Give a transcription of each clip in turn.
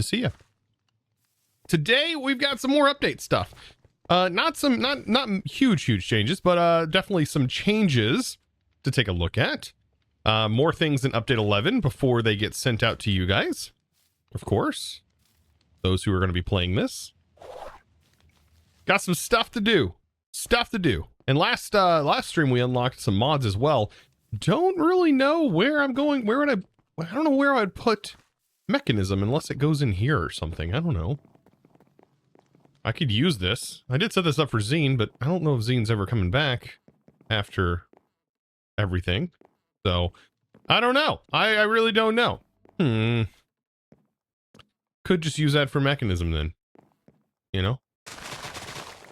to see you. Today we've got some more update stuff. Not huge changes, but definitely some changes to take a look at. More things in update 11 before they get sent out to you guys. Of course, those who are going to be playing this. Got some stuff to do. And last stream we unlocked some mods as well. Don't really know where I'm going. I don't know where I'd put mechanism unless it goes in here or something. I don't know. I could use this. I did set this up for Zine, but I don't know if Zine's ever coming back after everything. So I don't know. I really don't know. Could just use that for mechanism then. You know?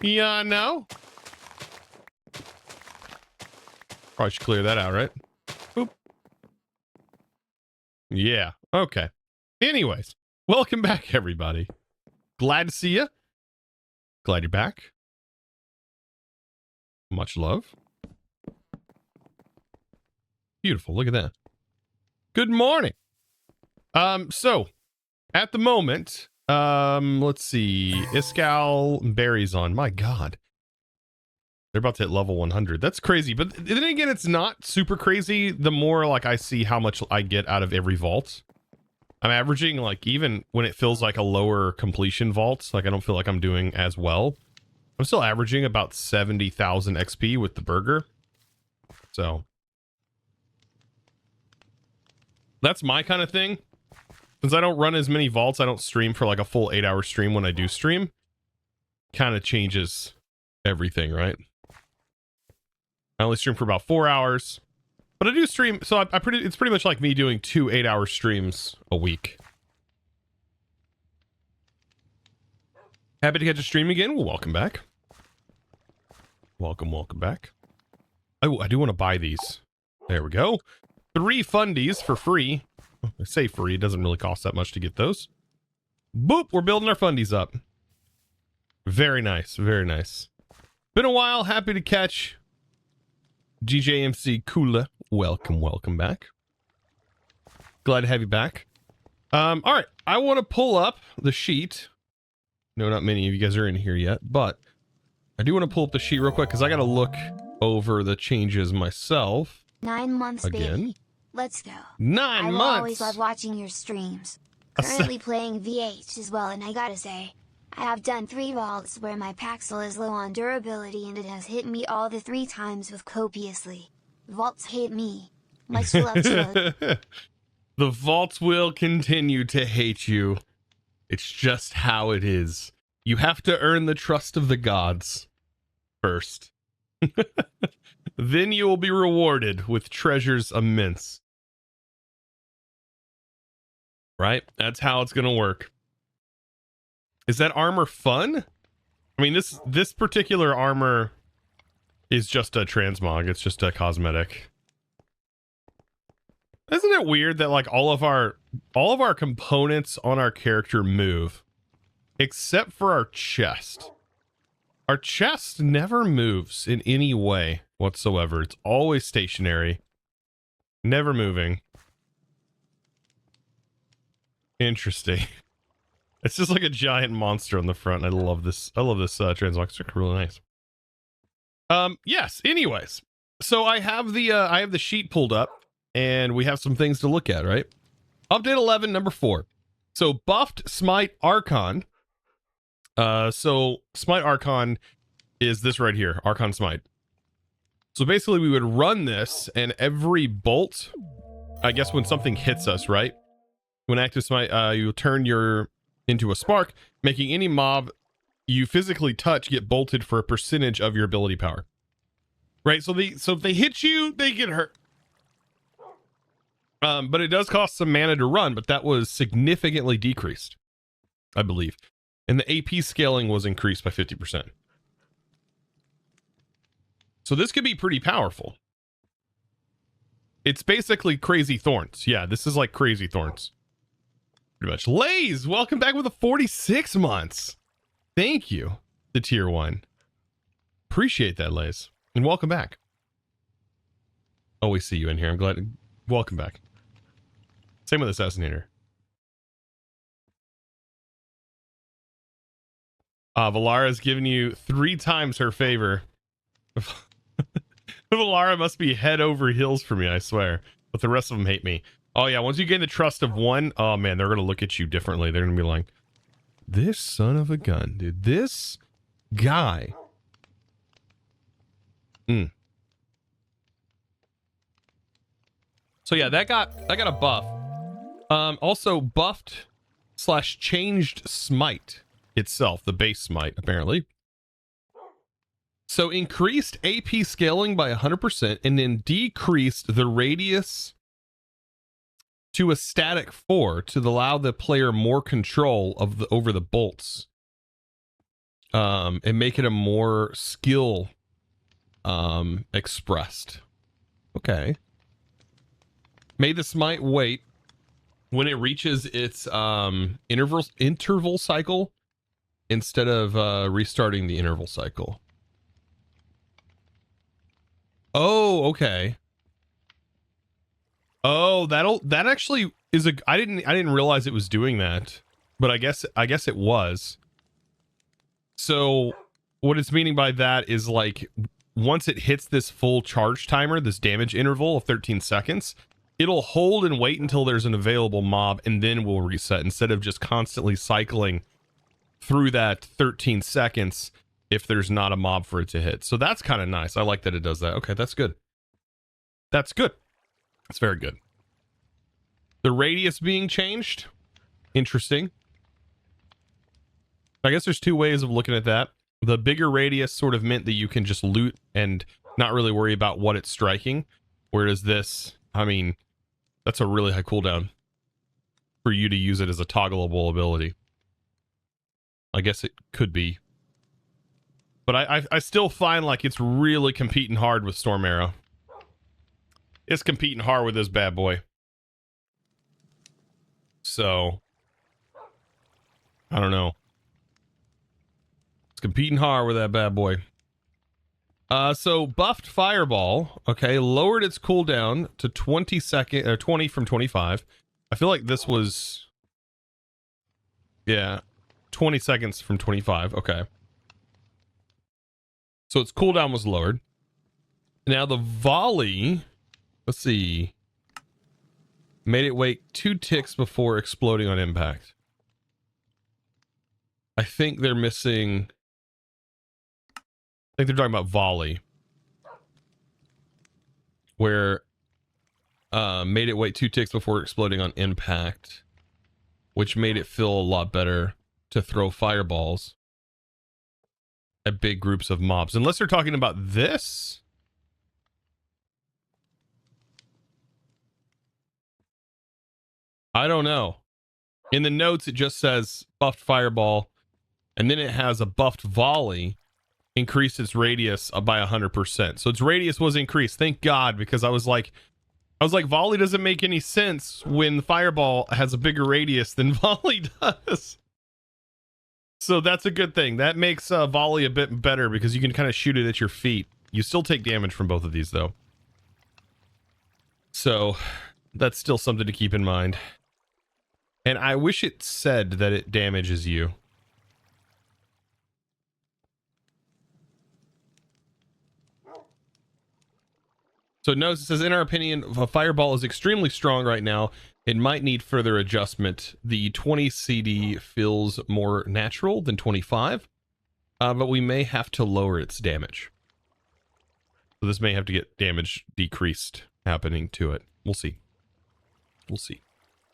Yeah, no. Probably should clear that out, right? Boop. Yeah, okay. Anyways, welcome back, everybody. Glad to see you. Glad you're back. Much love. Beautiful, look at that. Good morning. So, at the moment, let's see. Iskal berries on. My God. They're about to hit level 100. That's crazy. But then again, it's not super crazy. The more like I see how much I get out of every vault. I'm averaging like even when it feels like a lower completion vault, like I don't feel like I'm doing as well. I'm still averaging about 70,000 XP with the burger. So that's my kind of thing. Since I don't run as many vaults, I don't stream for like a full 8-hour stream when I do stream. Kind of changes everything, right? I only stream for about 4 hours, but I do stream. So it's pretty much like me doing 2 8-hour streams a week. Happy to catch a stream again. Well, welcome back. Welcome back. Oh, I do want to buy these. There we go. 3 fundies for free. I say free. It doesn't really cost that much to get those. Boop. We're building our fundies up. Very nice. Very nice. Been a while. Happy to catch GJMC Kula. Welcome back. Glad to have you back. All right. I want to pull up the sheet. No, not many of you guys are in here yet, but I do want to pull up the sheet real quick because I got to look over the changes myself. 9 months, again. Baby. Let's go. 9 months. I always love watching your streams. Currently playing VH as well, and I gotta say, I have done 3 vaults where my Paxel is low on durability and it has hit me all the 3 times with copiously. Vaults hate me. Much love to The vaults will continue to hate you. It's just how it is. You have to earn the trust of the gods first. Then you will be rewarded with treasures immense. Right? That's how it's gonna work. Is that armor fun? I mean, this particular armor is just a transmog. It's just a cosmetic. Isn't it weird that like all of our components on our character move, except for our chest? Our chest never moves in any way whatsoever. It's always stationary, never moving. Interesting. It's just like a giant monster on the front. I love this. I love this transmog sticker. Really nice. Yes. Anyways, so I have the sheet pulled up, and we have some things to look at. Right. Update 11, number 4. So buffed smite Archon. So smite Archon is this right here, Archon smite. So basically we would run this, and every bolt, I guess when something hits us, right? When active smite, you turn into a spark, making any mob you physically touch get bolted for a percentage of your ability power. Right? So if they hit you, they get hurt. But it does cost some mana to run, but that was significantly decreased, I believe. And the AP scaling was increased by 50%. So this could be pretty powerful. It's basically Crazy Thorns. Yeah, this is like Crazy Thorns. Pretty much. Lays, welcome back with the 46 months. Thank you to tier 1. Appreciate that, Lays. And welcome back. Always see you in here. I'm glad. Welcome back. Same with Assassinator. Valara's given you 3 times her favor. Valara must be head over heels for me, I swear. But the rest of them hate me. Oh yeah, once you gain the trust of one, oh man, they're gonna look at you differently. They're gonna be like, this son of a gun, dude. This guy. So yeah, that got a buff. Also buffed / changed smite itself, the base smite, apparently. So increased AP scaling by 100% and then decreased the radius to a static 4 to allow the player more control of over the bolts. And make it a more skill expressed. Okay. Made the smite wait when it reaches its interval cycle instead of restarting the interval cycle. Oh, okay. Oh, that actually is a I didn't realize it was doing that, but I guess it was. So what it's meaning by that is like once it hits this full charge timer, this damage interval of 13 seconds, it'll hold and wait until there's an available mob and then will reset instead of just constantly cycling through that 13 seconds if there's not a mob for it to hit. So that's kind of nice. I like that it does that. Okay, that's good. That's good. It's very good. The radius being changed. Interesting. I guess there's 2 ways of looking at that. The bigger radius sort of meant that you can just loot and not really worry about what it's striking. Whereas this, I mean, that's a really high cooldown for you to use it as a toggleable ability. I guess it could be. But I still find like it's really competing hard with Storm Arrow. It's competing hard with this bad boy. So, I don't know. It's competing hard with that bad boy. So buffed Fireball, okay, lowered its cooldown to 20 from 25. I feel like this was, yeah, 20 seconds from 25. Okay. So its cooldown was lowered. Now the volley, let's see, made it wait 2 ticks before exploding on impact. I think they're missing, I think they're talking about volley, where made it wait 2 ticks before exploding on impact, which made it feel a lot better to throw fireballs at big groups of mobs. Unless they're talking about this. I don't know. In the notes, it just says buffed fireball, and then it has a buffed volley, increased its radius by 100%. So its radius was increased. Thank God, because I was like, volley doesn't make any sense when fireball has a bigger radius than volley does. So that's a good thing. That makes volley a bit better because you can kind of shoot it at your feet. You still take damage from both of these though. So that's still something to keep in mind. And I wish it said that it damages you. So notice it says, in our opinion, a fireball is extremely strong right now. It might need further adjustment. The 20 CD feels more natural than 25, but we may have to lower its damage. So this may have to get damage decreased happening to it. We'll see. We'll see.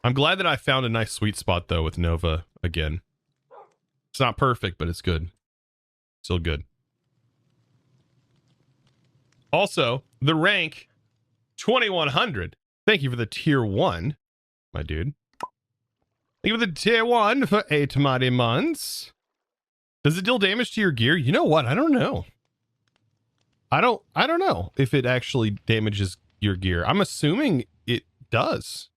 I'm glad that I found a nice sweet spot though with Nova again. It's not perfect, but it's good. Still good. Also, the rank 2100. Thank you for the tier 1, my dude. Thank you for the tier 1 for 8 mighty months. Does it deal damage to your gear? You know what? I don't know. I don't know if it actually damages your gear. I'm assuming it does.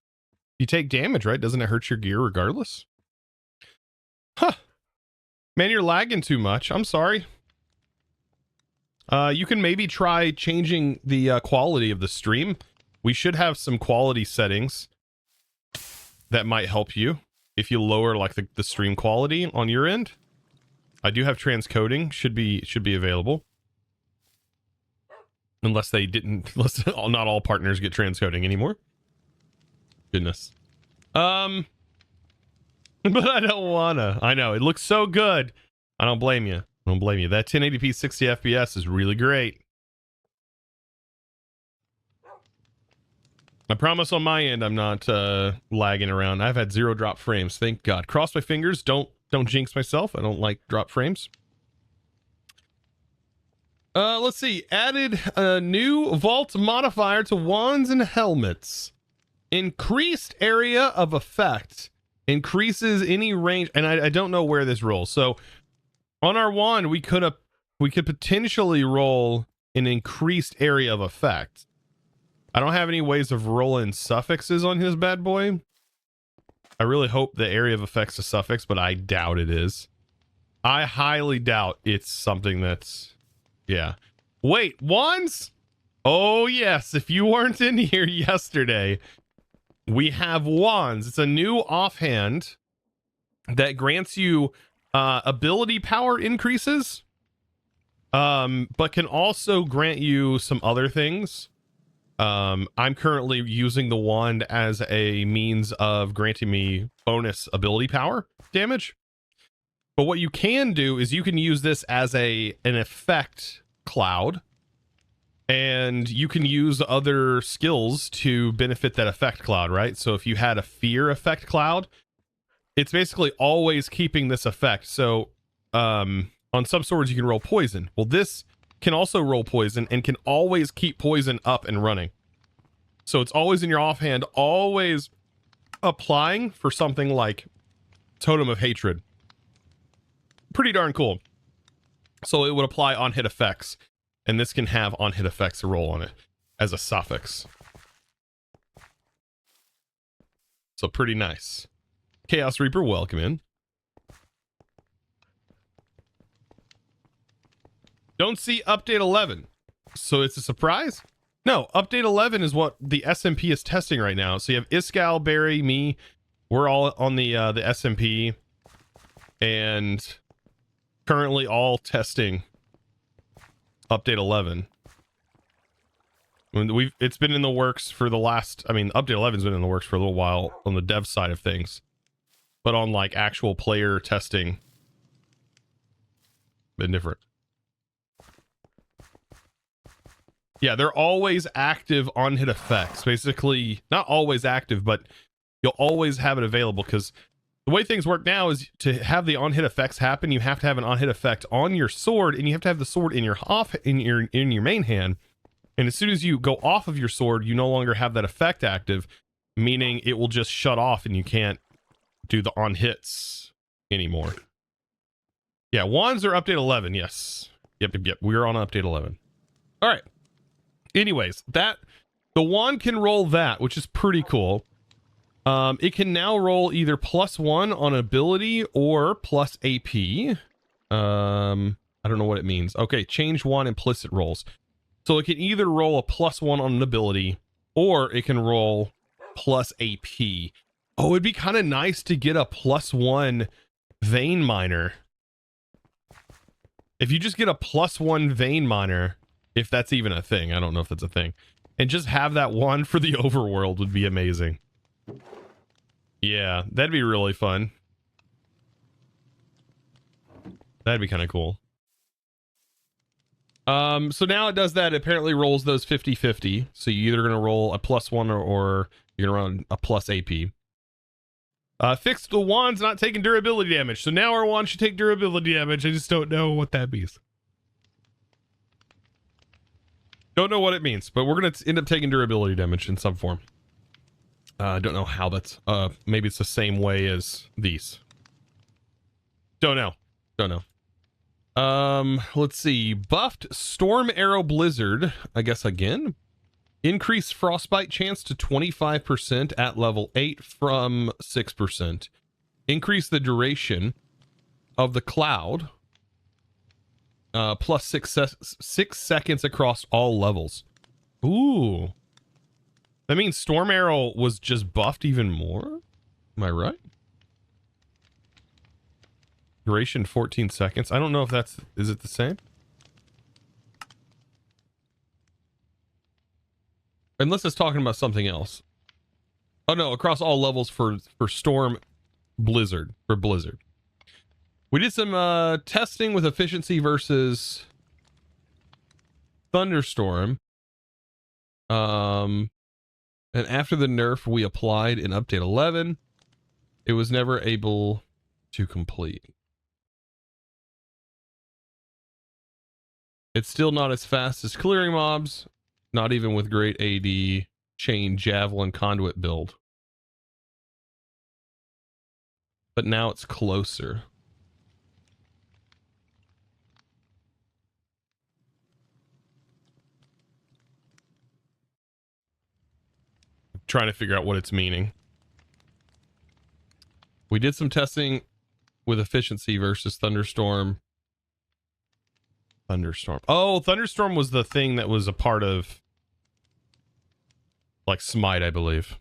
You take damage, right? Doesn't it hurt your gear regardless? Huh. Man, you're lagging too much. I'm sorry. You can maybe try changing the quality of the stream. We should have some quality settings that might help you if you lower like the stream quality on your end. I do have transcoding, should be available. Unless they didn't, unless not all partners get transcoding anymore. Goodness. But I don't wanna. I know, it looks so good. I don't blame you. I don't blame you. That 1080p 60 FPS is really great. I promise on my end I'm not lagging around. I've had 0 drop frames, thank God. Cross my fingers, don't jinx myself. I don't like drop frames. Let's see. Added a new vault modifier to wands and helmets. Increased area of effect. Increases any range, and I don't know where this rolls. So on our wand, we could potentially roll an increased area of effect. I don't have any ways of rolling suffixes on his bad boy. I really hope the area of effect's a suffix, but I doubt it is. I highly doubt it's something that's... Yeah. Wait, wands? Oh, yes. If you weren't in here yesterday, we have wands. It's a new offhand that grants you ability power increases, but can also grant you some other things. I'm currently using the wand as a means of granting me bonus ability power damage. But what you can do is you can use this as an effect cloud, and you can use other skills to benefit that effect cloud, right? So if you had a fear effect cloud, it's basically always keeping this effect. So on some swords you can roll poison. Well, this can also roll poison and can always keep poison up and running. So it's always in your offhand, always applying for something like Totem of Hatred. Pretty darn cool. So it would apply on hit effects, and this can have on hit effects to roll on it as a suffix. So pretty nice. Chaos Reaper, welcome in. Don't see update 11. So it's a surprise? No, update 11 is what the SMP is testing right now. So you have Iskal, Barry, me. We're all on the SMP, and currently all testing update 11. It's been in the works for the last, I mean, update 11's been in the works for a little while on the dev side of things, but on like actual player testing, been different. Yeah, they're always active on hit effects. Basically, not always active, but you'll always have it available, because the way things work now is to have the on hit effects happen, you have to have an on hit effect on your sword, and you have to have the sword in your main hand. And as soon as you go off of your sword, you no longer have that effect active, meaning it will just shut off and you can't do the on hits anymore. Yeah, wands are update 11. Yes. Yep. We're on update 11. All right. Anyways, the wand can roll that, which is pretty cool. It can now roll either +1 on ability or plus AP. I don't know what it means. Okay, change wand implicit rolls. So it can either roll a +1 on an ability, or it can roll plus AP. Oh, it'd be kind of nice to get a +1 vein miner. If you just get a +1 vein miner, if that's even a thing, I don't know if that's a thing, and just have that one for the overworld would be amazing. Yeah, that'd be really fun. That'd be kind of cool. So now it does that. It apparently rolls those 50-50. So you're either going to roll a +1 or you're going to run a plus AP. Fixed the wands not taking durability damage. So now our wand should take durability damage. I just don't know what that means. Don't know what it means, but we're going to end up taking durability damage in some form. I don't know how that's, maybe it's the same way as these. Don't know. Let's see. Buffed Storm Arrow Blizzard, I guess again. Increased Frostbite chance to 25% at level 8 from 6%. Increase the duration of the cloud. Plus 6 seconds across all levels. Ooh. That means Storm Arrow was just buffed even more? Am I right? Duration 14 seconds. I don't know if that's... Is it the same? Unless it's talking about something else. Oh no, across all levels for Storm Blizzard. For Blizzard. We did some testing with efficiency versus Thunderstorm. And after the nerf we applied in update 11, it was never able to complete. It's still not as fast as clearing mobs, not even with great AD, chain, javelin, conduit build. But now it's closer. I'm trying to figure out what it's meaning. We did some testing with efficiency versus Thunderstorm. Thunderstorm. Oh, Thunderstorm was the thing that was a part of like smite, I believe.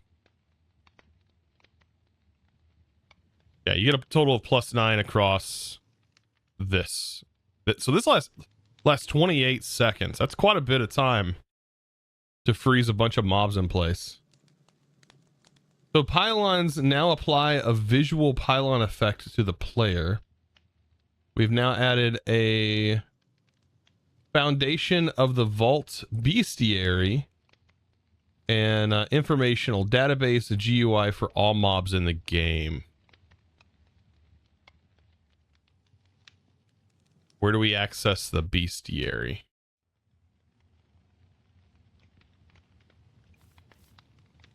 Yeah, you get a total of +9 across this. So this lasts 28 seconds. That's quite a bit of time to freeze a bunch of mobs in place. So pylons now apply a visual pylon effect to the player. We've now added a foundation of the vault bestiary and informational database, a GUI for all mobs in the game. Where do we access the bestiary?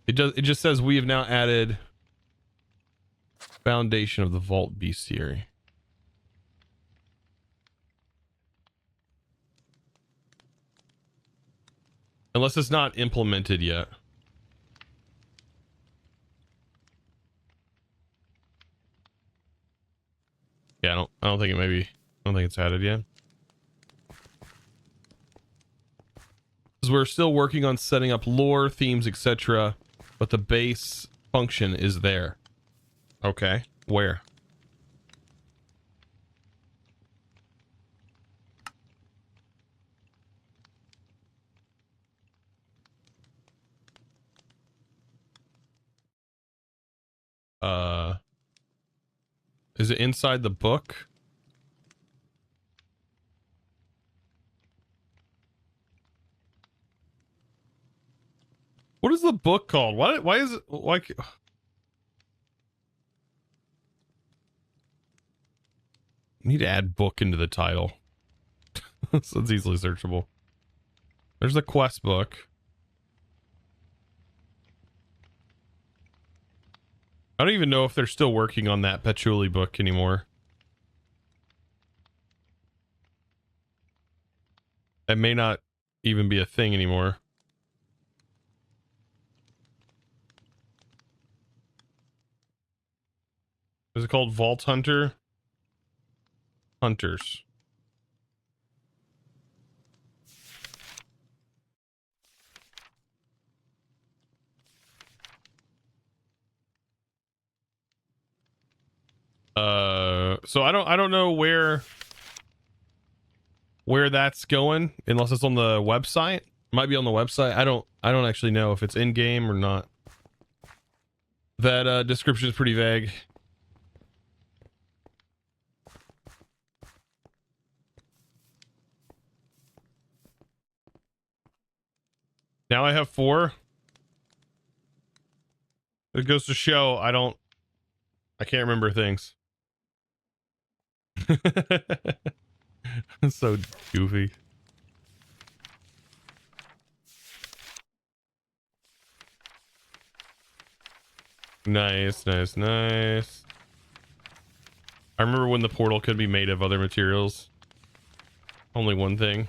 It just says we have now added foundation of the vault bestiary. Unless it's not implemented yet. Yeah, I don't think it's added yet. Because we're still working on setting up lore, themes, etc. But the base function is there. Okay, where? Is it inside the book? What is the book called? Why is it like... Need to add book into the title. So it's easily searchable. There's the quest book. I don't even know if they're still working on that patchouli book anymore. It may not even be a thing anymore. Is it called Vault Hunter? Hunters. So I don't know where that's going unless it's on the website. Might be on the website. I don't actually know if it's in game or not. That description is pretty vague. Now I have 4. It goes to show I can't remember things. So goofy. Nice. I remember when the portal could be made of other materials. Only one thing.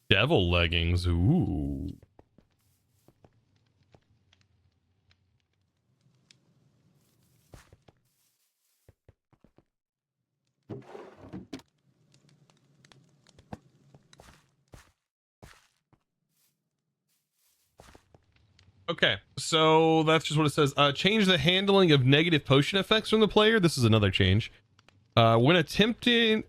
Devil leggings. Ooh. Okay, so that's just what it says. Change the handling of negative potion effects from the player. This is another change. When attempted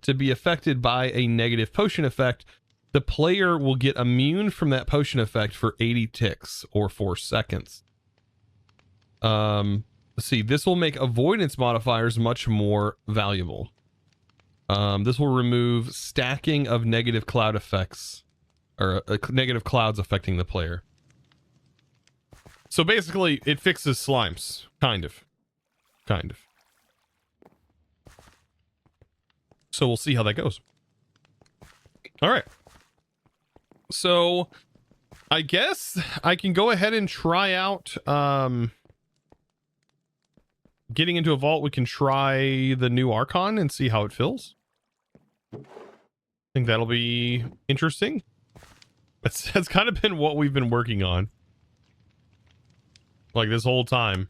to be affected by a negative potion effect, the player will get immune from that potion effect for 80 ticks or 4 seconds. Let's see. This will make avoidance modifiers much more valuable. This will remove stacking of negative cloud effects, or negative clouds affecting the player. So basically, it fixes slimes, kind of. So we'll see how that goes. All right. So I guess I can go ahead and try out getting into a vault. We can try the new Archon and see how it feels. I think that'll be interesting. That's kind of been what we've been working on, like, this whole time.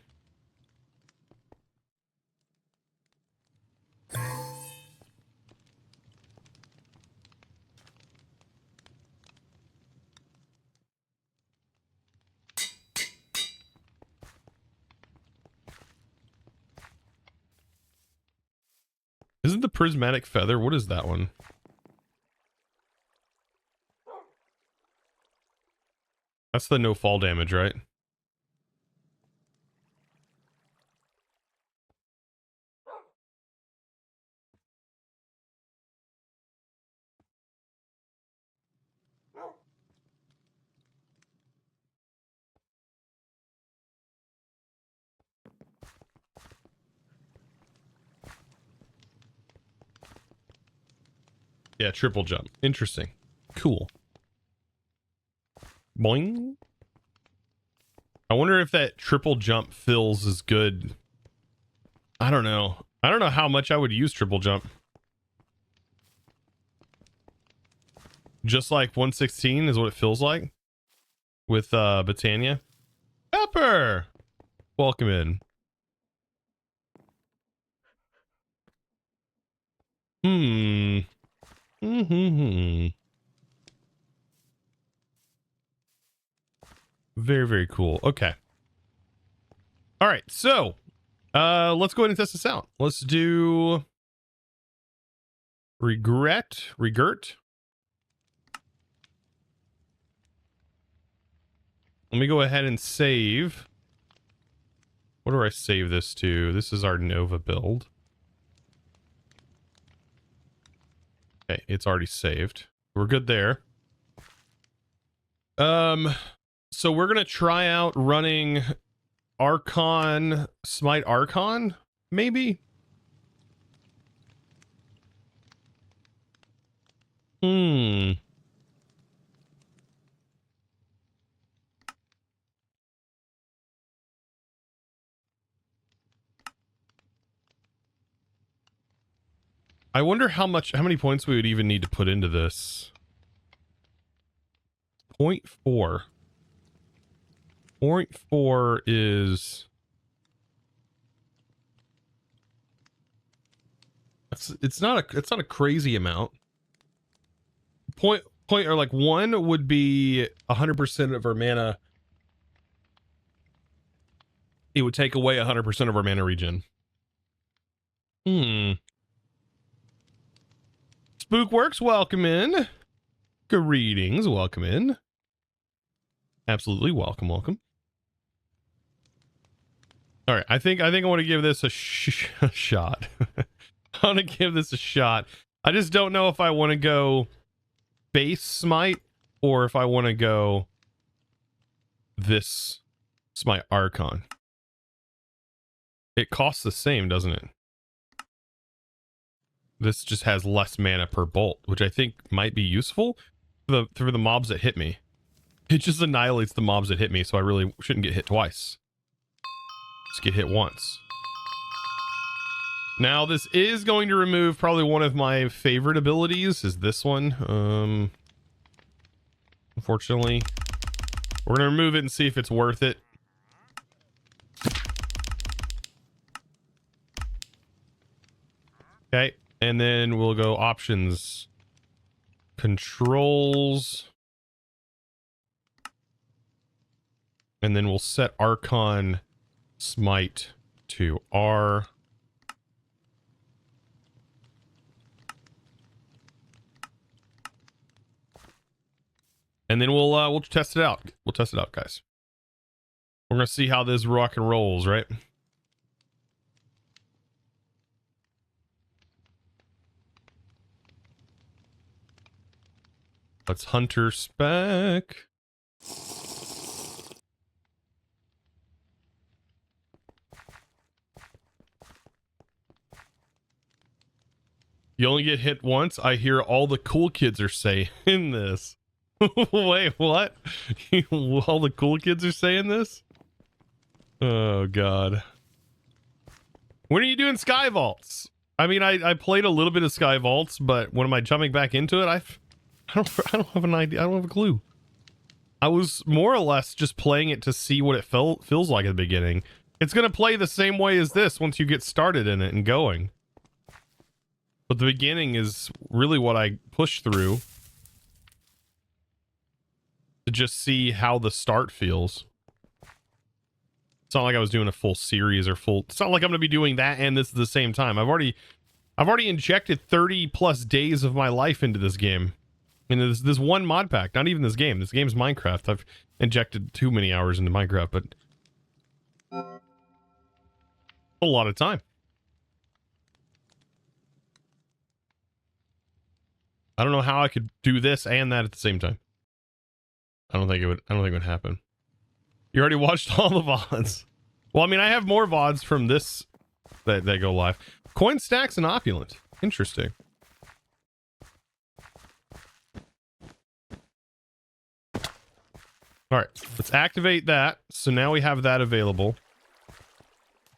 Isn't the prismatic feather? What is that one? That's the no fall damage, right? Yeah, triple jump. Interesting. Cool. Boing. I wonder if that triple jump feels as good. I don't know. I don't know how much I would use triple jump. Just like 116 is what it feels like with Botania. Pepper! Welcome in. Very, very cool. Okay. All right, so let's go ahead and test this out. Let's do regret. Let me go ahead and save. What do I save this to? This is our Nova build. Okay, it's already saved. We're good there. So we're gonna try out running Archon, Smite Archon, maybe? I wonder how many points we would even need to put into this. 0.4. 0.4 is... It's not a crazy amount. Point or like 1 would be 100% of our mana. It would take away 100% of our mana regen. Spookworks, welcome in. Greetings, welcome in. Absolutely, welcome. All right, I think I want to give this a shot. I want to give this a shot. I just don't know if I want to go base smite or if I want to go this smite Archon. It costs the same, doesn't it? This just has less mana per bolt, which I think might be useful for the mobs that hit me. It just annihilates the mobs that hit me, so I really shouldn't get hit twice. Just get hit once. Now, this is going to remove probably one of my favorite abilities, is this one. Unfortunately. We're going to remove it and see if it's worth it. Okay, and then we'll go options. Controls. And then we'll set Archon smite to R. And then we'll test it out. We'll test it out, guys. We're gonna see how this rock and rolls, right? Let's hunter spec. You only get hit once. I hear all the cool kids are saying this. Wait, what? All the cool kids are saying this? Oh, God. When are you doing Sky Vaults? I mean, I played a little bit of Sky Vaults, but when am I jumping back into it? I don't have an idea. I don't have a clue. I was more or less just playing it to see what it feels like at the beginning. It's going to play the same way as this once you get started in it and going. But the beginning is really what I push through to just see how the start feels. It's not like I was doing a full series or full... It's not like I'm going to be doing that and this at the same time. I've already injected 30 plus days of my life into this game. And this one mod pack, not even this game. This game's Minecraft. I've injected too many hours into Minecraft, but a lot of time. I don't know how I could do this and that at the same time. I don't think it would happen. You already watched all the VODs. Well, I mean, I have more VODs from this that go live. Coin stacks and opulent. Interesting. All right, let's activate that. So now we have that available.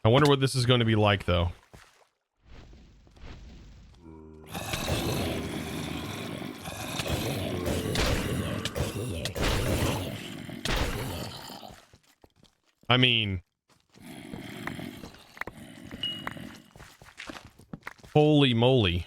I wonder what this is going to be like, though. I mean, holy moly.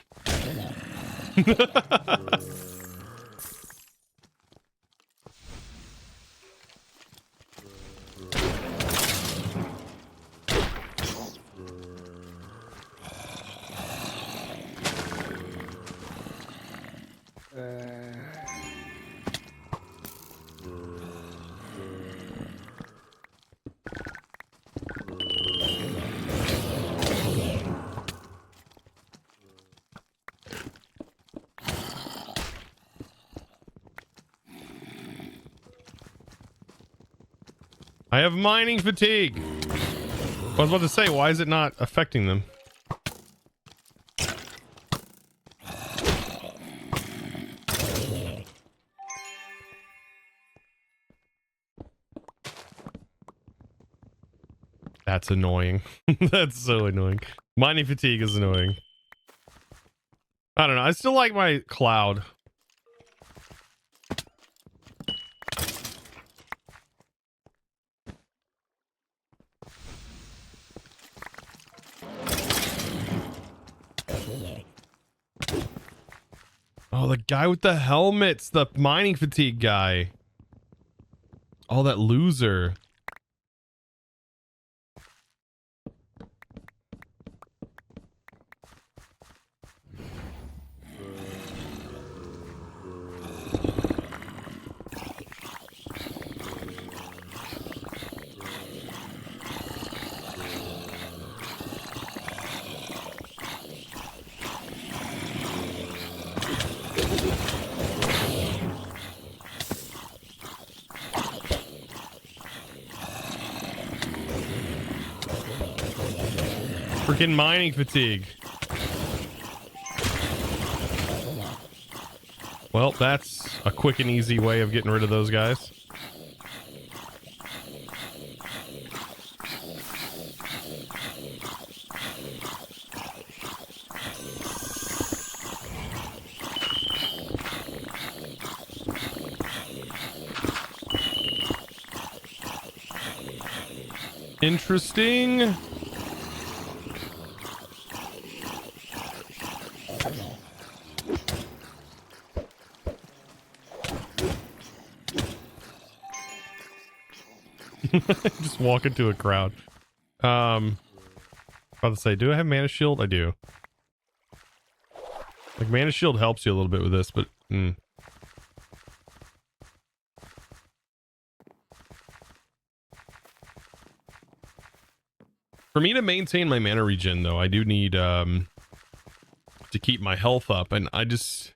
I have mining fatigue. I was about to say, why is it not affecting them? That's annoying. That's so annoying. Mining fatigue is annoying. I don't know. I still like my cloud. Oh, the guy with the helmets, the mining fatigue guy. Oh, that loser. Freaking mining fatigue. Well, that's a quick and easy way of getting rid of those guys. Interesting. Just walk into a crowd. About to say, do I have mana shield? I do. Like, mana shield helps you a little bit with this, but for me to maintain my mana regen, though, I do need to keep my health up, and I just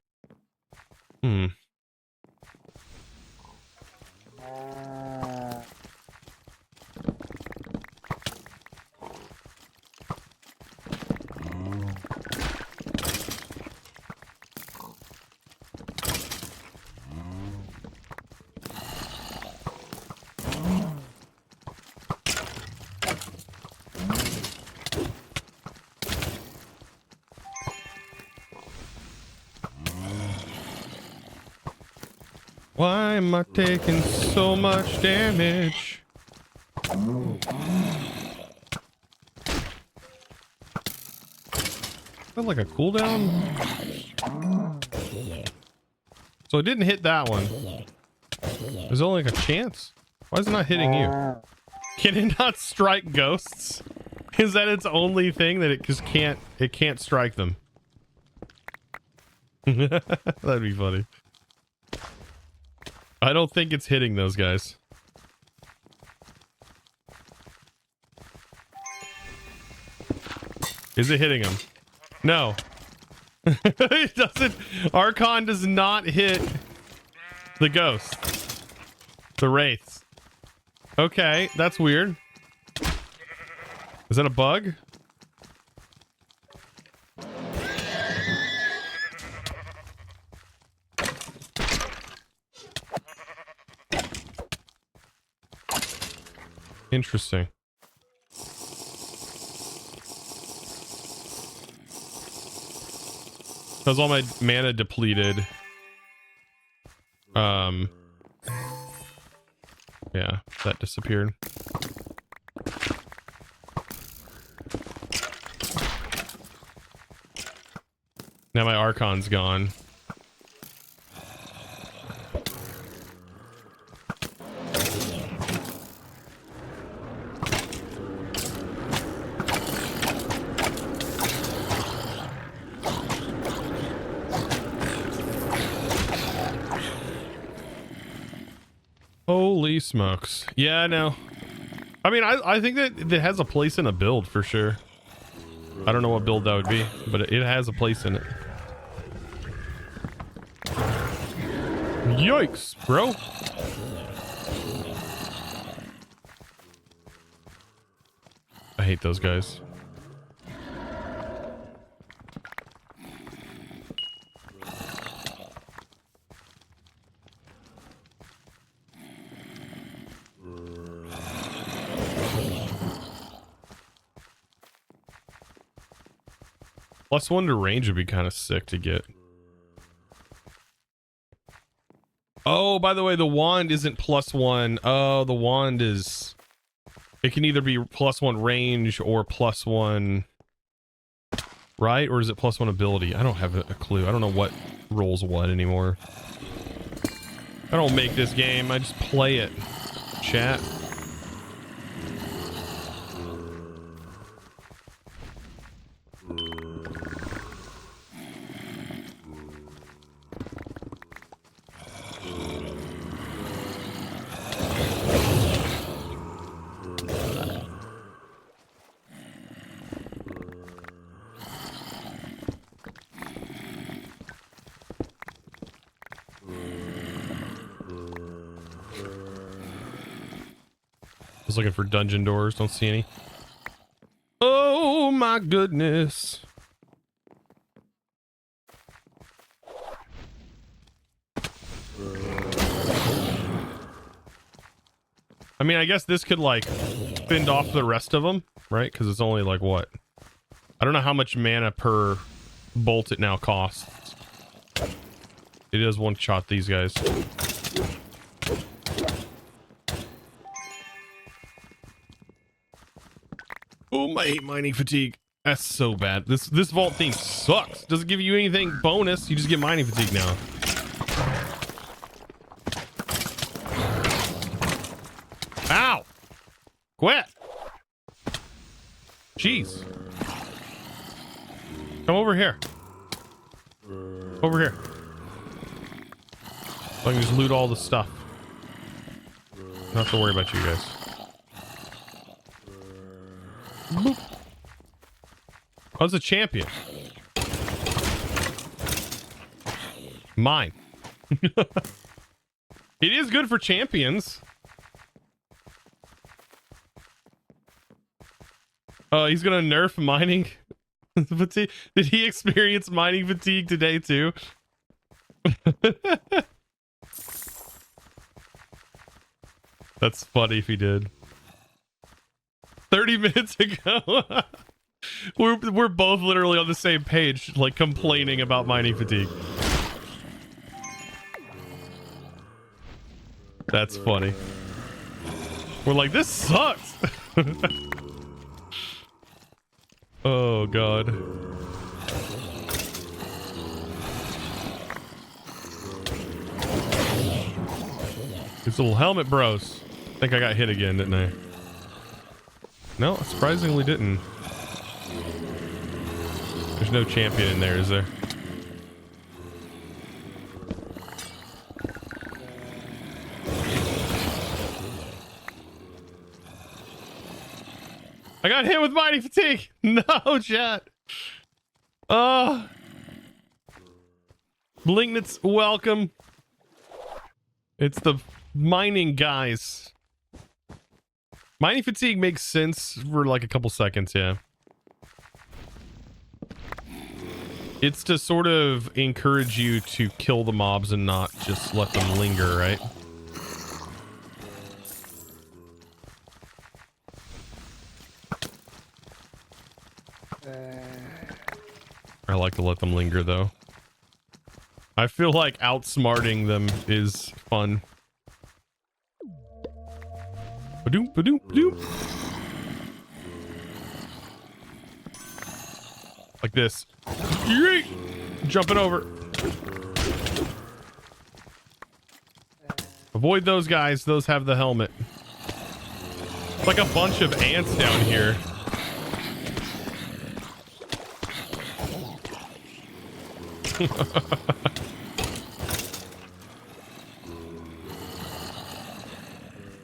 why am I taking so much damage? Is that like a cooldown? So it didn't hit that one. There's only like a chance. Why is it not hitting you? Can it not strike ghosts? Is that its only thing that it just can't? It can't strike them. That'd be funny. I don't think it's hitting those guys. Is it hitting them? No. It doesn't. Archon does not hit the ghosts. The wraiths. Okay, that's weird. Is that a bug? Interesting. Because all my mana depleted. Yeah, that disappeared. Now my Archon's gone. Holy smokes. Yeah, I know. I mean, I think that it has a place in a build for sure. I don't know what build that would be, but it has a place in it. Yikes, bro. I hate those guys. +1 to range would be kind of sick to get. Oh, by the way, the wand isn't +1. Oh, the wand is... It can either be +1 range or +1... Right? Or is it +1 ability? I don't have a clue. I don't know what rolls what anymore. I don't make this game. I just play it. Chat. Looking for dungeon doors, don't see any. Oh my goodness. I mean, I guess this could like fend off the rest of them, right? Because it's only like what? I don't know how much mana per bolt it now costs. It does one shot these guys. Oh, I hate mining fatigue. That's so bad. This vault theme sucks. Doesn't give you anything bonus. You just get mining fatigue now. Ow! Jeez. Come over here. Over here. So I can just loot all the stuff. Don't have to worry about you guys. Boop. Oh, it's a champion. Mine. It is good for champions. Oh, he's gonna nerf mining fatigue. Did he experience mining fatigue today too? That's funny if he did. 30 minutes ago. We're both literally on the same page, like complaining about mining fatigue. That's funny. We're like, this sucks. Oh god. These little helmet bros. I think I got hit again, didn't I? No, surprisingly didn't. There's no champion in there, is there? I got hit with mining fatigue. No, chat. Blinknitz, welcome. It's the mining guys. Mining fatigue makes sense for like a couple seconds, yeah. It's to sort of encourage you to kill the mobs and not just let them linger, right? I like to let them linger though. I feel like outsmarting them is fun. Ba-doom, ba-doom, ba-doom. Like this. Yeet! Jumping over. Avoid those guys. Those have the helmet. It's like a bunch of ants down here.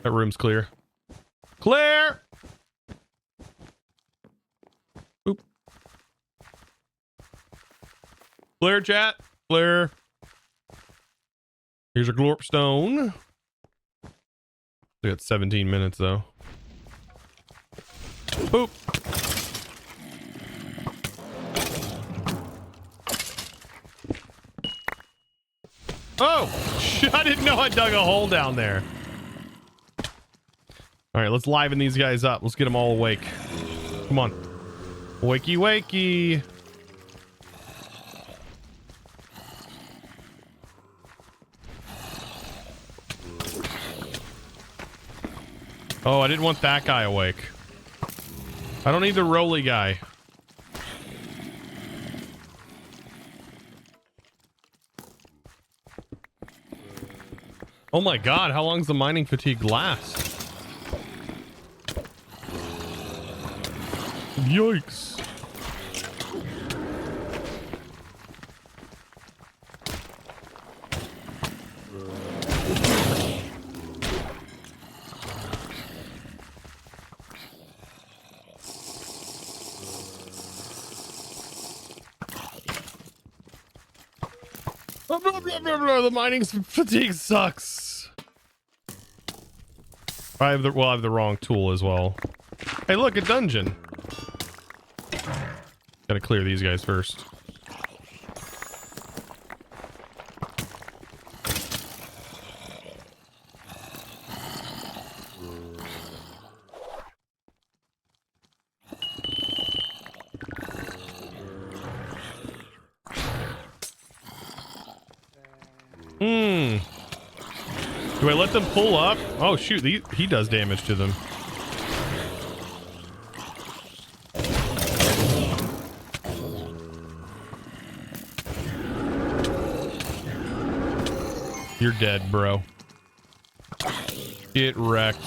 That room's clear. Clear! Oop. Clear, chat. Clear. Here's a glorp stone. We got 17 minutes though. Boop. Oh, shit, I didn't know I dug a hole down there. All right, let's liven these guys up. Let's get them all awake. Come on. Wakey, wakey. Oh, I didn't want that guy awake. I don't need the roly guy. Oh my god, how long does the mining fatigue last? Yikes. The mining fatigue sucks. I have the wrong tool as well. Hey, look, a dungeon. Gotta clear these guys first. Do I let them pull up? Oh shoot, he does damage to them. You're dead, bro. Get wrecked.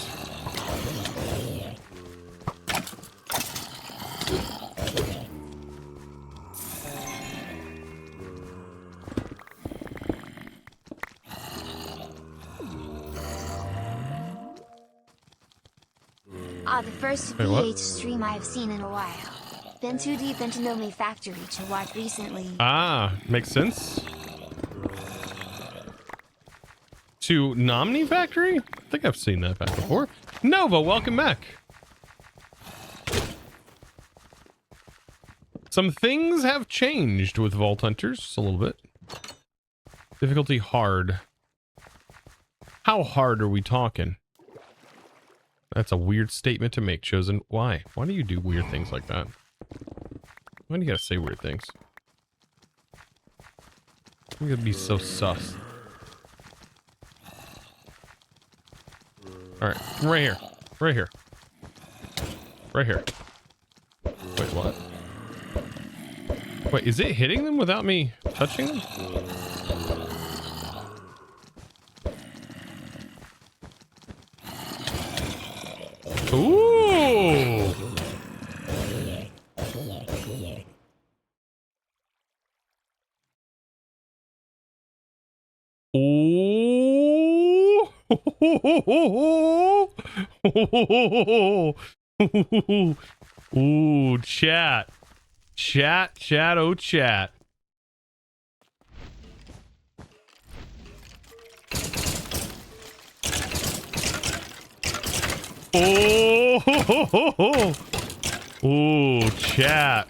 the first Wait, what? VH stream I've seen in a while. Been too deep into Nomi Factory to watch recently. Ah, makes sense. To Nomni Factory? I think I've seen that back before. Nova, welcome back. Some things have changed with Vault Hunters just a little bit. Difficulty hard. How hard are we talking? That's a weird statement to make, Chosen. Why? Why do you do weird things like that? Why do you gotta say weird things? You gotta be so sus. Alright, right here. Right here. Right here. Wait, what? Wait, is it hitting them without me touching them? Ooh! Ooh! Ooh, chat. Chat, oh chat. Oh, ooh, chat.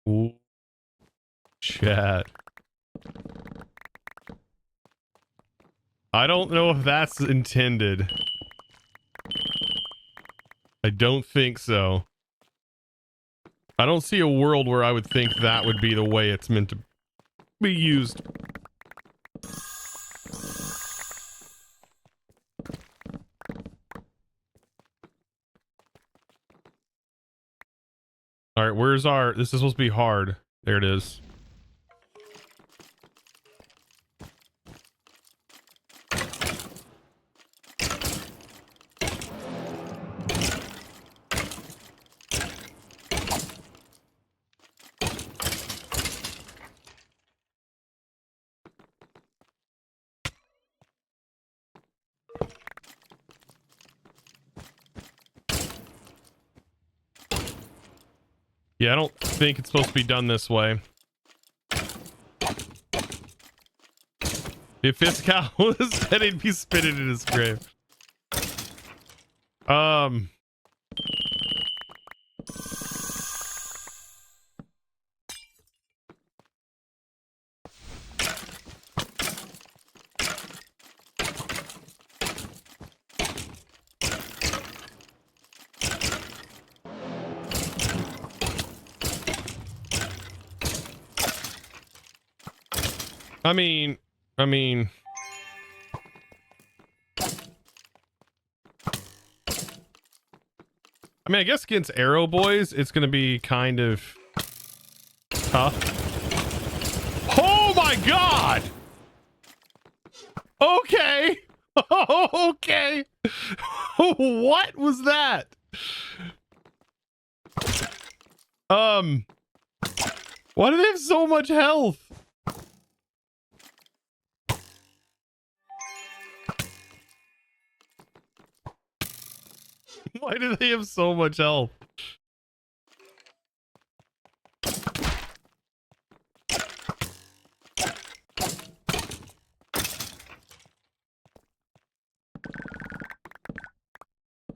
Ooh, chat. I don't know if that's intended. I don't think so. I don't see a world where I would think that would be the way it's meant to be used. All right, where's our... This is supposed to be hard. There it is. Yeah, I don't think it's supposed to be done this way. If Fiscal was dead, he'd be spitting in his grave. I mean, I guess against Arrow Boys, it's going to be kind of tough. Oh my God! Okay. Okay. What was that? Why do they have so much health? Why do they have so much health?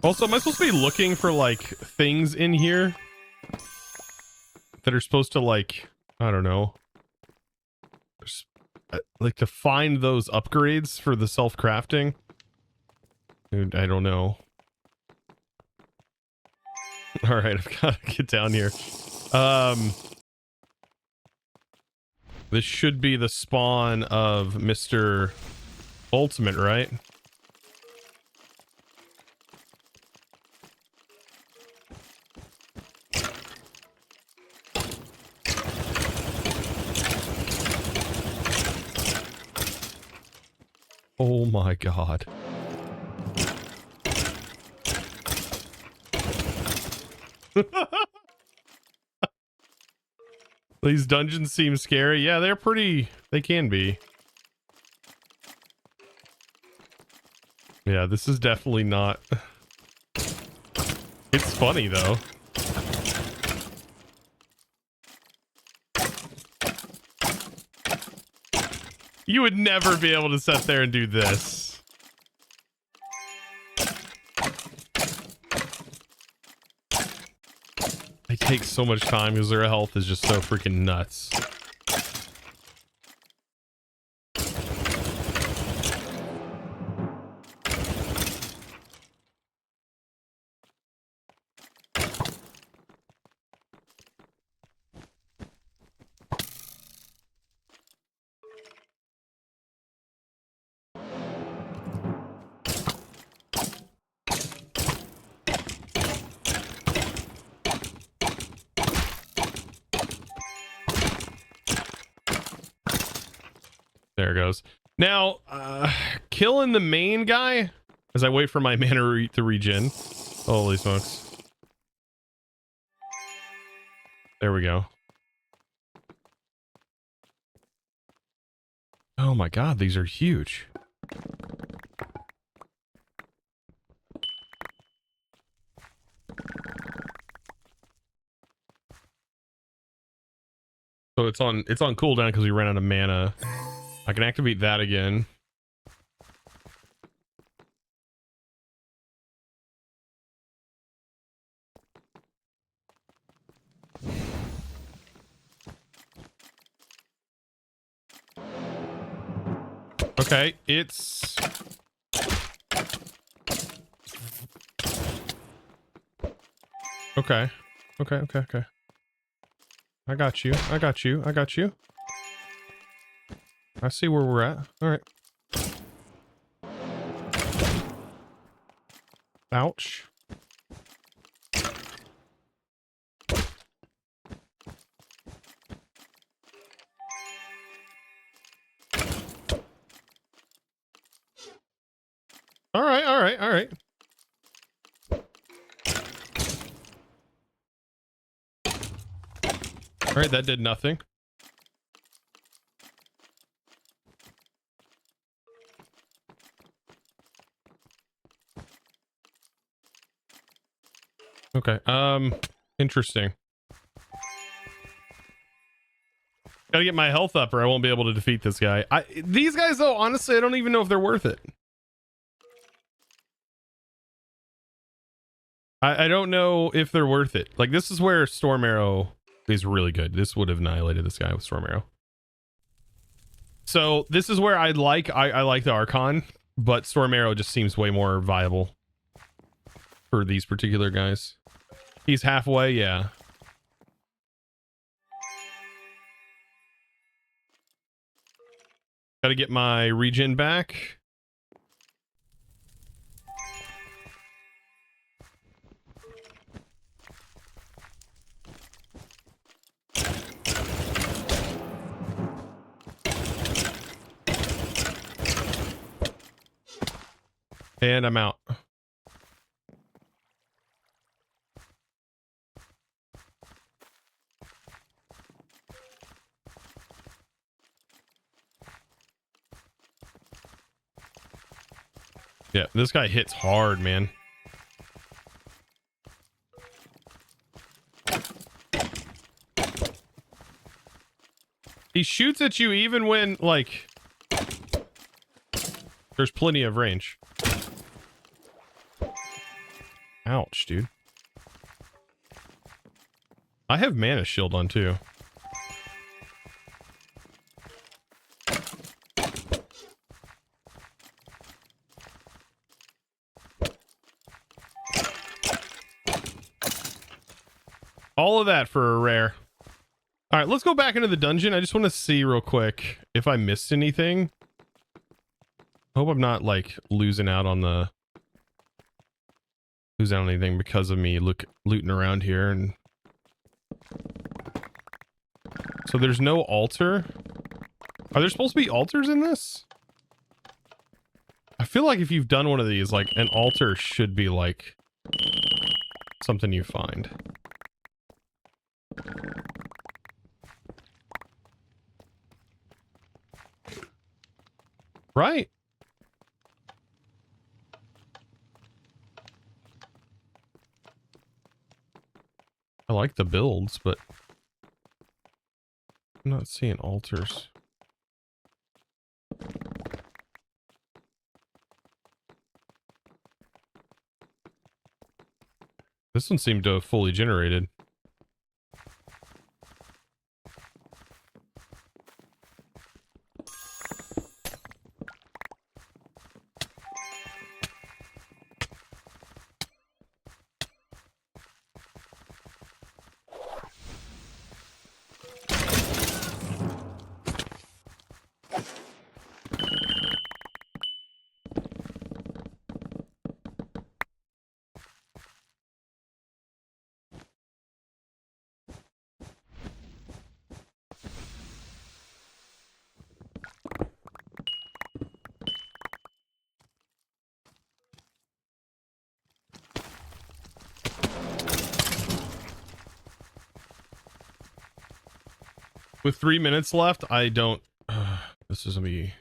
Also, am I supposed to be looking for, like, things in here that are supposed to, like, I don't know, like, to find those upgrades for the self-crafting? Dude, I don't know. All right, I've got to get down here. This should be the spawn of Mr. Ultimate, right? Oh my god. These dungeons seem scary. Yeah, they're pretty... They can be. Yeah, this is definitely not... It's funny, though. You would never be able to sit there and do this. They take so much time because their health is just so freaking nuts. There it goes. Now, killing the main guy as I wait for my mana to regen. Holy smokes. There we go. Oh my god, these are huge. So it's on cooldown because we ran out of mana. I can activate that again. Okay, it's... Okay. Okay. I got you. I see where we're at. All right. Ouch. All right. All right, that did nothing. Okay, interesting. Gotta get my health up or I won't be able to defeat this guy. These guys, though, honestly, I don't even know if they're worth it. I don't know if they're worth it. Like, this is where Storm Arrow is really good. This would have annihilated this guy with Storm Arrow. So this is where I like the Archon, but Storm Arrow just seems way more viable for these particular guys. He's halfway, yeah. Gotta get my regen back. And I'm out. Yeah, this guy hits hard, man. He shoots at you even when, like, there's plenty of range. Ouch, dude. I have mana shield on too. All of that for a rare. All right, let's go back into the dungeon. I just want to see real quick if I missed anything. I hope I'm not like losing out on anything because of me looting around here. And so there's no altar. Are there supposed to be altars in this? feel like if you've done one of these, like an altar should be like something you find. Right. I like the builds, but I'm not seeing altars. This one seemed to have fully generated. With 3 minutes left, I don't... this is gonna be...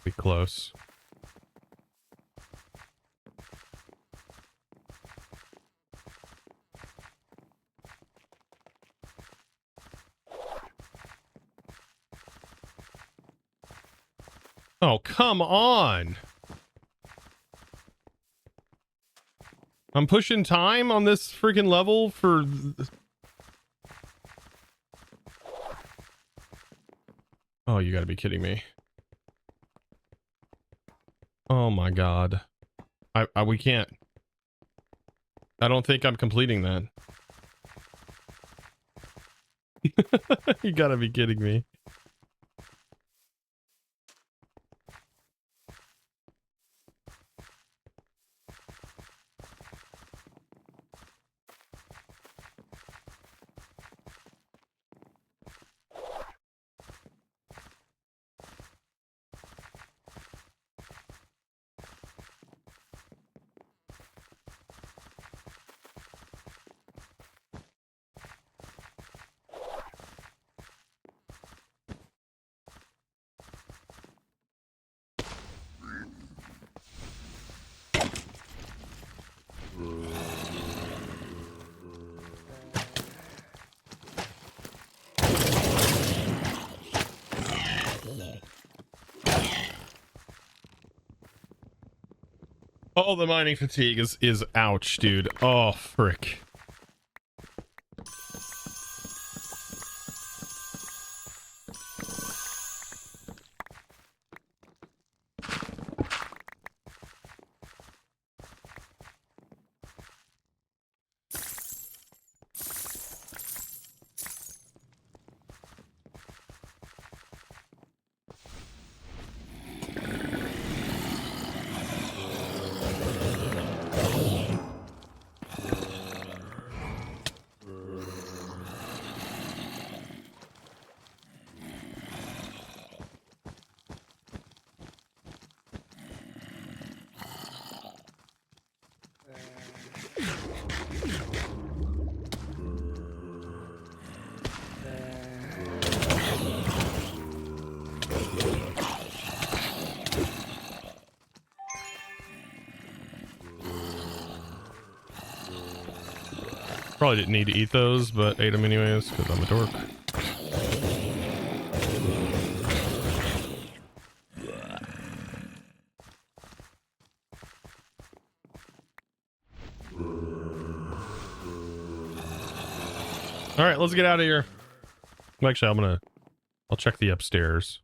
be close. Oh, come on! I'm pushing time on this freaking level for... Oh, you gotta be kidding me. Oh my god. We can't. I don't think I'm completing that. You gotta be kidding me. Oh, the mining fatigue is ouch, dude. Oh, frick. Probably didn't need to eat those, but ate them anyways because I'm a dork. All right, let's get out of here. Actually, I'll check the upstairs.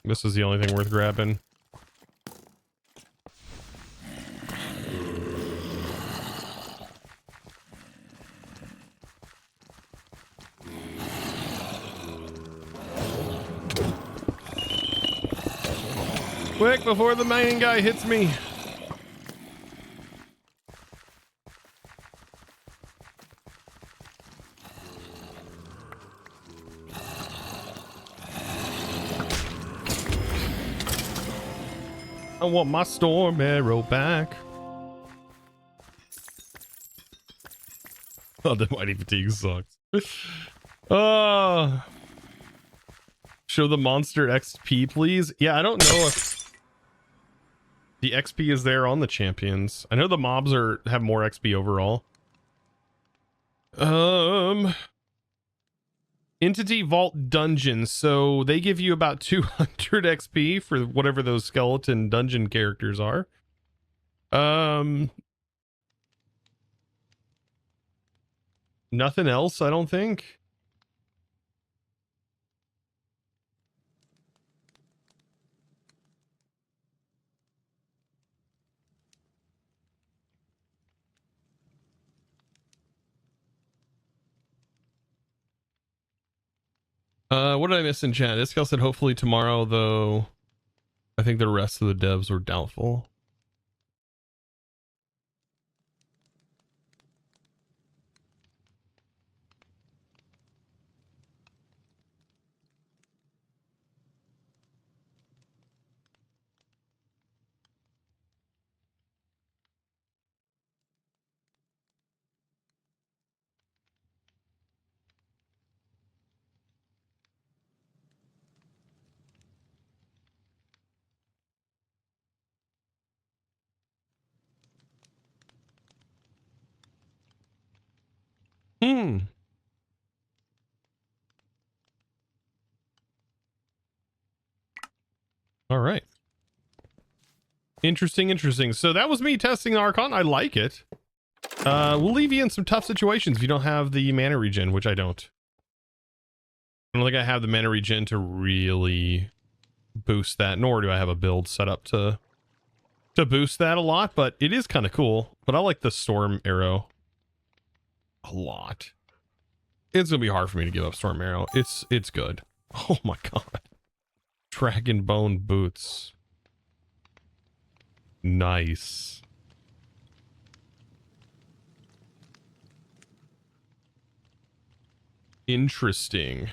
This is the only thing worth grabbing. Quick, before the main guy hits me. I want my storm arrow back. Oh, the mighty fatigue sucks. Show the monster XP, please. Yeah, I don't know if the XP is there on the champions. I know the mobs have more XP overall. Entity Vault Dungeons. So they give you about 200 XP for whatever those skeleton dungeon characters are. Nothing else, I don't think. What did I miss in chat? Iskel said hopefully tomorrow, though I think the rest of the devs were doubtful. All right. Interesting. So that was me testing Archon. I like it. We'll leave you in some tough situations if you don't have the mana regen, which I don't. I don't think I have the mana regen to really boost that, nor do I have a build set up to boost that a lot, but it is kind of cool. But I like the storm arrow a lot. It's gonna be hard for me to give up storm arrow. It's good. Oh my god. Dragon bone boots. Nice. Interesting.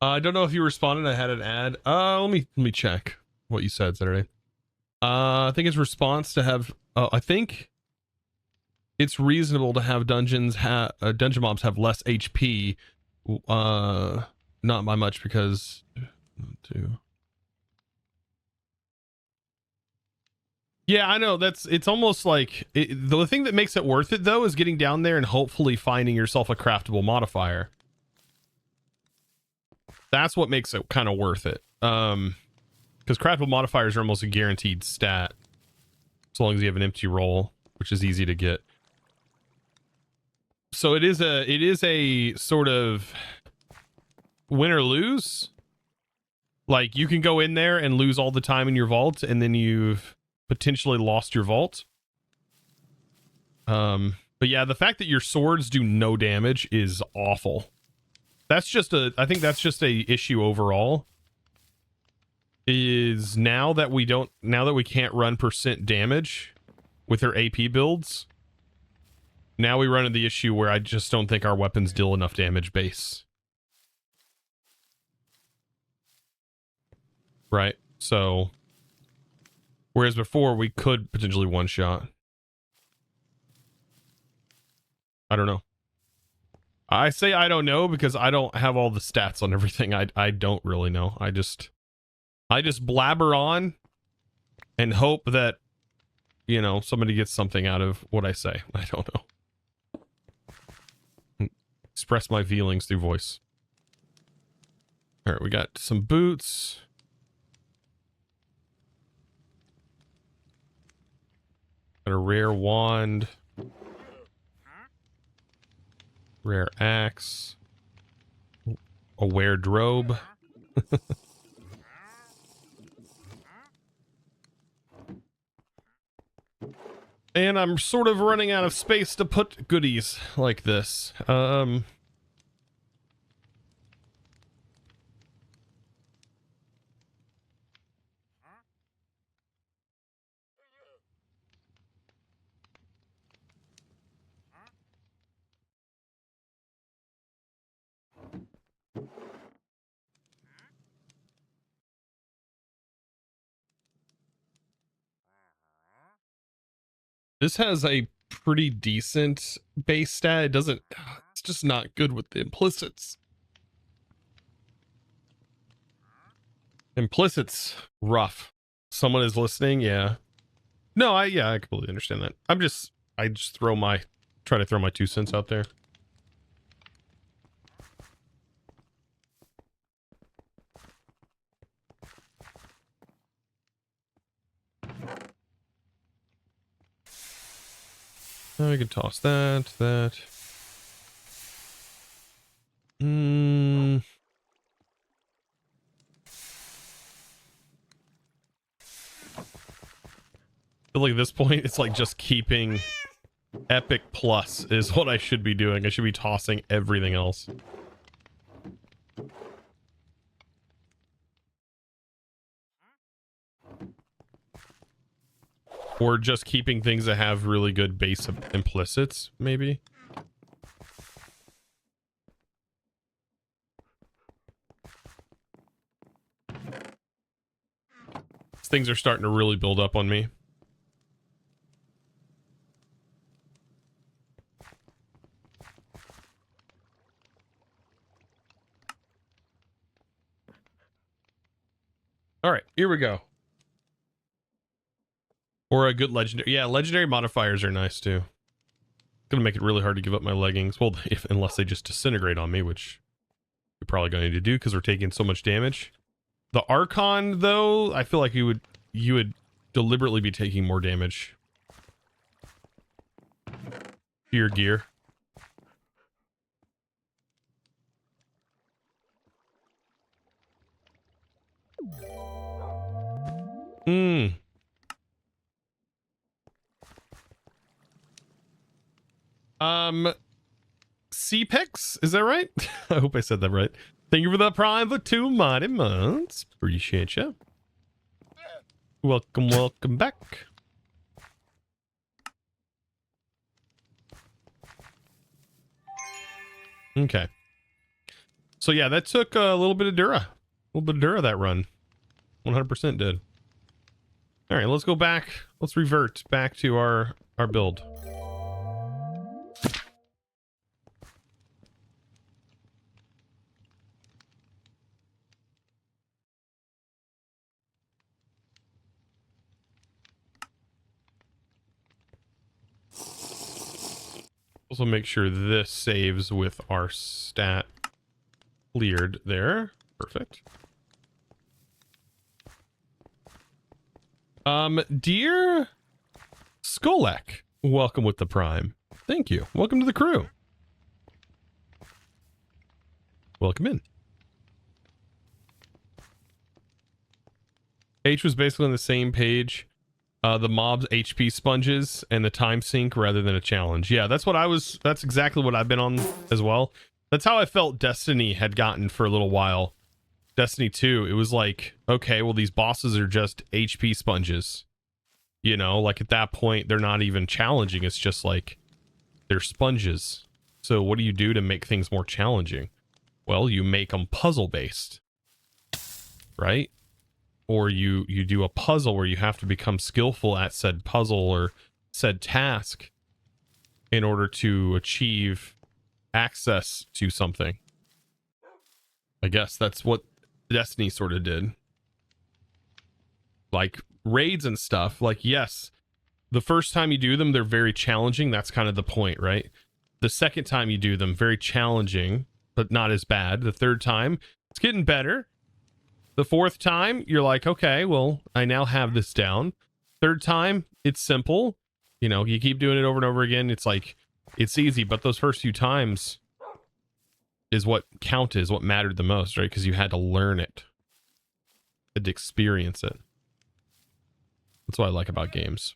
I don't know if you responded. I had an ad. Let me check what you said Saturday. I think it's response to have. I think it's reasonable to have dungeon mobs have less HP. Not by much because. Yeah, I know. It's almost like the thing that makes it worth it though is getting down there and hopefully finding yourself a craftable modifier. That's what makes it kind of worth it. Because craftable modifiers are almost a guaranteed stat, as long as you have an empty roll, which is easy to get. So it is a sort of win or lose. Like you can go in there and lose all the time in your vault, and then you've potentially lost your vault. But yeah, the fact that your swords do no damage is awful. I think that's just a issue overall. Is now that we can't run percent damage with our AP builds, now we run into the issue where I just don't think our weapons deal enough damage base. Right? So, whereas before we could potentially one shot. I don't know. I say I don't know because I don't have all the stats on everything. I don't really know. I just blabber on and hope that, you know, somebody gets something out of what I say. I don't know. Express my feelings through voice. All right, we got some boots. Got a rare wand. Rare axe. a wardrobe. And I'm sort of running out of space to put goodies like this. This has a pretty decent base stat. It doesn't, it's just not good with the implicits. Implicits, rough. Someone is listening, yeah. No, I completely understand that. I just try to throw my 2 cents out there. I can toss that. I feel like at this point, it's like just keeping epic plus is what I should be doing. I should be tossing everything else. Or just keeping things that have really good base implicits, maybe. Things are starting to really build up on me. All right, here we go. Or a good legendary. Yeah, legendary modifiers are nice too. Gonna make it really hard to give up my leggings. Well, unless they just disintegrate on me, which we're probably going to need to do because we're taking so much damage. The Archon, though, I feel like you would deliberately be taking more damage to your gear. CPEX, is that right? I hope I said that right. Thank you for the prime for 2 mighty months. Appreciate you. Welcome back. Okay. So yeah, that took a little bit of Dura. A little bit of Dura that run. 100% did. All right, let's go back. Let's revert back to our build. Also make sure this saves with our stat cleared there. Perfect. Dear Skolak, welcome with the prime. Thank you. Welcome to the crew. Welcome in. H was basically on the same page. The mob's HP sponges and the time sink rather than a challenge. Yeah, that's exactly what I've been on as well. That's how I felt Destiny had gotten for a little while. Destiny 2, it was like, okay, well, these bosses are just HP sponges. You know, like at that point, they're not even challenging. It's just like, they're sponges. So what do you do to make things more challenging? Well, you make them puzzle-based. Right? Or you do a puzzle where you have to become skillful at said puzzle or said task in order to achieve access to something. I guess that's what Destiny sort of did. Like raids and stuff, like, yes, the first time you do them, they're very challenging. That's kind of the point, right? The second time you do them, very challenging, but not as bad. The third time, it's getting better. The fourth time, you're like, okay, well, I now have this down. Third time, it's simple. You know, you keep doing it over and over again. It's like, it's easy, but those first few times, is what counted, is what mattered the most, right? Because you had to learn it, had to experience it. That's what I like about games.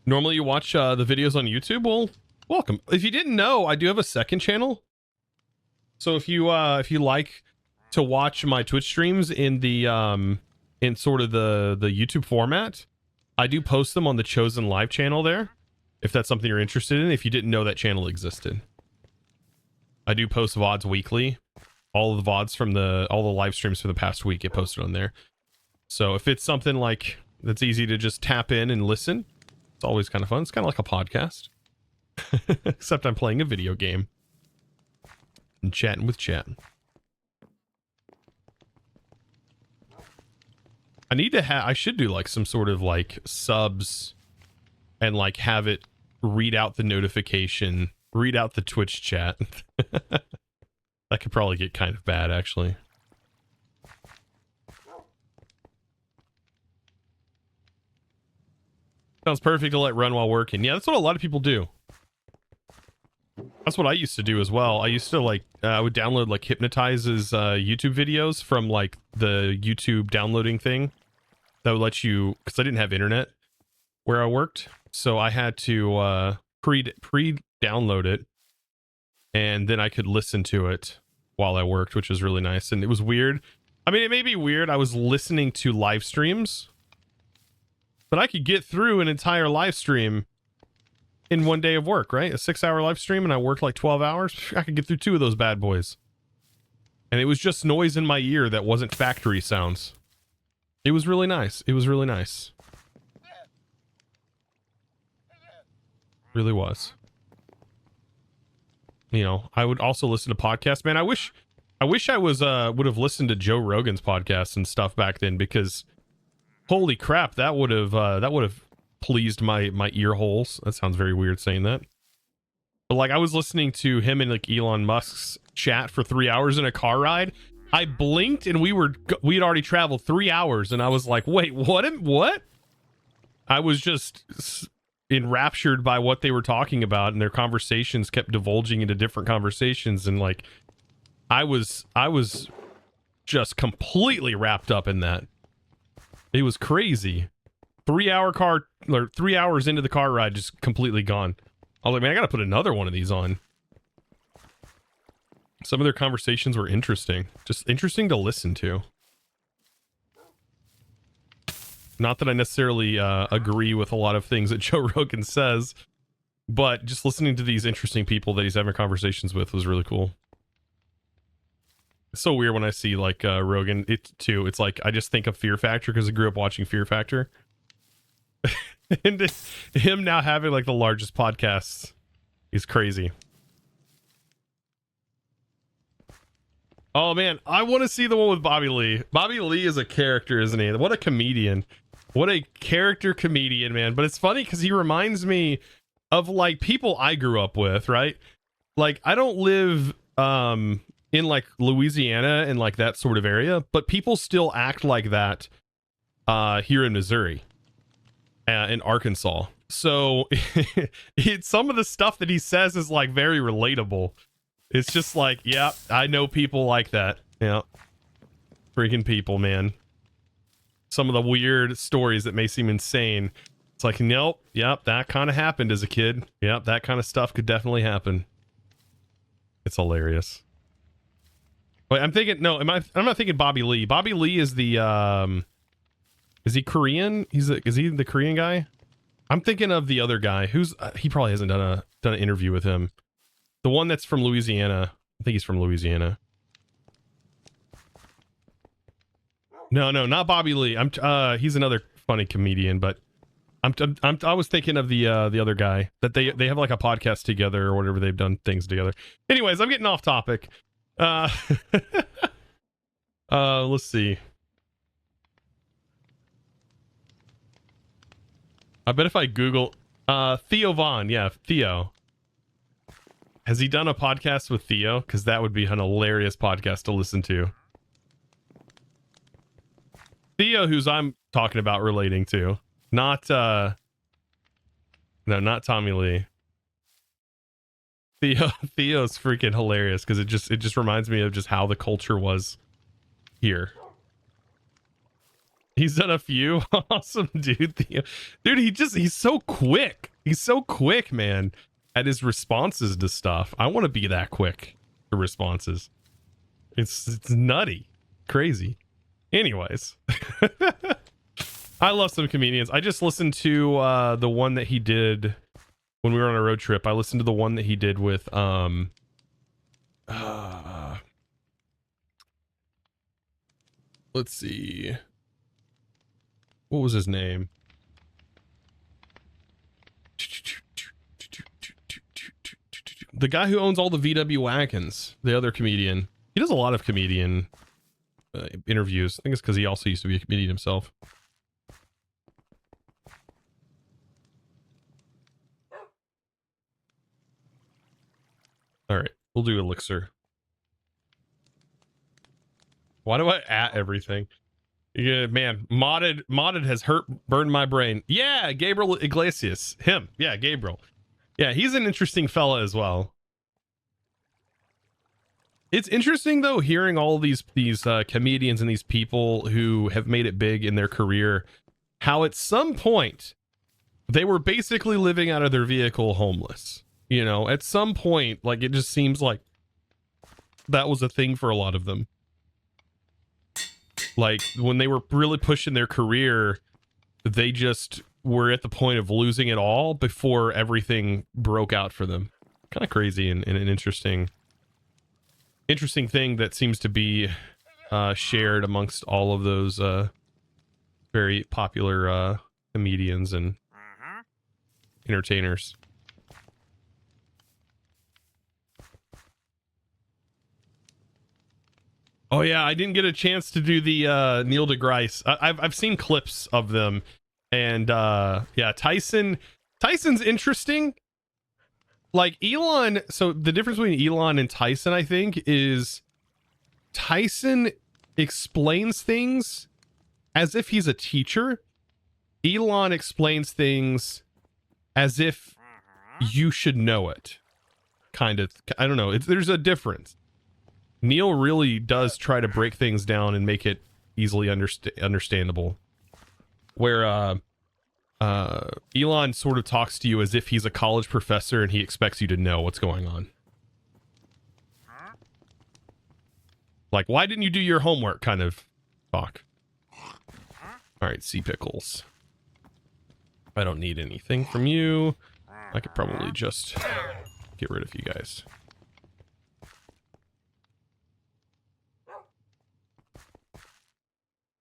Normally you watch the videos on YouTube. Well, welcome. If you didn't know, I do have a second channel. So if you like to watch my Twitch streams in the in sort of the YouTube format, I do post them on the Chosen Live channel there. If that's something you're interested in, if you didn't know that channel existed. I do post VODs weekly. All of the VODs from all the live streams for the past week get posted on there. So if it's something like that's easy to just tap in and listen, it's always kind of fun. It's kind of like a podcast. Except I'm playing a video game. And chatting with chat. I should do like some sort of like subs and like have it read out the notification, read out the Twitch chat. That could probably get kind of bad, actually. Sounds perfect to let run while working. Yeah, that's what a lot of people do. That's what I used to do as well. I used to like, I would download like Hypnotize's YouTube videos from like the YouTube downloading thing that would let you, because I didn't have internet where I worked. So I had to pre-download it, and then I could listen to it while I worked, which was really nice. And it was weird. I mean, it may be weird. I was listening to live streams, but I could get through an entire live stream in one day of work, right? A 6-hour live stream, and I worked like 12 hours. I could get through 2 of those bad boys. And it was just noise in my ear that wasn't factory sounds. It was really nice. It was really nice. Really was. You know, I would also listen to podcasts. Man, I wish I was would have listened to Joe Rogan's podcasts and stuff back then, because holy crap, that would have pleased my ear holes. That sounds very weird saying that. But like, I was listening to him and like Elon Musk's chat for 3 hours in a car ride. I blinked and we had already traveled 3 hours, and I was like, wait, what? I was just enraptured by what they were talking about, and their conversations kept divulging into different conversations, and like I was just completely wrapped up in that. It was crazy. 3-hour car, or 3 hours into the car ride, just completely gone. I was like, man, I gotta put another one of these on. Some of their conversations were interesting. Just interesting to listen to. Not that I necessarily agree with a lot of things that Joe Rogan says, but just listening to these interesting people that he's having conversations with was really cool. It's so weird when I see like Rogan. It's like I just think of Fear Factor because I grew up watching Fear Factor. And him now having like the largest podcasts is crazy. Oh man, I want to see the one with Bobby Lee. Bobby Lee is a character, isn't he? What a comedian. What a character comedian, man. But it's funny because he reminds me of like people I grew up with, right? Like I don't live in like Louisiana and like that sort of area, but people still act like that here in Missouri, in Arkansas. So some of the stuff that he says is like very relatable. It's just like, yeah, I know people like that. Yeah. Freaking people, man. Some of the weird stories that may seem insane. It's like, nope, yep, that kind of happened as a kid. Yep, that kind of stuff could definitely happen. It's hilarious. Wait, I'm thinking, no, I'm not thinking Bobby Lee. Bobby Lee is the, is he Korean? Is he the Korean guy? I'm thinking of the other guy who's, he probably hasn't done an interview with him. The one that's from Louisiana. I think he's from Louisiana. No, not Bobby Lee. He's another funny comedian, but I was thinking of the other guy that they have like a podcast together or whatever. They've done things together. Anyways, I'm getting off topic. Let's see. I bet if I Google Theo Vaughn, yeah, Theo. Has he done a podcast with Theo? Because that would be an hilarious podcast to listen to. Theo, who's I'm talking about relating to. Not, no, not Tommy Lee. Theo's freaking hilarious because it just reminds me of just how the culture was here. He's done a few. Awesome, dude. Theo. Dude, he's so quick. He's so quick, man, at his responses to stuff. I want to be that quick to responses. It's nutty. Crazy. Anyways. I love some comedians. I just listened to the one that he did when we were on a road trip. I listened to the one that he did with let's see. What was his name? The guy who owns all the VW wagons, the other comedian. He does a lot of comedian interviews. I think it's because he also used to be a comedian himself. All right, we'll do Elixir. Why do I at everything? Yeah, man, modded has burned my brain. Yeah, Gabriel Iglesias, him. Yeah, Gabriel. Yeah, he's an interesting fella as well. It's interesting though, hearing all these comedians and these people who have made it big in their career, how at some point they were basically living out of their vehicle homeless. You know, at some point, like it just seems like that was a thing for a lot of them. Like when they were really pushing their career, they just were at the point of losing it all before everything broke out for them. Kind of crazy and an interesting thing that seems to be shared amongst all of those very popular comedians and entertainers. Oh yeah, I didn't get a chance to do the Neil deGrasse. I've seen clips of them, and yeah, Tyson's interesting. Like Elon, so the difference between Elon and Tyson, I think, is Tyson explains things as if he's a teacher. Elon explains things as if you should know it. Kind of, I don't know. There's a difference. Neil really does try to break things down and make it easily understandable. Where Elon sort of talks to you as if he's a college professor and he expects you to know what's going on. Like, why didn't you do your homework kind of talk. All right, Sea Pickles. I don't need anything from you. I could probably just get rid of you guys.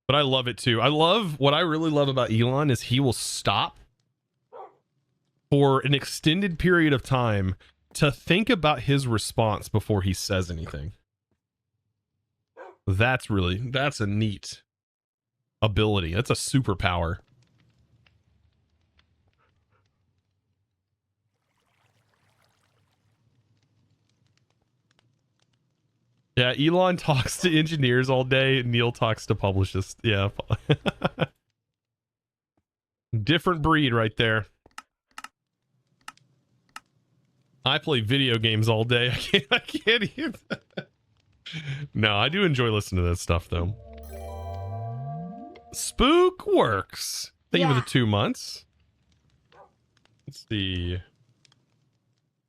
But I love it too. What I really love about Elon is he will stop for an extended period of time to think about his response before he says anything. That's a neat ability. That's a superpower. Yeah, Elon talks to engineers all day. Neil talks to publicists. Yeah. Different breed right there. I play video games all day. I can't even. No, I do enjoy listening to that stuff though. Spook works. Thank you for the 2 months. Let's see.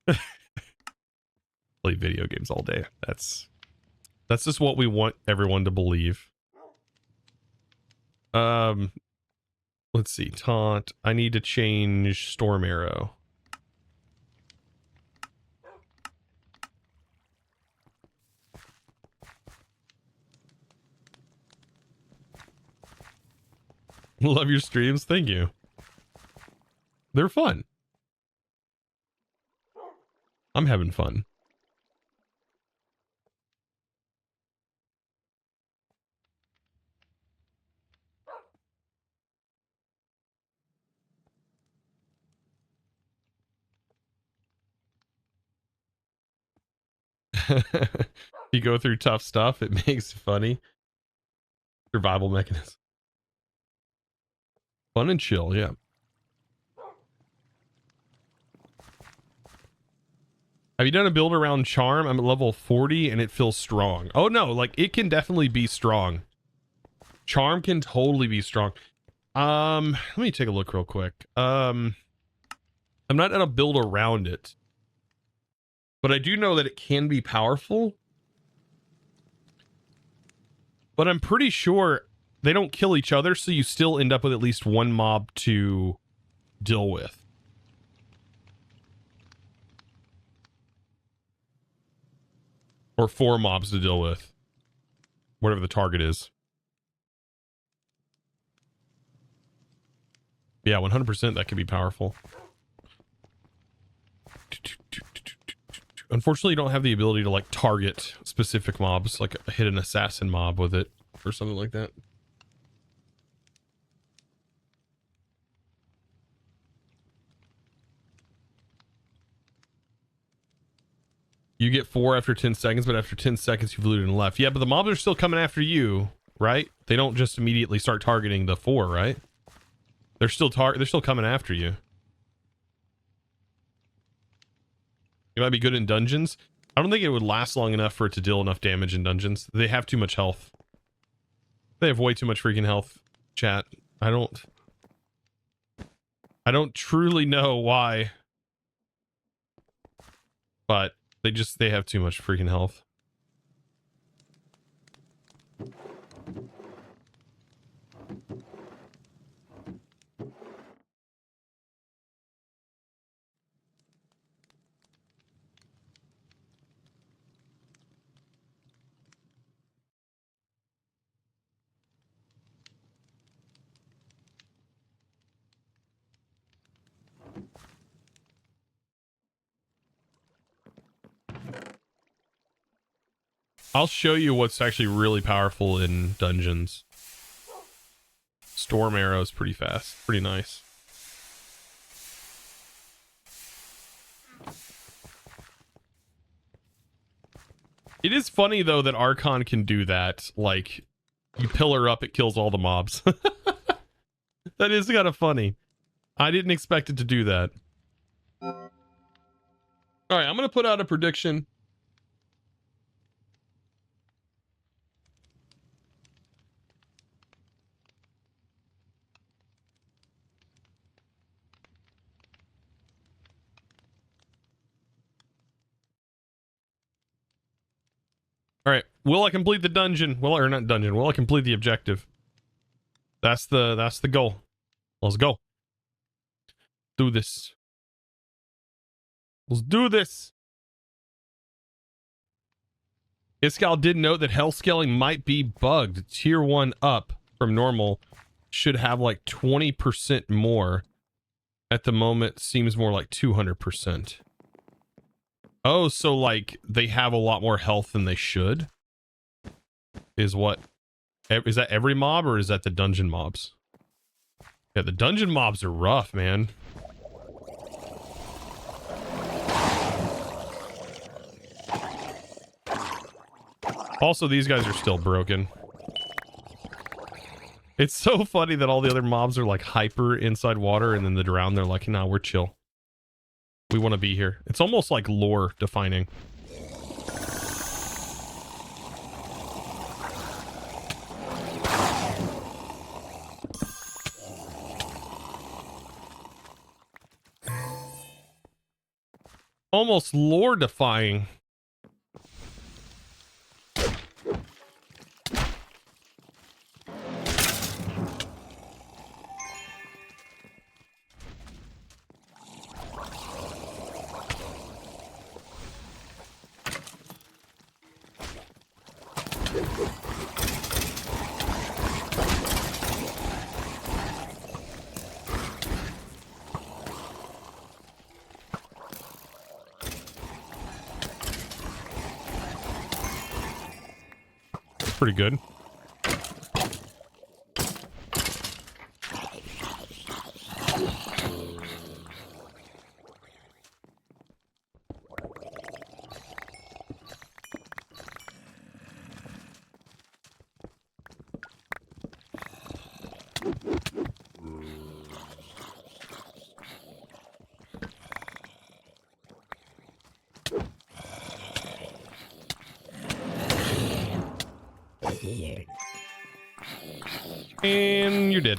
Play video games all day. That's just what we want everyone to believe. Let's see. Taunt. I need to change Storm Arrow. Love your streams. Thank you. They're fun. I'm having fun. You go through tough stuff, it makes it funny. Survival mechanism. Fun and chill, yeah. Have you done a build around charm? I'm at level 40 and it feels strong. Oh no, like it can definitely be strong. Charm can totally be strong. Let me take a look real quick. I'm not gonna build around it, but I do know that it can be powerful. But I'm pretty sure they don't kill each other, so you still end up with at least one mob to deal with. Or 4 mobs to deal with. Whatever the target is. Yeah, 100% that could be powerful. Unfortunately, you don't have the ability to like target specific mobs, like hit an assassin mob with it or something like that. You get 4 after 10 seconds, but after 10 seconds you've looted and left. Yeah, but the mobs are still coming after you, right? They don't just immediately start targeting the 4, right? They're still coming after you. It might be good in dungeons. I don't think it would last long enough for it to deal enough damage in dungeons. They have too much health. They have way too much freaking health, chat. I don't truly know why. But they have too much freaking health. I'll show you what's actually really powerful in dungeons. Storm arrow is pretty fast, pretty nice. It is funny though that Archon can do that. Like, you pillar up, it kills all the mobs. That is kind of funny. I didn't expect it to do that. All right, I'm gonna put out a prediction. All right, will I complete the dungeon? Well, or not dungeon. Will I complete the objective? That's the goal. Let's go. Do this. Let's do this. Iskal did note that health scaling might be bugged. Tier 1 up from normal should have like 20% more. At the moment, seems more like 200%. Oh, so like they have a lot more health than they should? Is that every mob or is that the dungeon mobs? Yeah, the dungeon mobs are rough, man. Also, these guys are still broken. It's so funny that all the other mobs are like hyper inside water, and then the drown, they're like, nah, we're chill. We want to be here. It's almost like lore defining. Almost lore defying. Pretty good. And you're dead.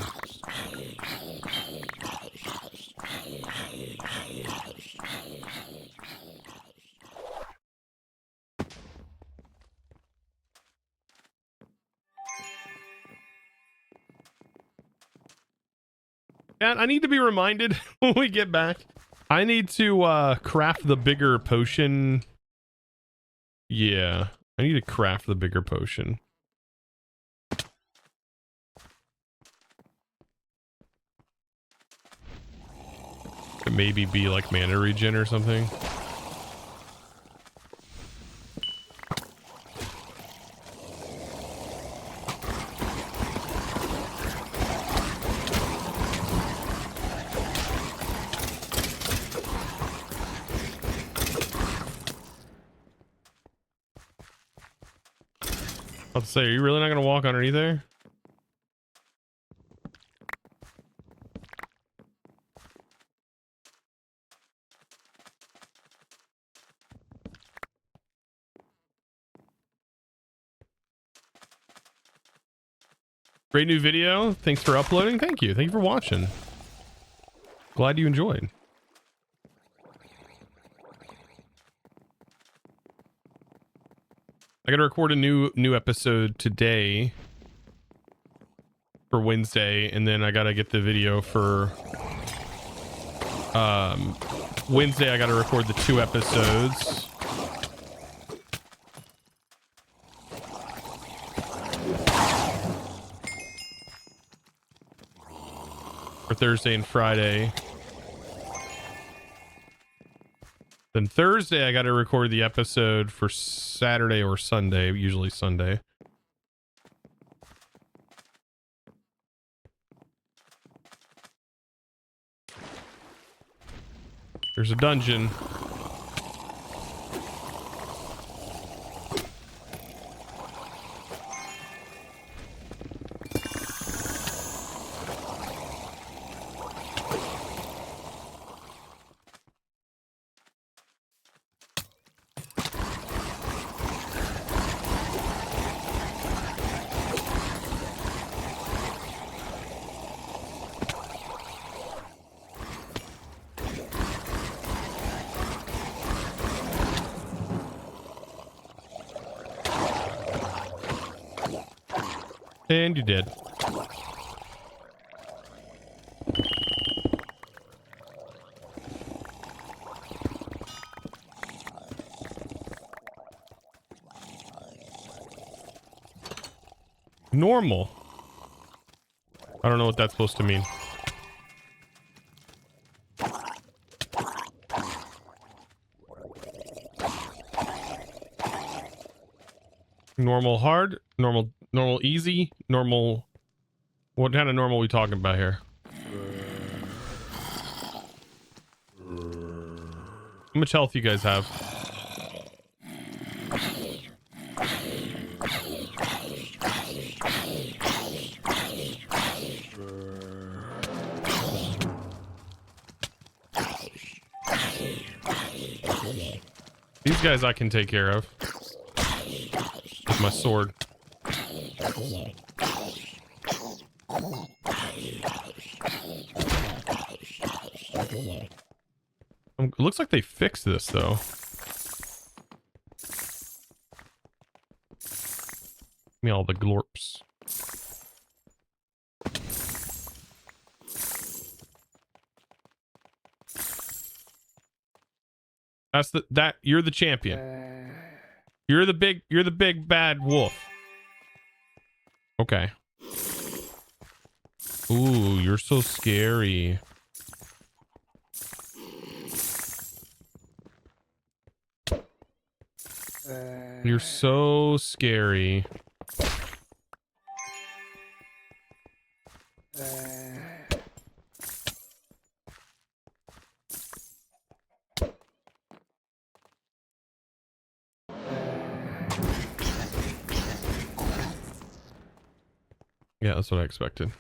And I need to be reminded when we get back. I need to craft the bigger potion. Yeah, I need to craft the bigger potion. It maybe be like mana regen or something. I'll say, are you really not going to walk underneath there? Great new video. Thanks for uploading. Thank you. Thank you for watching. Glad you enjoyed. I got to record a new episode today for Wednesday, and then I got to get the video for Wednesday. I got to record the 2 episodes. For Thursday and Friday. Then Thursday, I got to record the episode for Saturday or Sunday, usually Sunday. There's a dungeon. And you did. Normal. I don't know what that's supposed to mean. Normal hard, normal easy, normal. What kind of normal are we talking about here? How much health you guys have? These guys I can take care of with my sword. It looks like they fixed this though. Give me all the glorps. You're the champion. You're the big bad wolf. Okay. Ooh, you're so scary. You're so scary. Yeah, that's what I expected.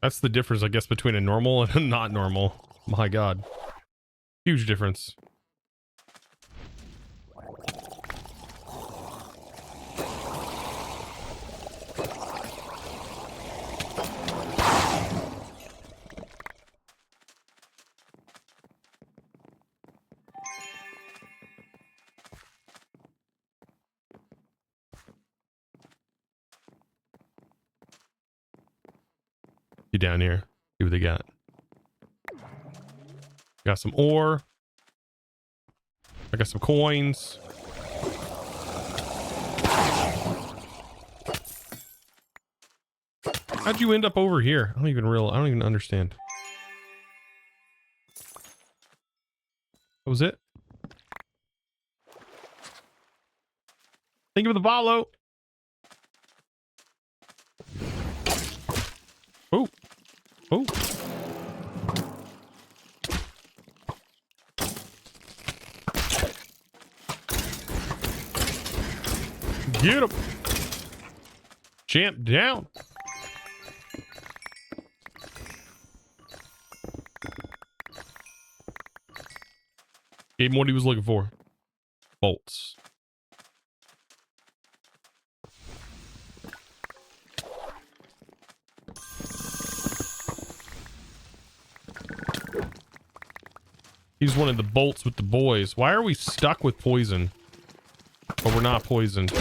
That's the difference, I guess, between a normal and a not normal. My God. Huge difference. be down here. See what they got. Got some ore. I got some coins. How'd you end up over here? I don't even understand. That was it? Think of the Volo. Oh. Oh. Get him. Champ down. Gave him what he was looking for. Bolts. He just wanted the bolts with the boys. Why are we stuck with poison? But we're not poisoned.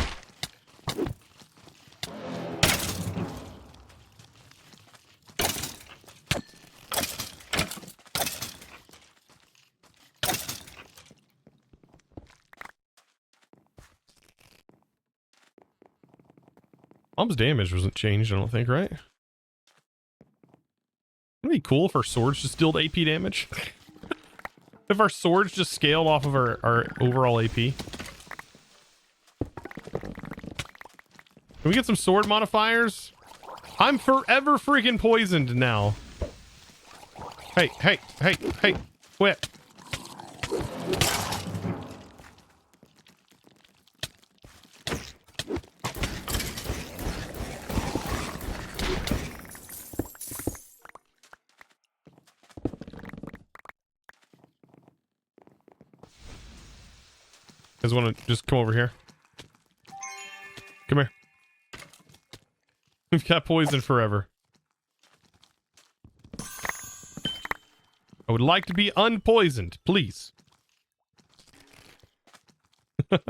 Bomb's damage wasn't changed, I don't think, right? Wouldn't it be cool if our swords just dealt AP damage? If our swords just scaled off of our overall AP. Can we get some sword modifiers? I'm forever freaking poisoned now. Hey, hey, hey, hey, quit. You guys want to just come over here? Come here. We've got poison forever. I would like to be unpoisoned, please. Can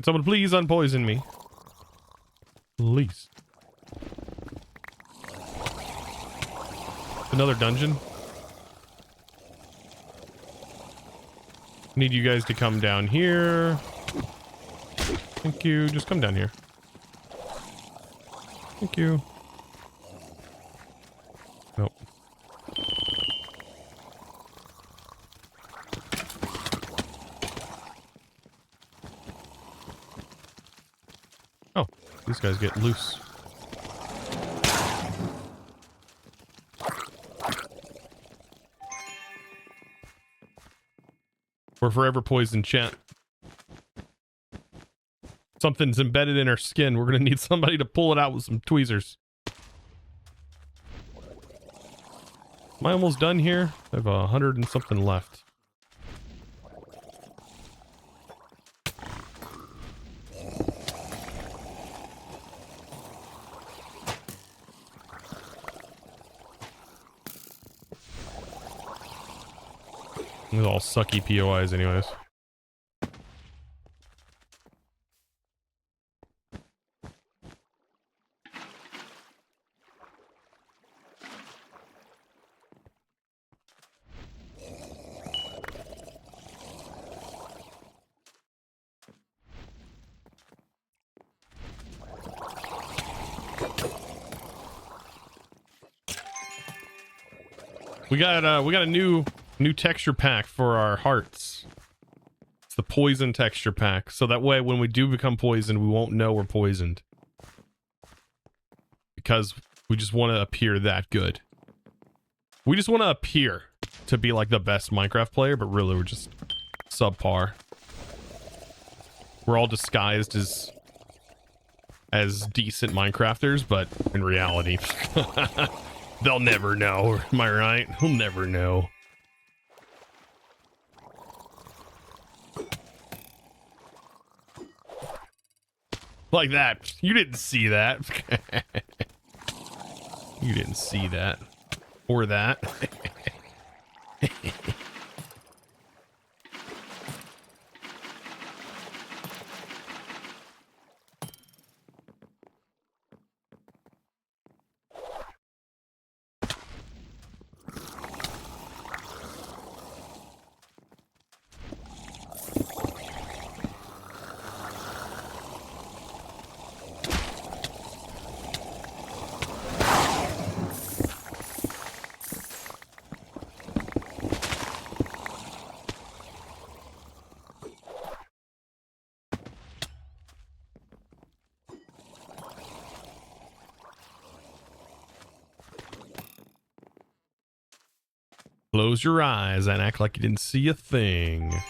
someone please unpoison me? Please. Another dungeon. Need you guys to come down here. Thank you. Just come down here. Thank you. Nope. Oh, these guys get loose. We're forever poisoned, chat. Something's embedded in our skin. We're gonna need somebody to pull it out with some tweezers. Am I almost done here? I have 100 and something left. These are all sucky POIs anyways. We got a new texture pack for our hearts. It's the poison texture pack. So that way when we do become poisoned, we won't know we're poisoned. Because we just want to appear that good. We just want to appear to be like the best Minecraft player, but really we're just subpar. We're all disguised as decent Minecrafters, but in reality, they'll never know. Am I right? We'll never know. Like that. You didn't see that. You didn't see that. Or that. Close your eyes and act like you didn't see a thing.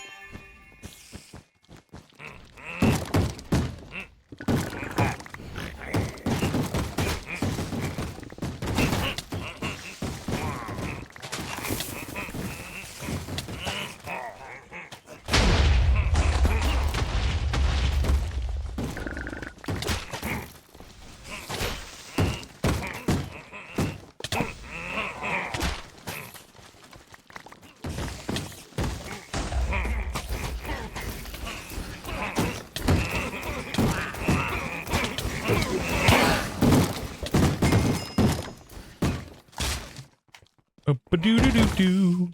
Ba-doo-doo-doo-doo.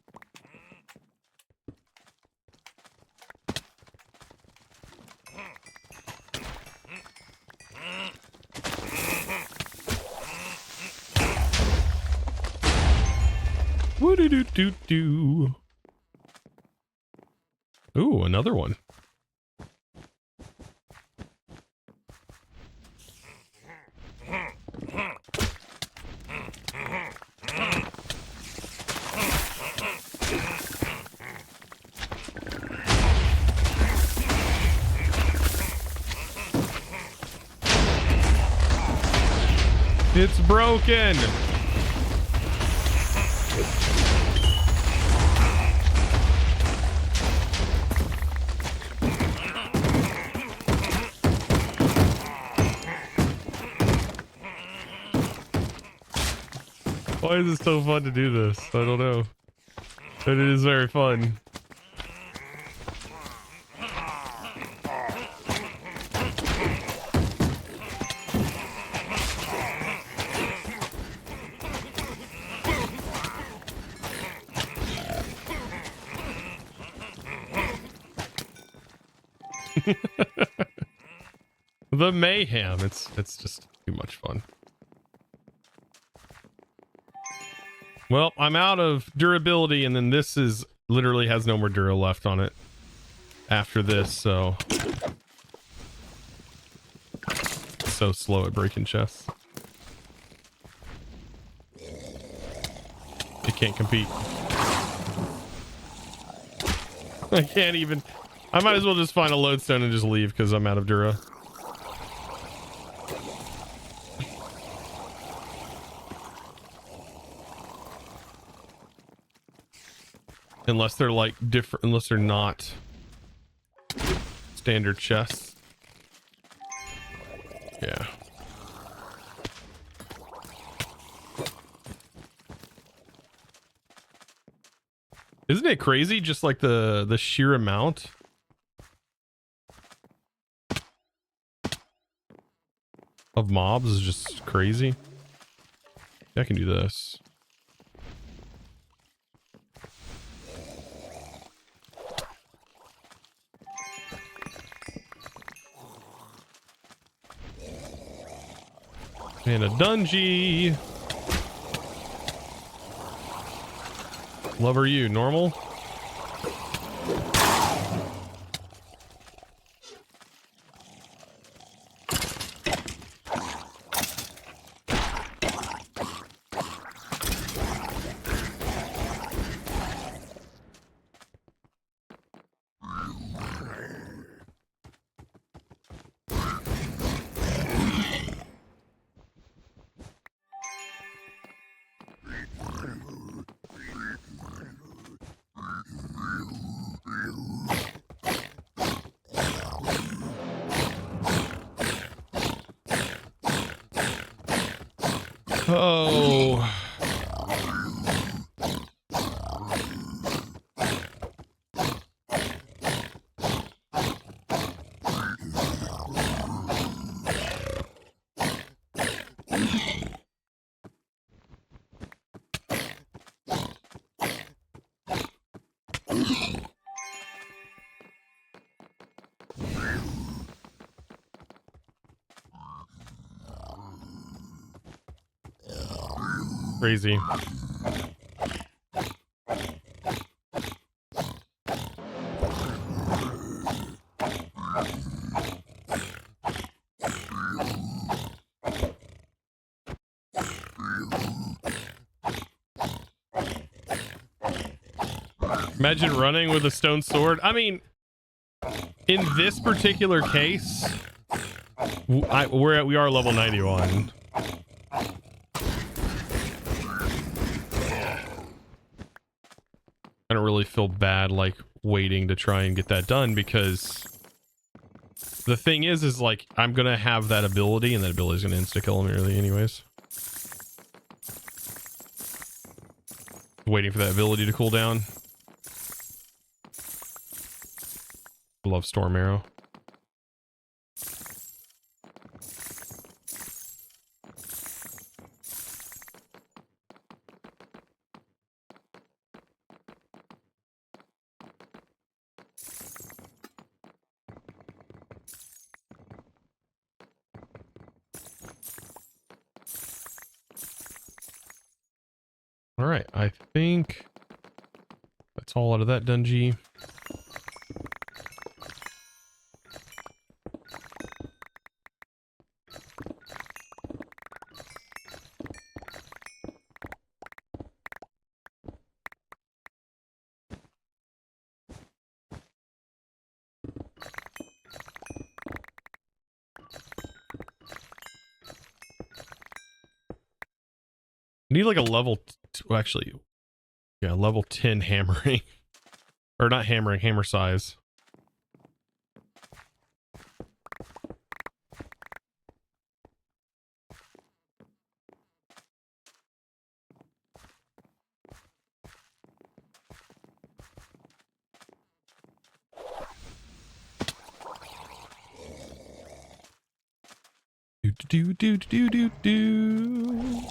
Woo-doo-doo-doo-doo. Ooh, another one. It's broken. Why is it so fun to do this? I don't know. But it is very fun. The mayhem. It's just too much fun. Well, I'm out of durability, and then this is literally has no more dura left on it after this, so it's so slow at breaking chests. It can't compete. I can't even. I might as well just find a lodestone and just leave because I'm out of dura. Unless they're like different, unless they're not standard chests. Yeah. Isn't it crazy? Just like the sheer amount of mobs is just crazy. I can do this. And a dungeon. Love are you, normal? Oh. Crazy. Imagine running with a stone sword. I mean, in this particular case, we are level 91. I don't really feel bad like waiting to try and get that done, because the thing is like I'm gonna have that ability, and that ability is gonna insta kill him early anyways. Waiting for that ability to cool down. Love Storm Arrow. All right, I think that's all out of that dungeon. Need like a level, actually, yeah, level 10 hammering, or not hammering, hammer size. Do do do do do do.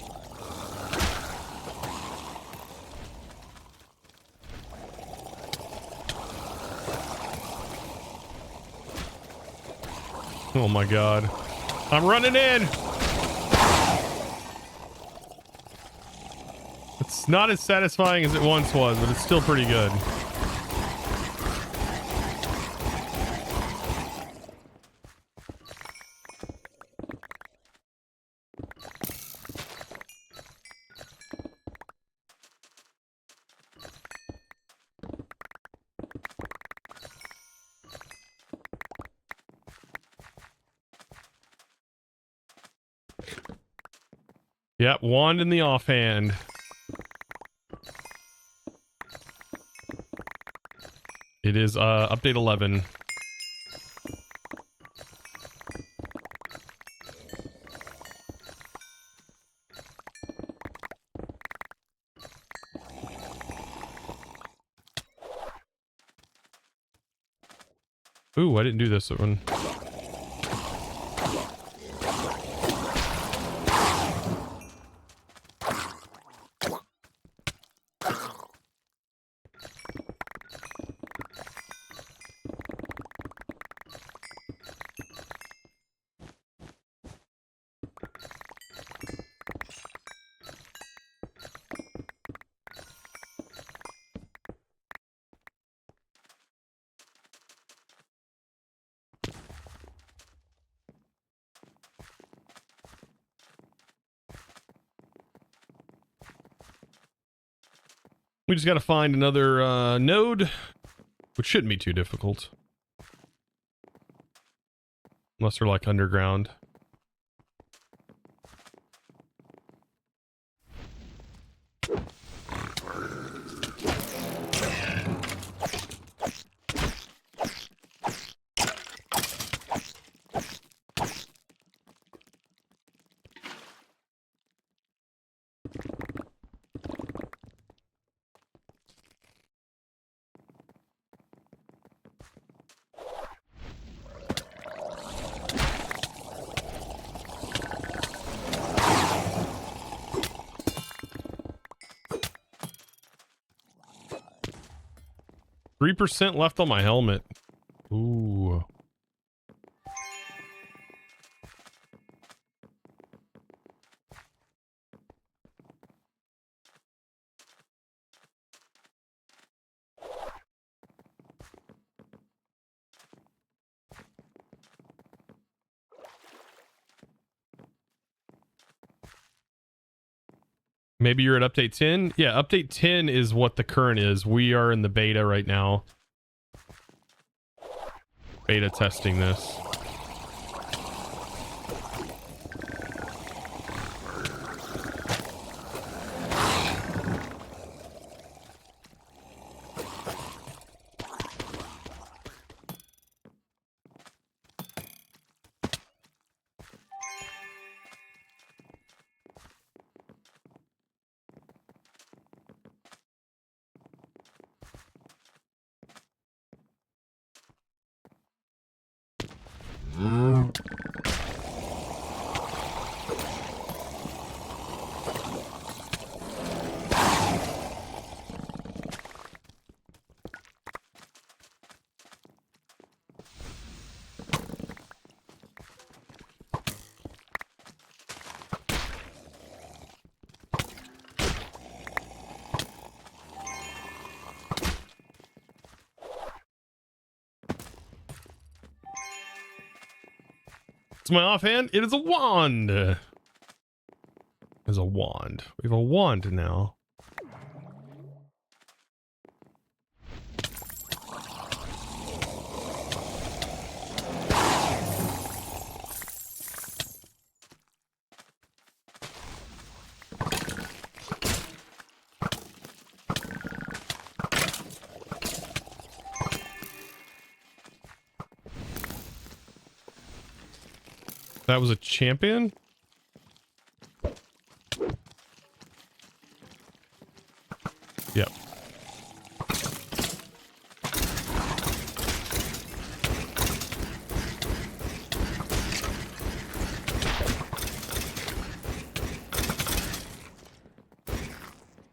Oh my god. I'm running in! It's not as satisfying as it once was, but it's still pretty good. Yep, wand in the offhand. It is update 11. Ooh, I didn't do this one. 'We just got to find another node, which shouldn't be too difficult. Unless they're like underground. %3 left on my helmet. Ooh. Maybe you're at update 10? Yeah, update 10 is what the current is. We are in the beta right now. Beta testing this. It's my offhand. It is a wand. It is a wand. We have a wand now. That was a champion? Yep.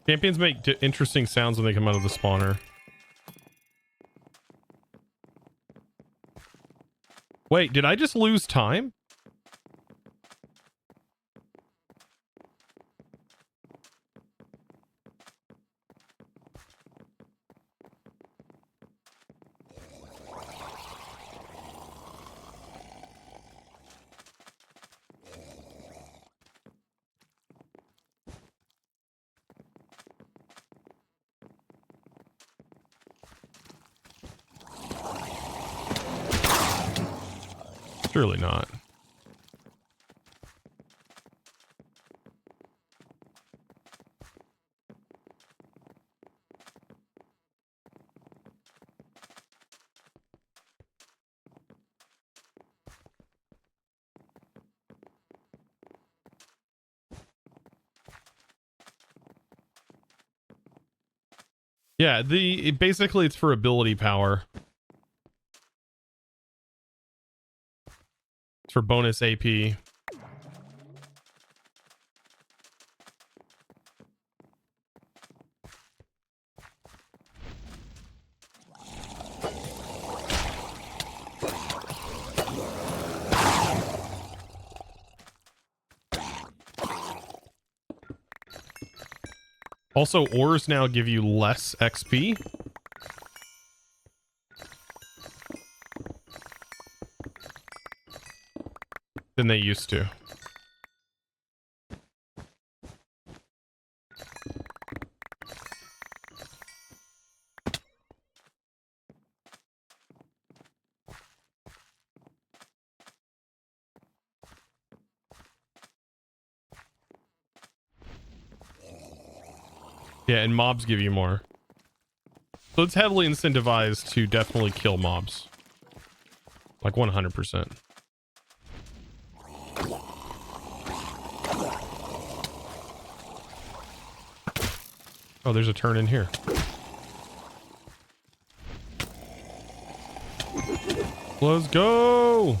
Champions make interesting sounds when they come out of the spawner. Wait, did I just lose time? Surely not. Yeah, basically it's for ability power. It's for bonus AP. Also, ores now give you less XP. Than they used to. Yeah, and mobs give you more. So it's heavily incentivized to definitely kill mobs. Like 100%. Oh, there's a turn in here. Let's go!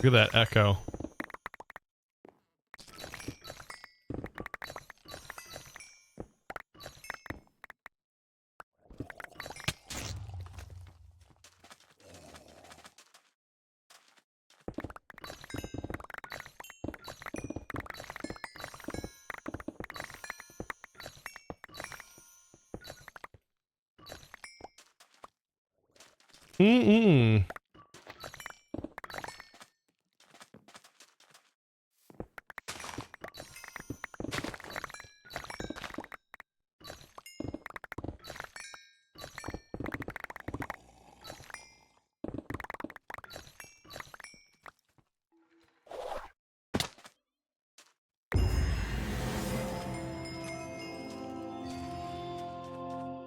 Look at that echo. Mm-mm.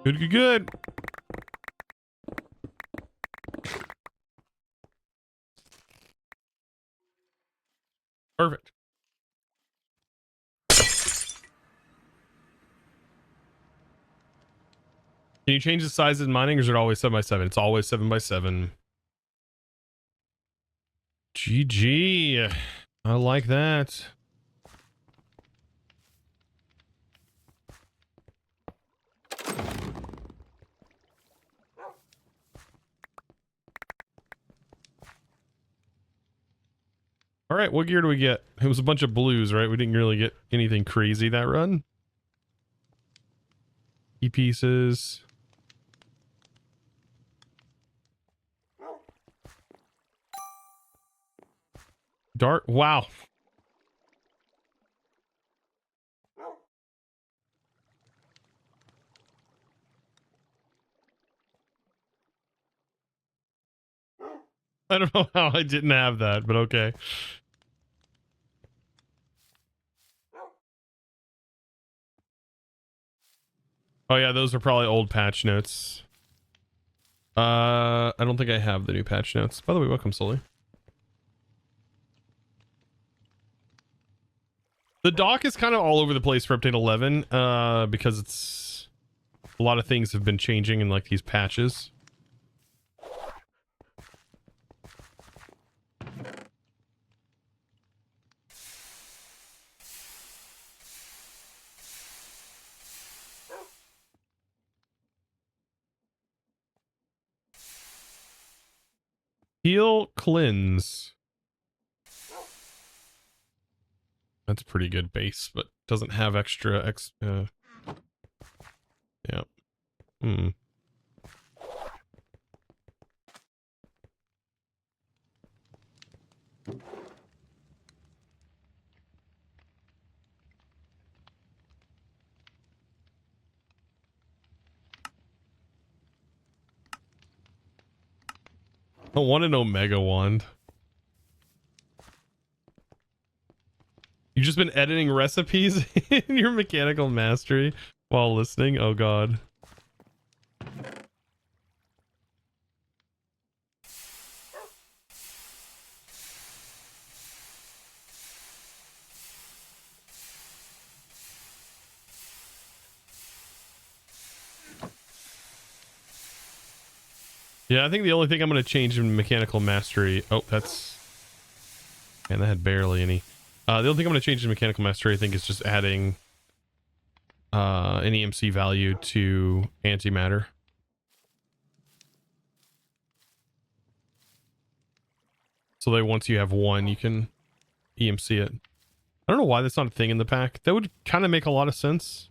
Good, good, good. Perfect. Can you change the size of mining, or is it always 7x7? It's always 7x7. GG. I like that. All right, what gear do we get? It was a bunch of blues, right? We didn't really get anything crazy that run. E-pieces. Dart. Wow. I don't know how I didn't have that, but okay. Oh yeah, those are probably old patch notes. I don't think I have the new patch notes. By the way, welcome, Sully. The dock is kind of all over the place for update 11, because it's a lot of things have been changing in like these patches. Heal, cleanse. That's a pretty good base, but doesn't have extra yeah. Hmm. I want an Omega wand. You've just been editing recipes in your mechanical mastery while listening? Oh god. Yeah, I think the only thing I'm going to change in mechanical mastery... Oh, that's... Man, that had barely any. The only thing I'm going to change in mechanical mastery, I think, is just adding an EMC value to antimatter. So that once you have one, you can EMC it. I don't know why that's not a thing in the pack. That would kind of make a lot of sense.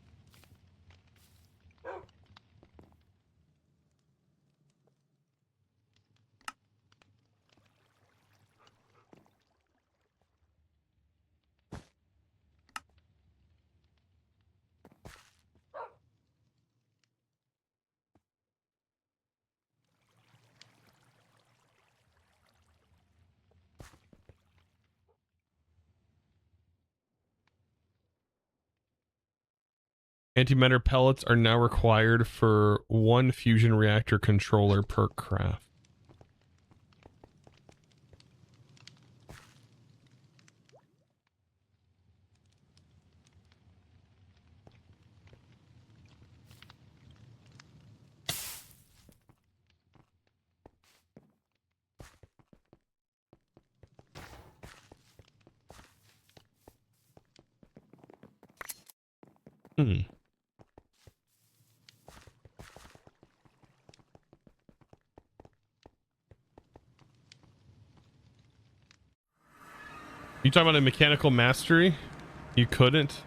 Antimatter pellets are now required for one fusion reactor controller per craft. Hmm. You talking about a mechanical mastery? You couldn't?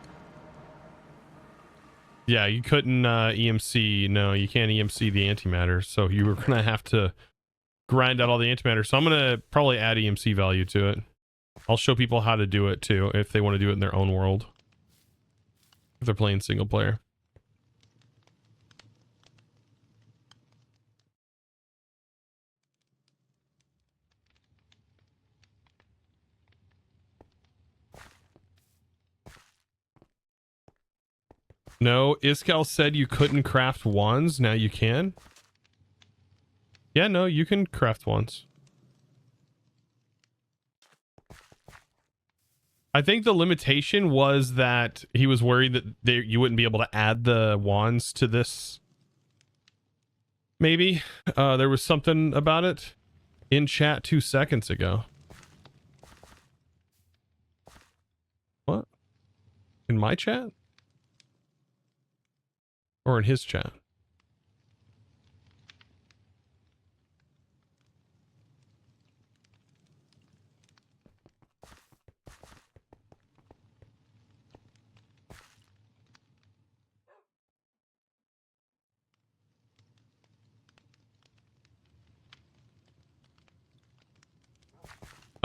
Yeah, you couldn't EMC. No, you can't EMC the antimatter. So you were going to have to grind out all the antimatter. So I'm going to probably add EMC value to it. I'll show people how to do it too, if they want to do it in their own world. If they're playing single player. No, Iskal said you couldn't craft wands. Now you can. Yeah, no, you can craft wands. I think the limitation was that he was worried that you wouldn't be able to add the wands to this. Maybe. There was something about it in chat 2 seconds ago. What? In my chat? Or in his chat?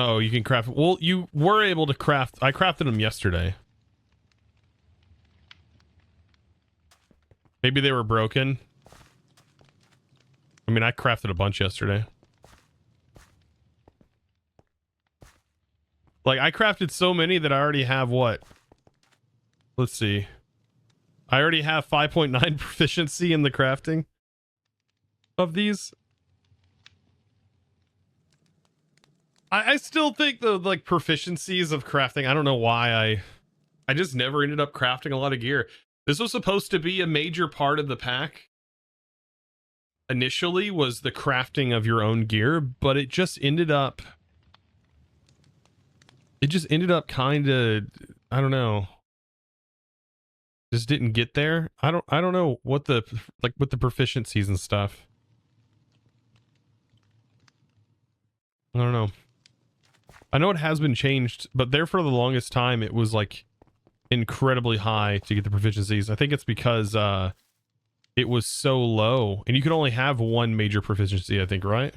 Oh, you can craft. Well, you were able to craft. I crafted them yesterday. Maybe they were broken. I mean, I crafted a bunch yesterday. Like, I crafted so many that I already have what? Let's see. I already have 5.9 proficiency in the crafting of these. I still think the like proficiencies of crafting, I don't know why I just never ended up crafting a lot of gear. This was supposed to be a major part of the pack. Initially was the crafting of your own gear, but it just ended up kind of, I don't know. Just didn't get there. I don't know what the like with the proficiencies and stuff. I don't know. I know it has been changed, but there for the longest time it was like incredibly high to get the proficiencies. I think it's because it was so low, and you could only have one major proficiency, I think, right?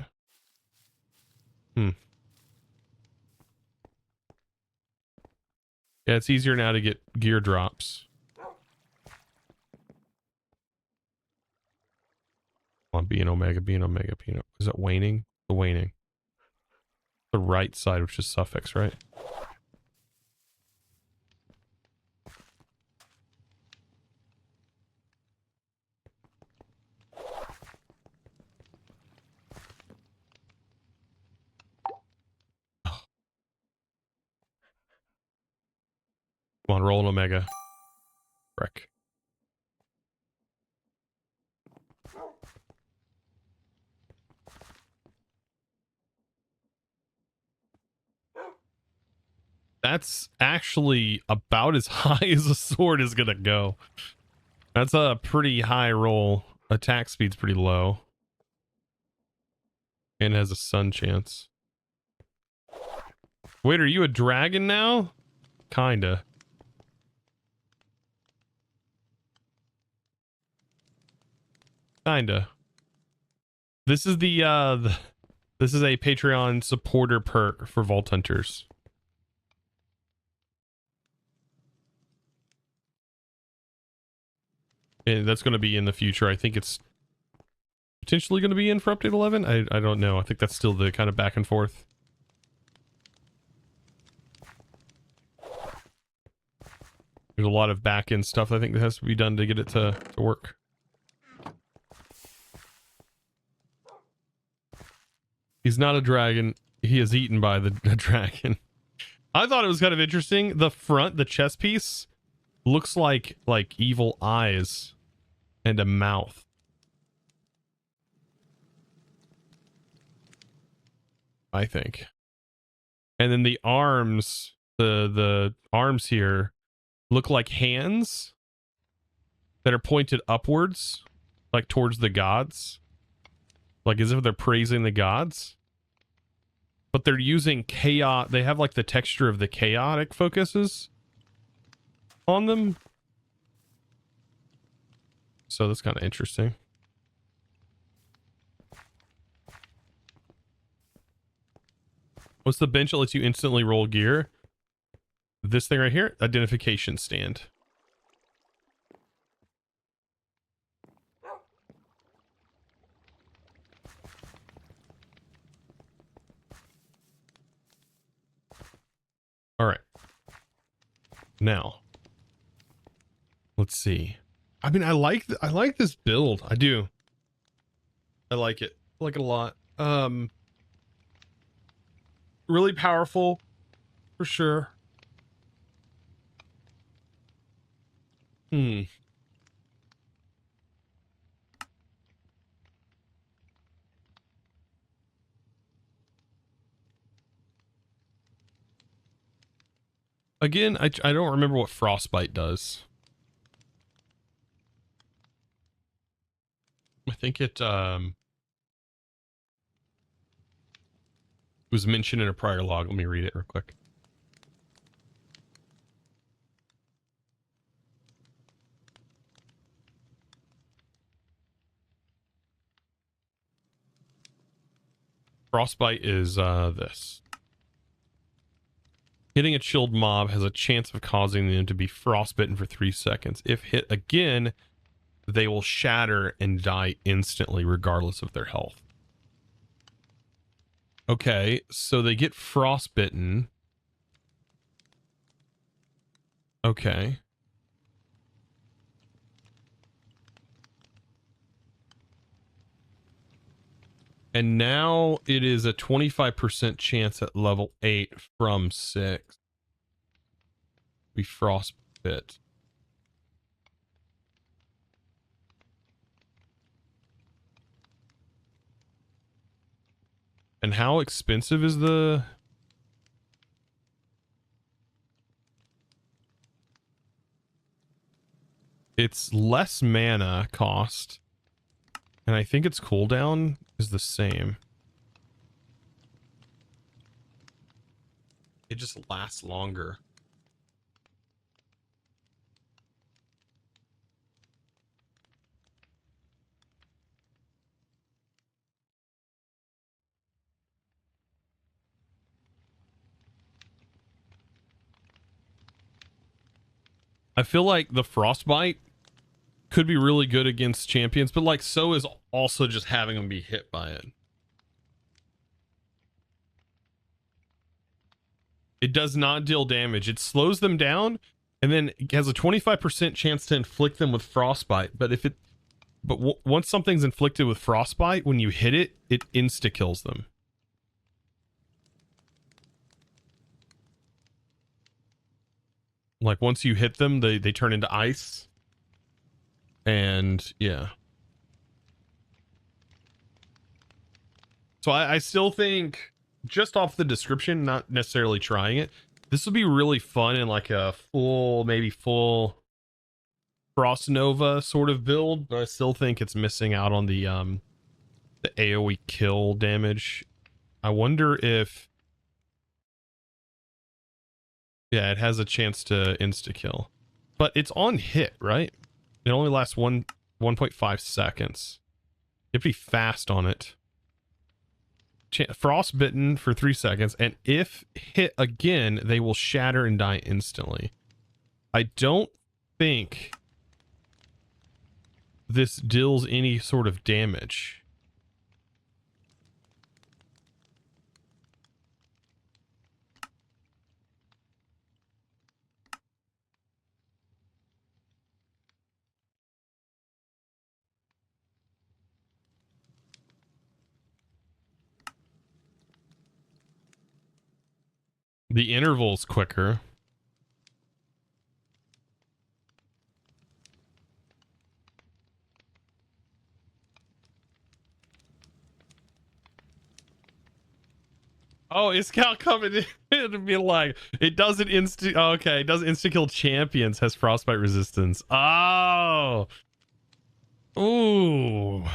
Yeah, it's easier now to get gear drops. Come on, be an omega, be an omega, be an... Is it waning? The waning. The right side, which is suffix, right? Come on, roll an omega. Wreck. That's actually about as high as a sword is gonna go. That's a pretty high roll. Attack speed's pretty low. And has a sun chance. Wait, are you a dragon now? Kinda. Kinda. This is this is a Patreon supporter perk for Vault Hunters. And that's going to be in the future. I think it's potentially going to be in for update 11. I don't know. I think that's still the kind of back and forth. There's a lot of back end stuff I think that has to be done to get it to work. He's not a dragon. He is eaten by the dragon. I thought it was kind of interesting. The front, the chest piece, looks like evil eyes and a mouth. I think. And then the arms, the arms here look like hands that are pointed upwards, like towards the gods, like as if they're praising the gods. But they're using chaos. They have like the texture of the chaotic focuses on them. So that's kind of interesting. What's the bench that lets you instantly roll gear? This thing right here, identification stand. All right. Now, let's see. I mean, I like this build. I do. I like it. I like it a lot. Really powerful, for sure. Again, I don't remember what Frostbite does. I think it was mentioned in a prior log. Let me read it real quick. Frostbite is this. Hitting a chilled mob has a chance of causing them to be frostbitten for 3 seconds. If hit again, they will shatter and die instantly, regardless of their health. Okay, so they get frostbitten. Okay. And now it is a 25% chance at level 8 from 6. Be frostbit. And how expensive is the... It's less mana cost. And I think its cooldown is the same. It just lasts longer. I feel like the Frostbite could be really good against champions, but like so is also just having them be hit by it. It does not deal damage. It slows them down and then it has a 25% chance to inflict them with Frostbite. But if it, once something's inflicted with Frostbite, when you hit it, it insta kills them. Like once you hit them, they turn into ice. And yeah. So I still think, just off the description, not necessarily trying it, this would be really fun in like a full, maybe full Frost Nova sort of build, but I still think it's missing out on the AoE kill damage. I wonder if, yeah, it has a chance to insta kill, but it's on hit, right? It only lasts 1.5 seconds. You have to be fast on it. Frostbitten for 3 seconds, and if hit again, they will shatter and die instantly. I don't think this deals any sort of damage. The interval's quicker. Oh, is Scout coming in and be like, it doesn't okay, it doesn't insta kill champions, has frostbite resistance. Oh. Ooh.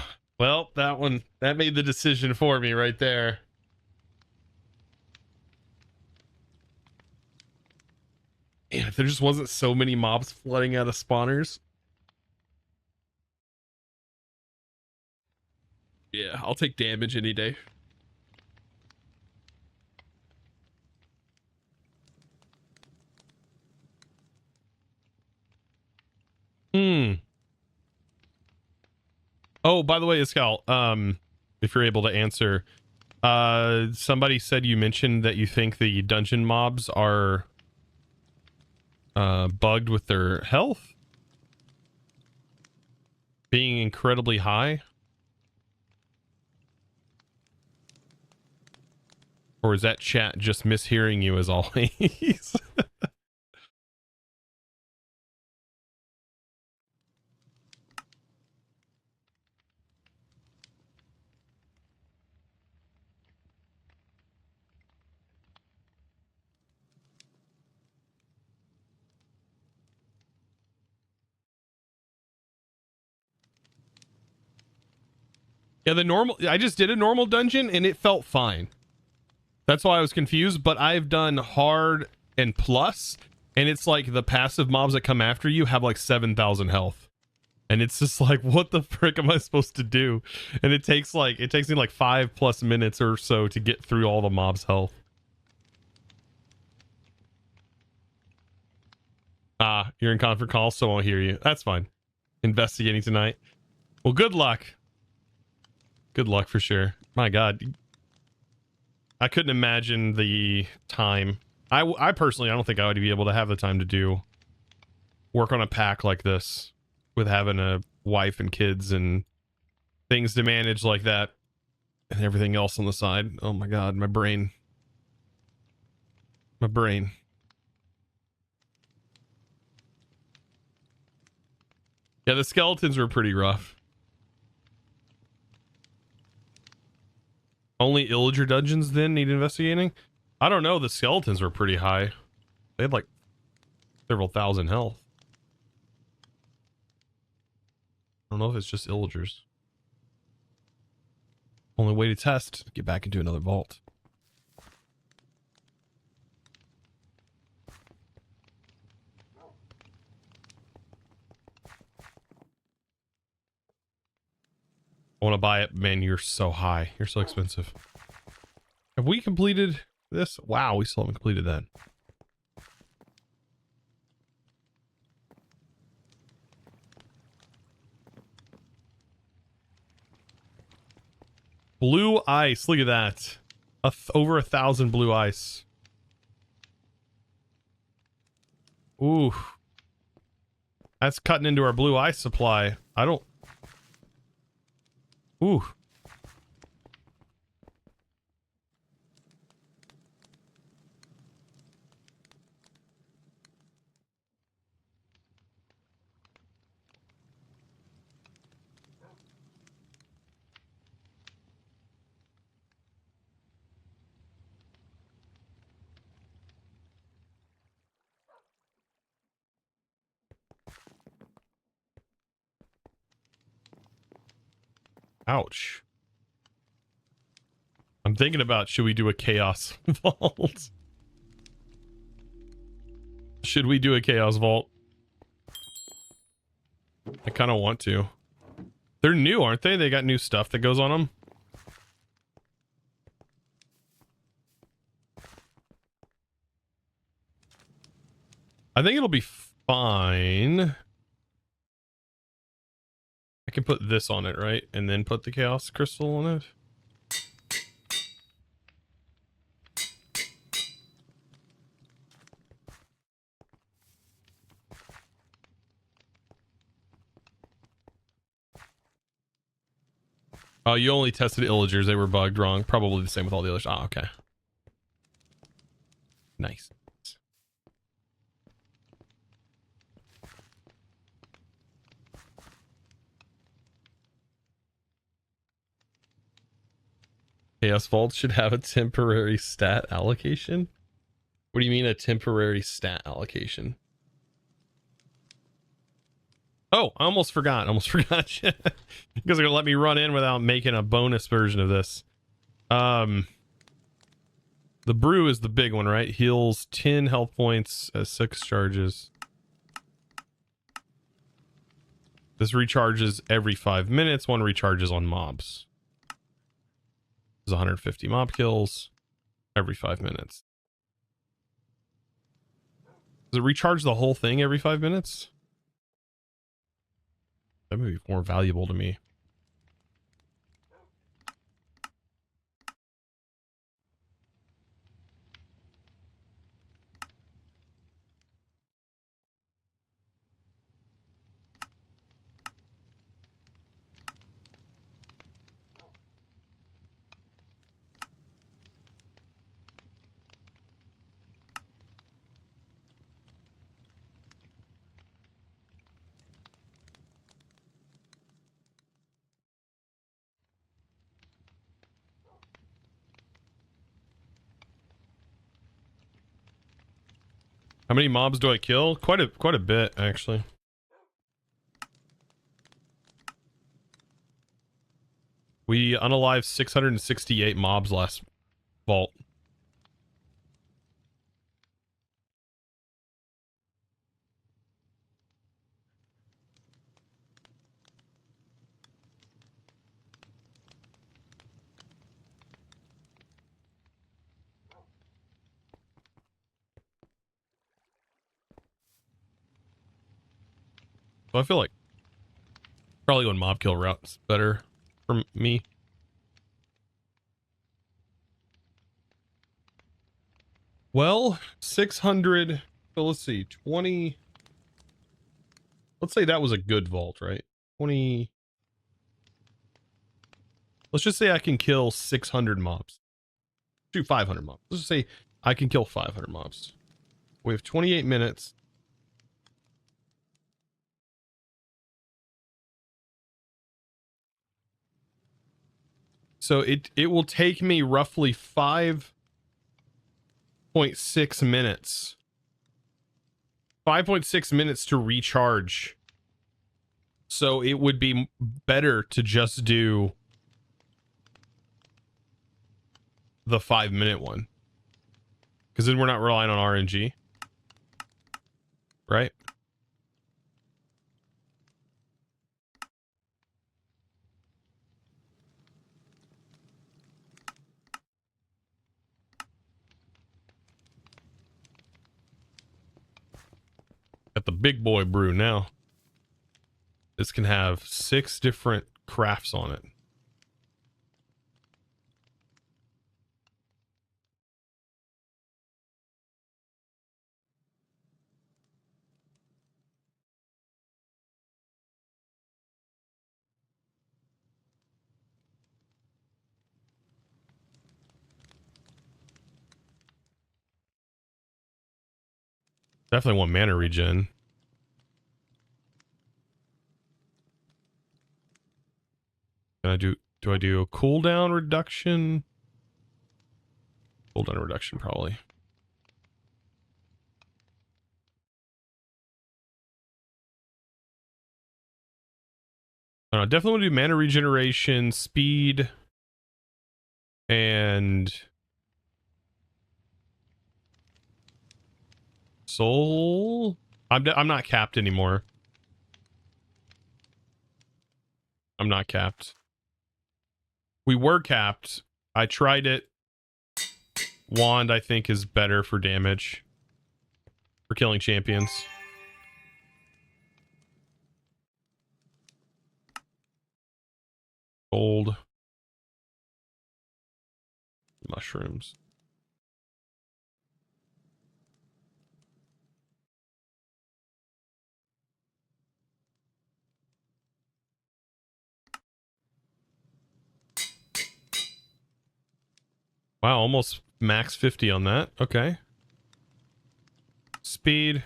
Well, that made the decision for me right there. And if there just wasn't so many mobs flooding out of spawners. Yeah, I'll take damage any day. Oh, by the way, Iskal, if you're able to answer, somebody said you mentioned that you think the dungeon mobs are bugged with their health being incredibly high. Or is that chat just mishearing you as always? Yeah, I just did a normal dungeon and it felt fine. That's why I was confused, but I've done hard and plus, and it's like the passive mobs that come after you have like 7,000 health. And it's just like, what the frick am I supposed to do? And it takes me like 5+ minutes or so to get through all the mobs' health. Ah, you're in conference call, so I won't hear you. That's fine. Investigating tonight. Well, good luck. Good luck for sure. My God. I couldn't imagine the time. I personally, I don't think I would be able to have the time to work on a pack like this with having a wife and kids and things to manage like that and everything else on the side. Oh my God, my brain. My brain. Yeah, the skeletons were pretty rough. Only Elixir dungeons then need investigating? I don't know, the skeletons were pretty high. They had like several thousand health. I don't know if it's just Illigirs. Only way to test, get back into another vault. I want to buy it. Man, you're so high. You're so expensive. Have we completed this? Wow, we still haven't completed that. Blue ice. Look at that. Over 1,000 blue ice. Ooh. That's cutting into our blue ice supply. I don't... Ooh. Ouch. I'm thinking about, should we do a chaos vault? Should we do a chaos vault? I kind of want to. They're new, aren't they? They got new stuff that goes on them. I think it'll be fine. I can put this on it, right? And then put the chaos crystal on it. Oh, you only tested Illigers. They were bugged wrong. Probably the same with all the others. Ah, okay. Nice. Chaos Vault should have a temporary stat allocation. What do you mean a temporary stat allocation? Oh, I almost forgot. You guys are gonna let me run in without making a bonus version of this. The brew is the big one, right? Heals 10 health points as 6 charges. This recharges every 5 minutes. One recharges on mobs. There's 150 mob kills every 5 minutes. Does it recharge the whole thing every 5 minutes? That would be more valuable to me. How many mobs do I kill? Quite a bit, actually. We unalived 668 mobs last vault. So I feel like probably going mob kill route's better for me. Well, 600. So let's see, 20. Let's say that was a good vault, right? 20. Let's just say I can kill 600 mobs. Do 500 mobs. Let's just say I can kill 500 mobs. We have 28 minutes. So it will take me roughly 5.6 minutes. 5.6 minutes to recharge. So it would be better to just do the 5-minute one. Because then we're not relying on RNG. Right? Got the big boy brew now. This can have 6 different crafts on it. Definitely want mana regen. Can I do I do a cooldown reduction? Cooldown reduction probably. I don't know, definitely want to do mana regeneration, speed, and soul. I'm not capped anymore. I'm not capped. We were capped. I tried it. Wand, I think, is better for damage. For killing champions. Gold. Mushrooms. Wow, almost max 50 on that. Okay. Speed.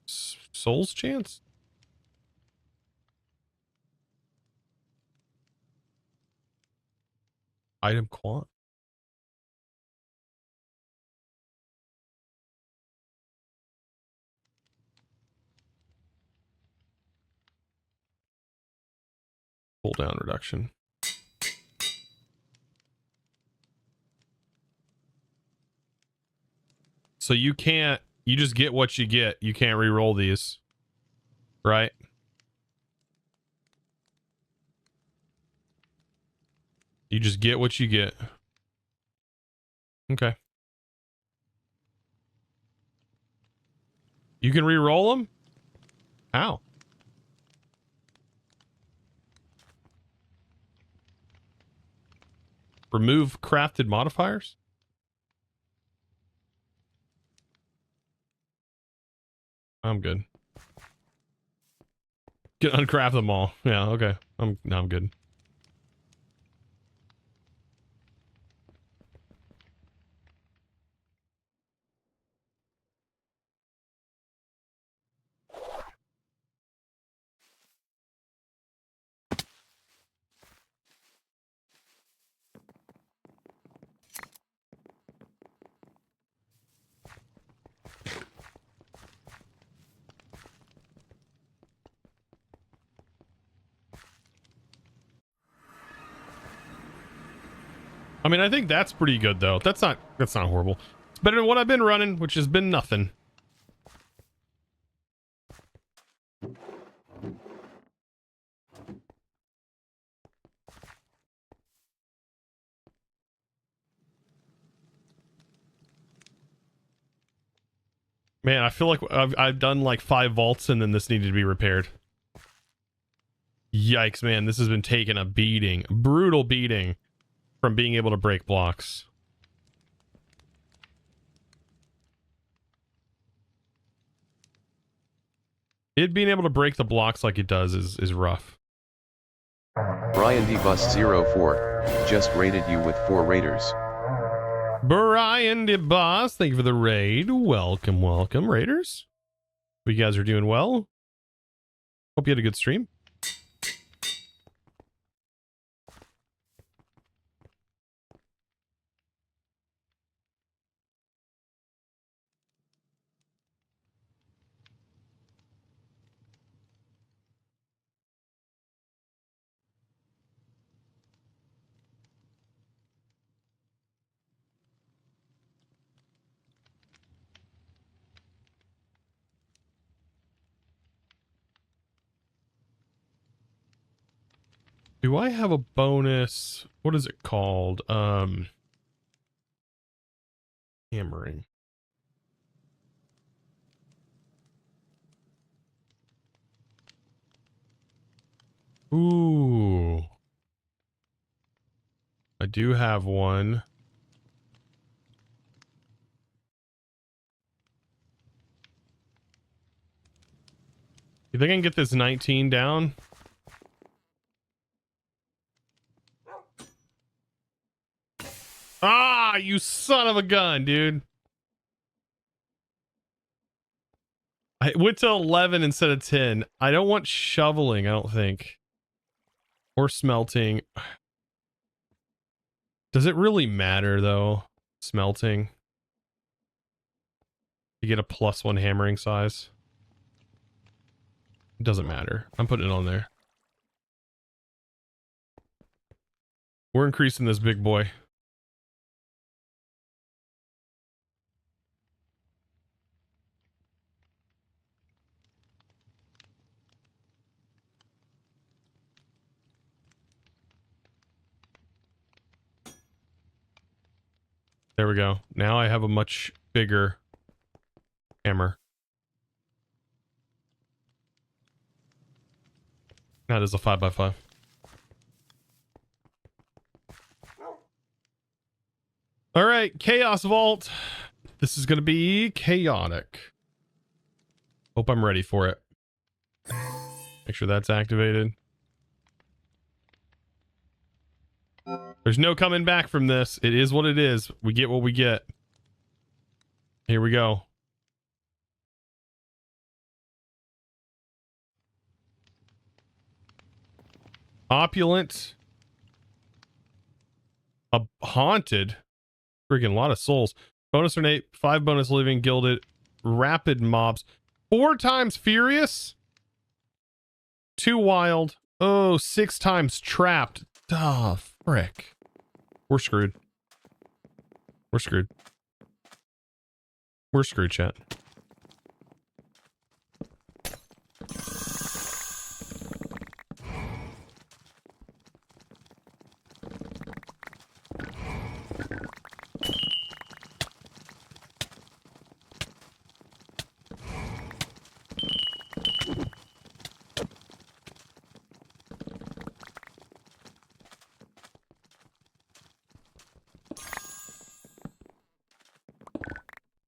Soul's chance? Item quant. Cooldown reduction. So you can't, you just get what you get. You can't re-roll these, right? You just get what you get. Okay. You can re-roll them? How? Remove crafted modifiers? I'm good. Can uncraft them all. Yeah, okay. I'm good. I mean, I think that's pretty good though. That's not horrible. It's better than what I've been running, which has been nothing. Man, I feel like I've done like 5 vaults and then this needed to be repaired. Yikes, man, this has been taking a beating. Brutal beating from being able to break blocks. It being able to break the blocks like it does is rough. Brian D. Bus 04 just raided you with 4 raiders. Brian DeBoss, thank you for the raid. Welcome, welcome, raiders. Hope you guys are doing well. Hope you had a good stream. Do I have a bonus? What is it called? Hammering. Ooh. I do have one. You think I can get this 19 down? Ah, you son of a gun, dude. I went to 11 instead of 10. I don't want shoveling, I don't think. Or smelting. Does it really matter, though? Smelting. You get a +1 hammering size. It doesn't matter. I'm putting it on there. We're increasing this big boy. There we go. Now I have a much bigger hammer. That is a 5x5. All right, Chaos Vault. This is going to be chaotic. Hope I'm ready for it. Make sure that's activated. There's no coming back from this. It is what it is. We get what we get. Here we go. Opulent. A haunted. Freaking lot of souls. Bonus ornate, 5 bonus living, gilded, rapid mobs. 4 times furious. 2 wild. Oh, 6 times trapped. Duh, frick. We're screwed. We're screwed. We're screwed, chat.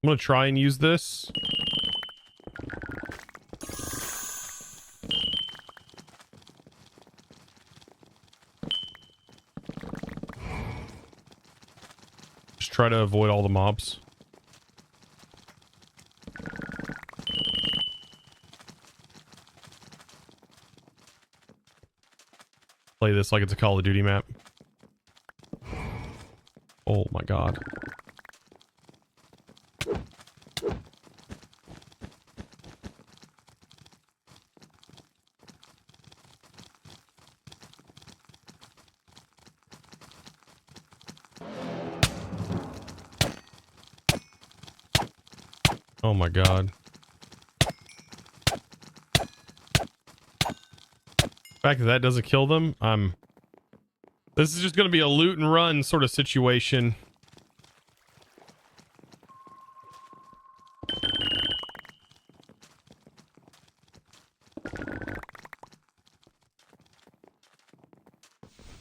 I'm gonna try and use this. Just try to avoid all the mobs. Play this like it's a Call of Duty map. Oh my god. Oh my god. The fact that that doesn't kill them, this is just going to be a loot and run sort of situation.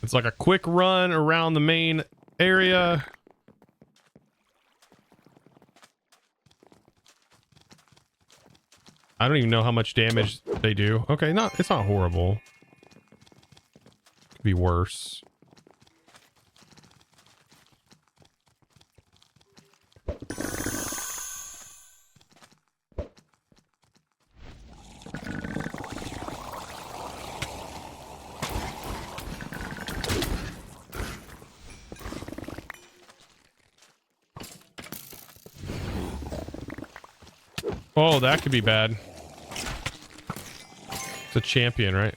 It's like a quick run around the main area. I don't even know how much damage they do. Okay, it's not horrible. Could be worse. Oh, that could be bad. It's a champion, right?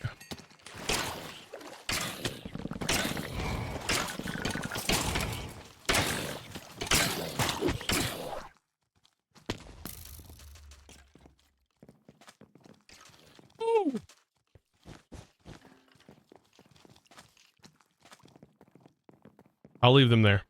Ooh. I'll leave them there.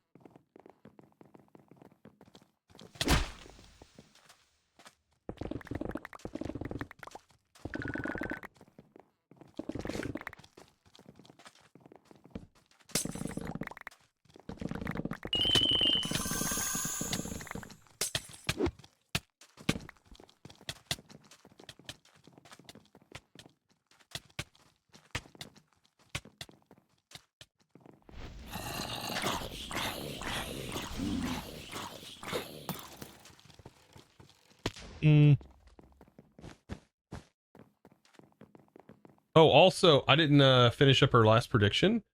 Oh, also, I didn't finish up her last prediction,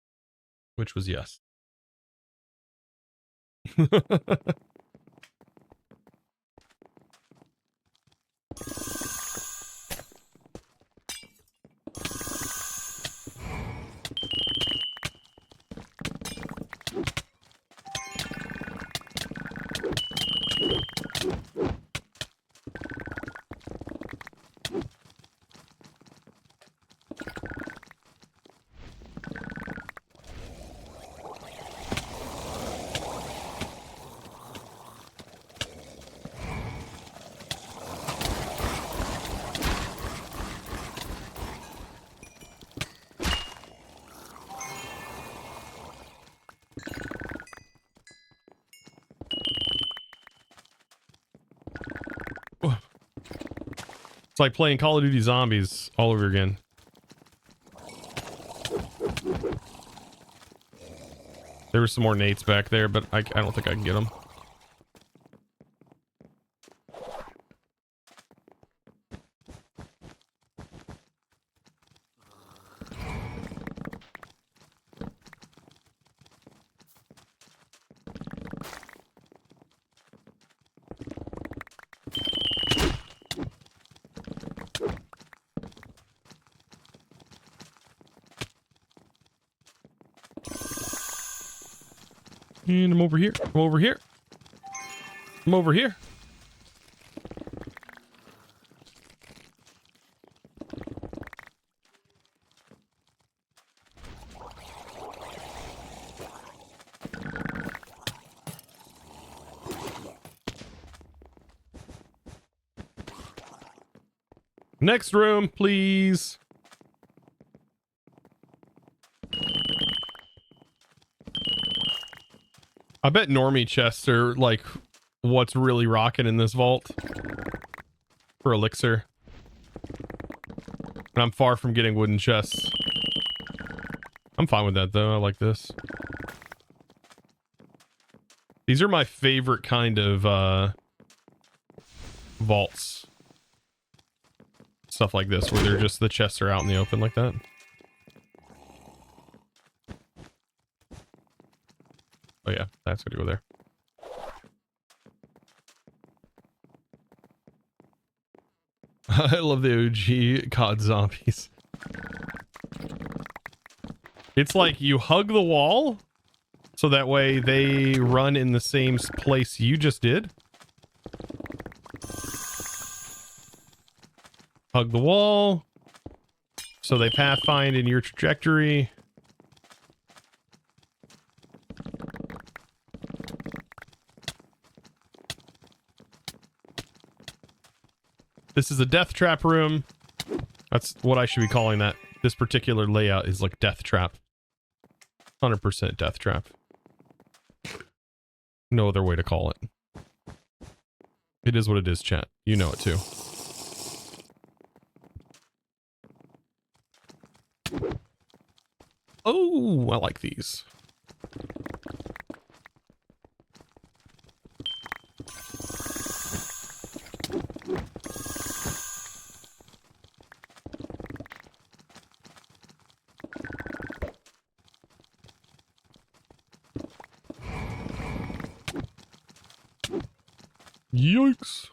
which was yes. It's like playing Call of Duty Zombies all over again. There were some more nates back there, but I don't think I can get them. And I'm over here. I'm over here. I'm over here. Next room, please. I bet normie chests are like what's really rocking in this vault for Elixir. And I'm far from getting wooden chests. I'm fine with that though. I like this. These are my favorite kind of vaults. Stuff like this where they're just the chests are out in the open like that. Oh yeah, that's gonna go there. I love the OG COD zombies. It's like you hug the wall so that way they run in the same place you just did. Hug the wall so they pathfind in your trajectory. This is a death trap room. That's what I should be calling that. This particular layout is like death trap. 100% death trap. No other way to call it. It is what it is, chat. You know it too. Oh, I like these. Yikes.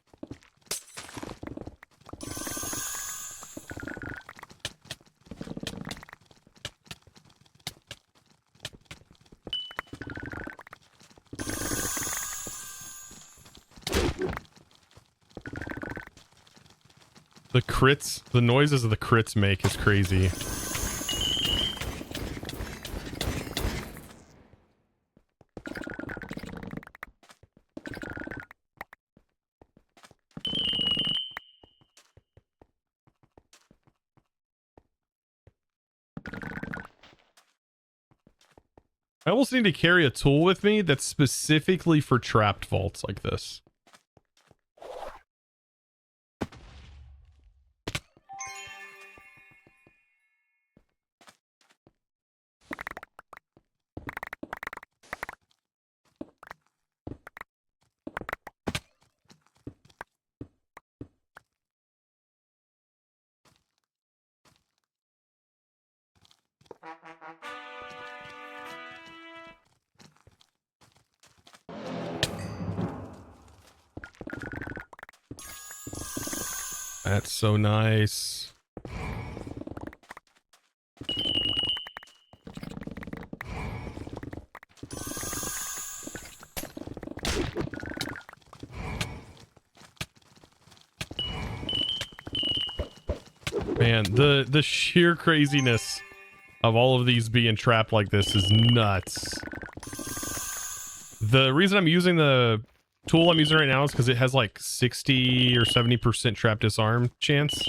The crits, the noises the crits make is crazy. I almost need to carry a tool with me that's specifically for trapped vaults like this. That's so nice. Man, the sheer craziness of all of these being trapped like this is nuts. The reason I'm using the tool I'm using right now is because it has like 60 or 70% trap disarm chance.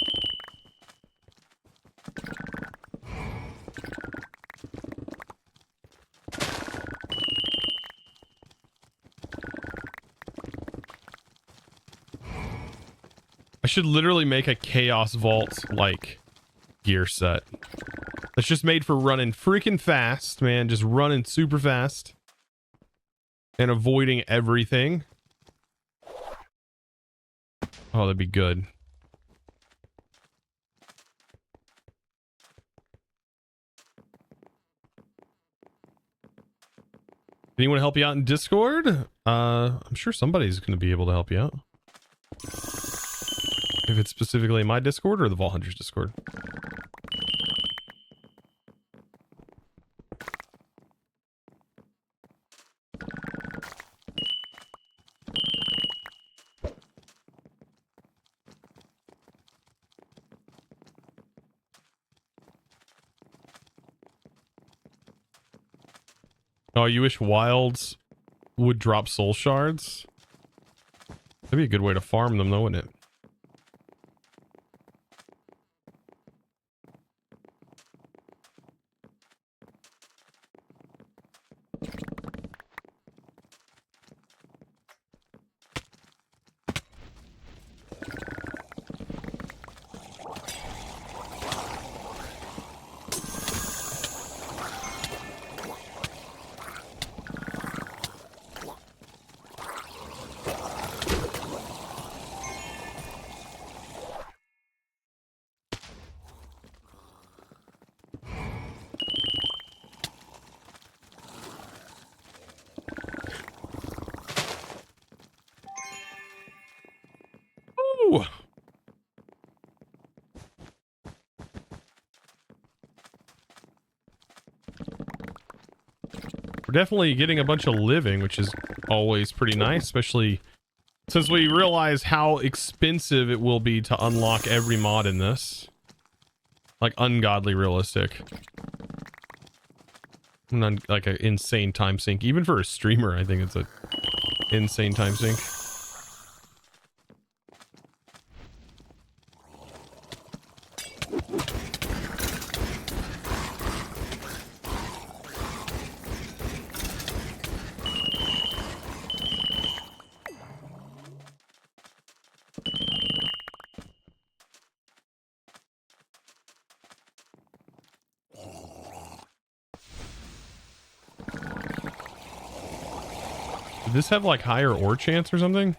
I should literally make a chaos vault like gear set. That's just made for running freaking fast, man. Just running super fast and avoiding everything. Oh, that'd be good. Anyone help you out in Discord? I'm sure somebody's going to be able to help you out. If it's specifically my Discord or the Vault Hunters Discord. Oh, you wish wilds would drop soul shards? That'd be a good way to farm them though, wouldn't it? Ooh. We're definitely getting a bunch of living, which is always pretty nice, especially since we realize how expensive it will be to unlock every mod in this. Like, ungodly realistic. Like an insane time sink. Even for a streamer, I think it's a insane time sink. Did this have like higher ore chance or something?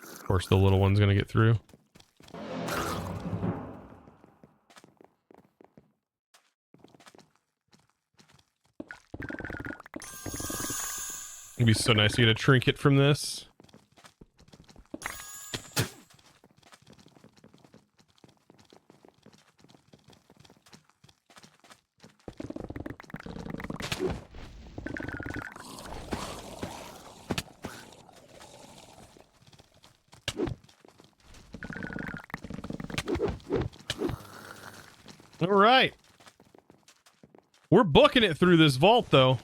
Of course, the little one's gonna get through. It'd be so nice to get a trinket from this. All right. We're booking it through this vault, though.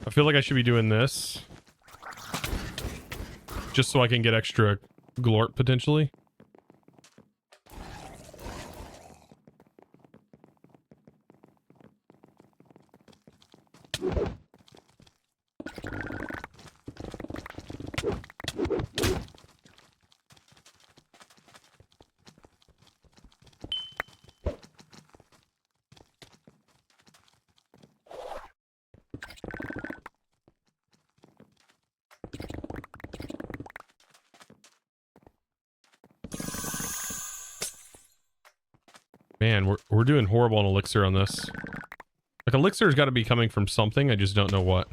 I feel like I should be doing this just so I can get extra glort potentially. Man, we're doing horrible on Elixir on this. Like, Elixir's got to be coming from something, I just don't know what.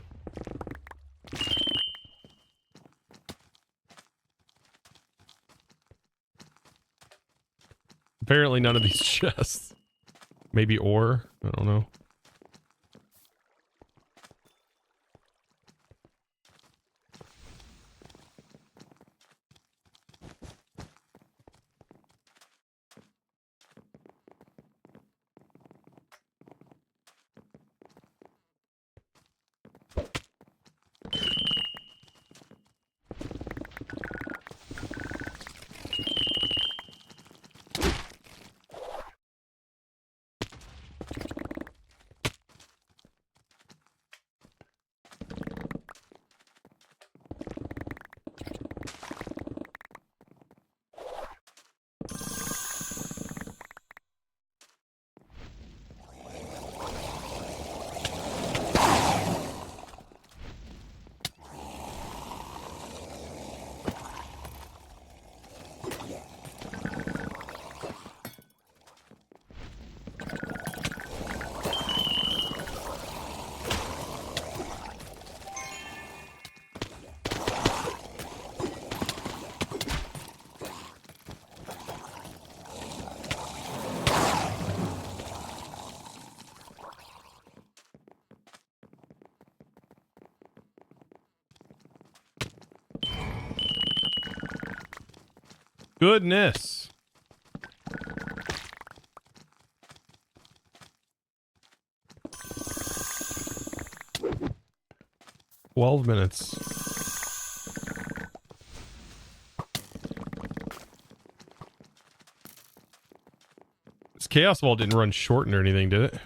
Apparently none of these chests. Maybe ore? I don't know. Goodness. "12 minutes. This Chaos Vault didn't run shortened or anything, did it?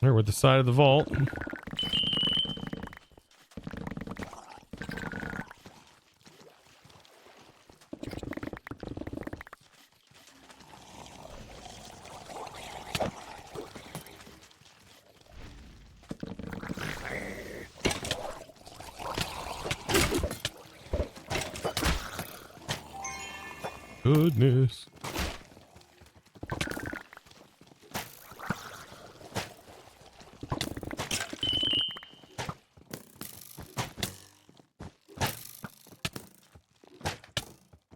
There, with the side of the vault. Goodness.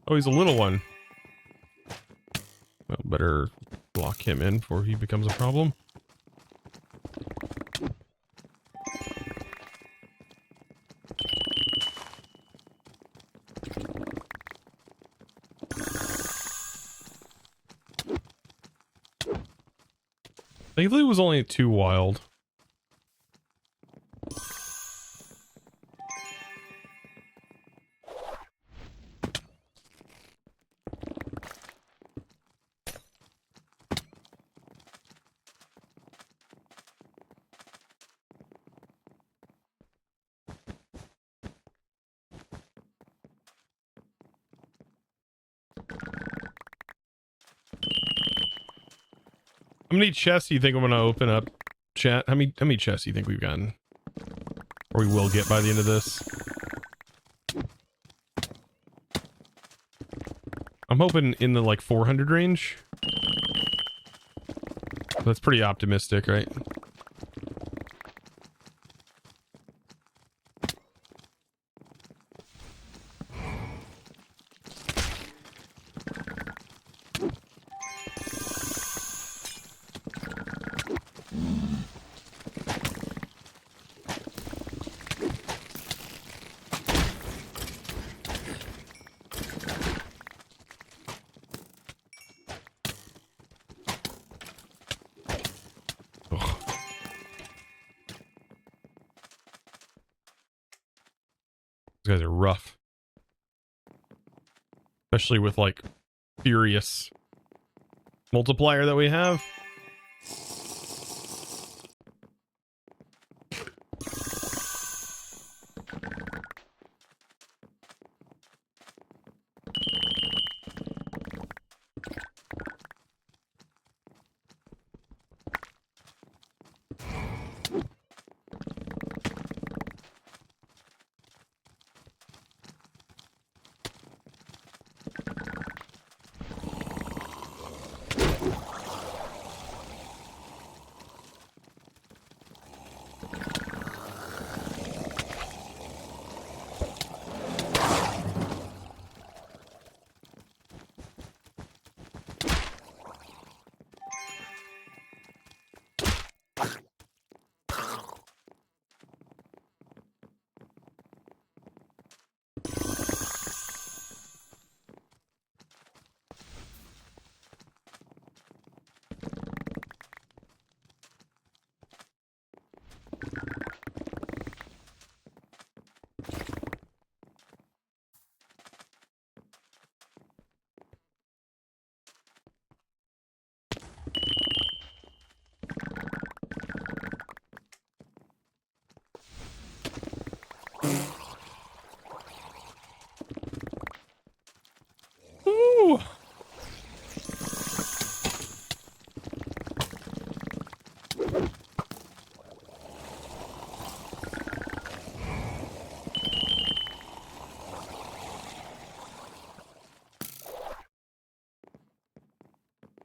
Oh, he's a little one. Well, better block him in before he becomes a problem. Thankfully, it was only too wild. How many chests do you think I'm gonna open up, chat? How many chests do you think we've gotten? Or we will get by the end of this? I'm hoping in the like 400 range. That's pretty optimistic, right? These guys are rough. Especially with like furious multiplier that we have.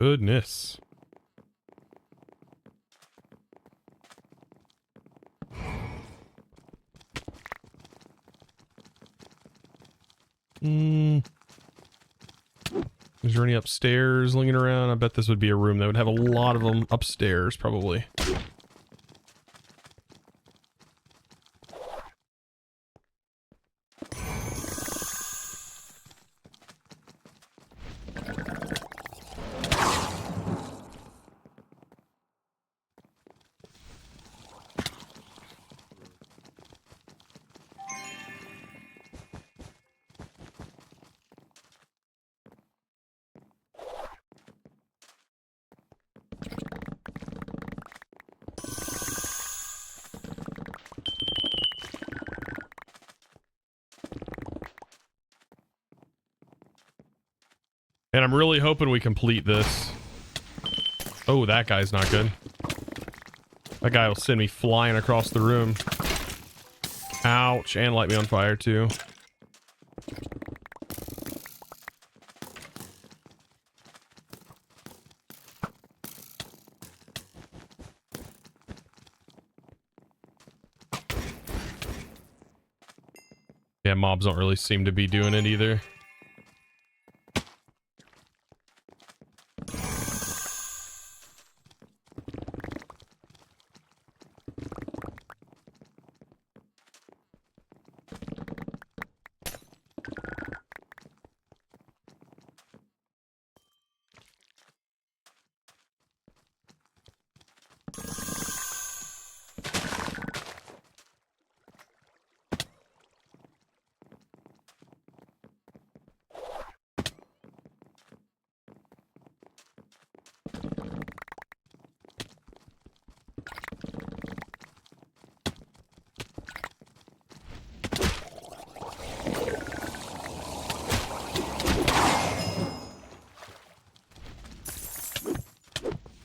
Goodness. Is there any upstairs lingering around? I bet this would be a room that would have a lot of them upstairs, probably. And I'm really hoping we complete this. Oh, that guy's not good. That guy will send me flying across the room. Ouch, and light me on fire too. Yeah, mobs don't really seem to be doing it either.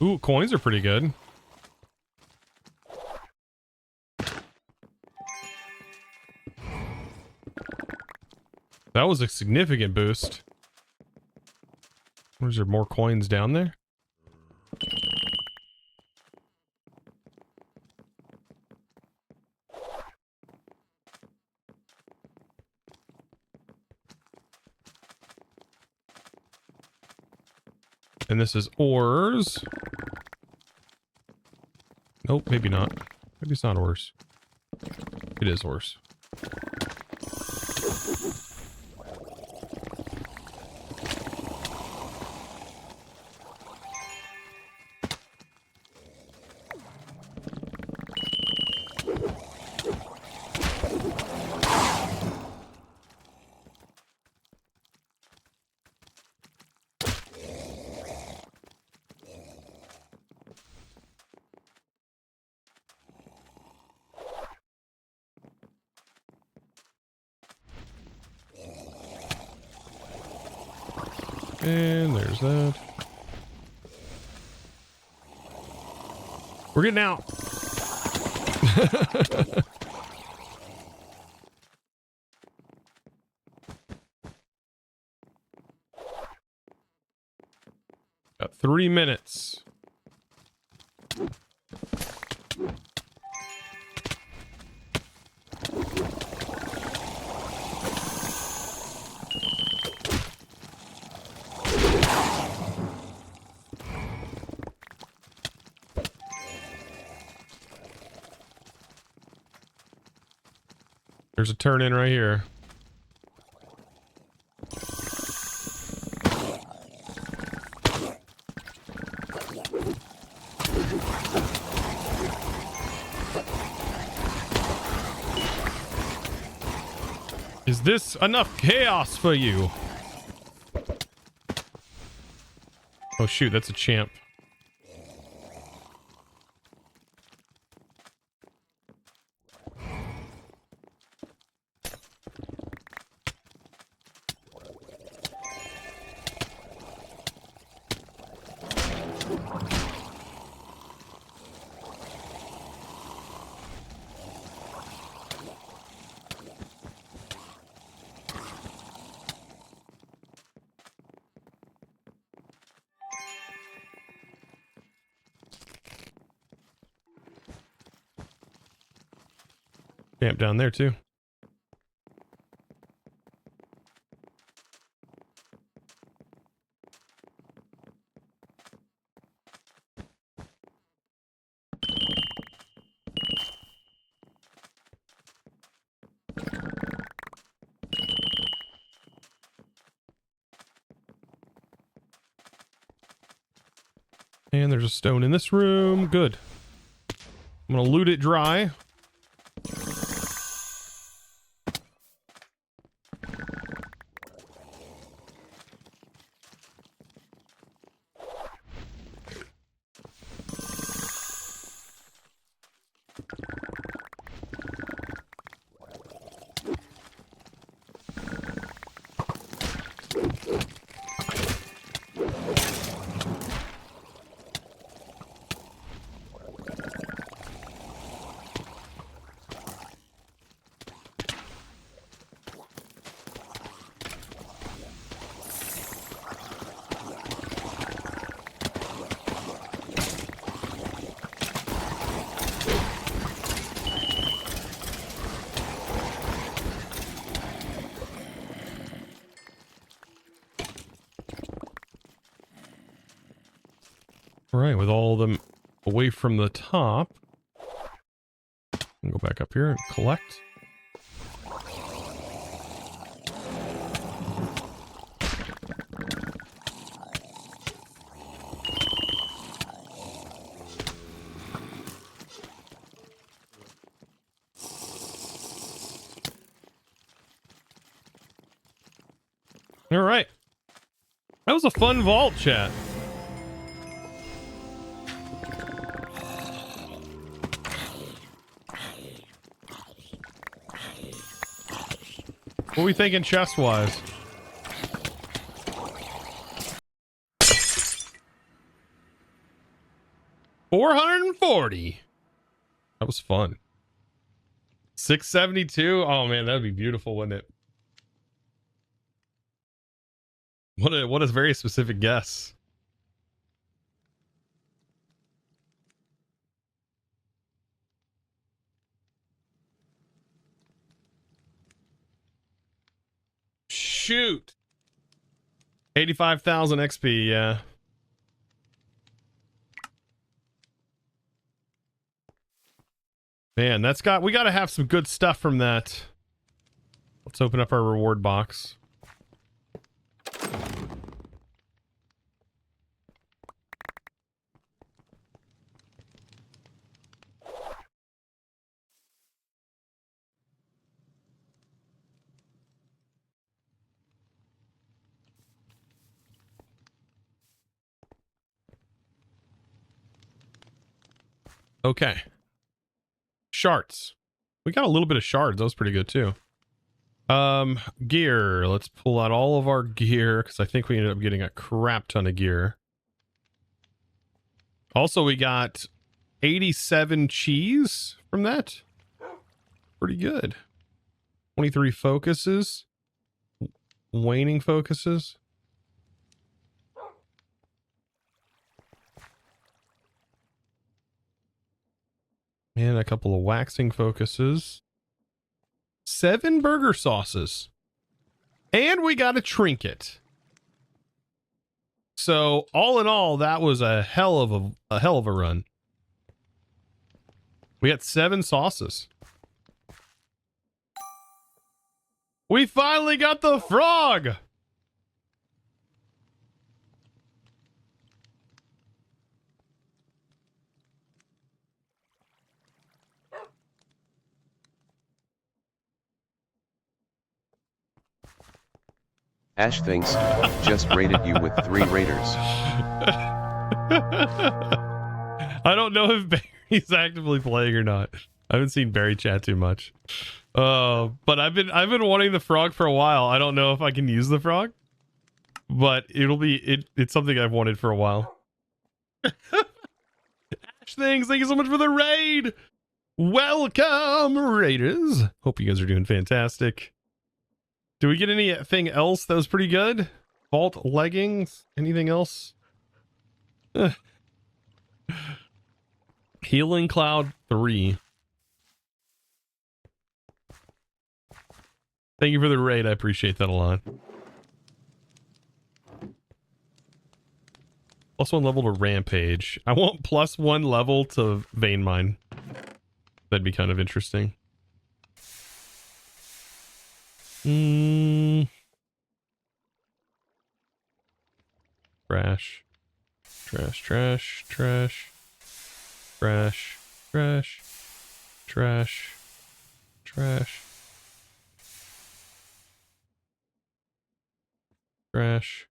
Ooh, coins are pretty good. That was a significant boost. Was there more coins down there? And this is ores. Nope, maybe not. Maybe it's not ores. It is ores. And there's that. We're getting out. Got 3 minutes. There's a turn in right here. Is this enough chaos for you? Oh shoot, that's a champ. Camp down there too. And there's a stone in this room. Good. I'm gonna loot it dry. All right, with all of them away from the top, go back up here and collect. All right, that was a fun vault, chat. What are we thinking chest-wise? $440. That was fun. 672. Oh man, that'd be beautiful, wouldn't it? What a very specific guess. Shoot. 85,000 XP, yeah. Man, we gotta have some good stuff from that. Let's open up our reward box. Okay. Shards. We got a little bit of shards. That was pretty good too. Gear. Let's pull out all of our gear because I think we ended up getting a crap ton of gear. Also, we got 87 cheese from that. Pretty good. 23 focuses. Waning focuses. And a couple of waxing focuses. 7 burger sauces. And we got a trinket. So all in all, that was a hell of a run. We got 7 sauces. We finally got the frog. Ash thinks, just rated you with 3 raiders. I don't know if Barry's actively playing or not. I haven't seen Barry chat too much. But I've been wanting the frog for a while. I don't know if I can use the frog, but it's something I've wanted for a while. Ash things, thank you so much for the raid. Welcome, raiders. Hope you guys are doing fantastic. Do we get anything else that was pretty good? Vault leggings? Anything else? Healing Cloud 3. Thank you for the raid. I appreciate that a lot. +1 level to Rampage. I want +1 level to Vein Mine. That'd be kind of interesting. Trash. Trash, trash, trash. Trash, trash, trash, trash. Trash,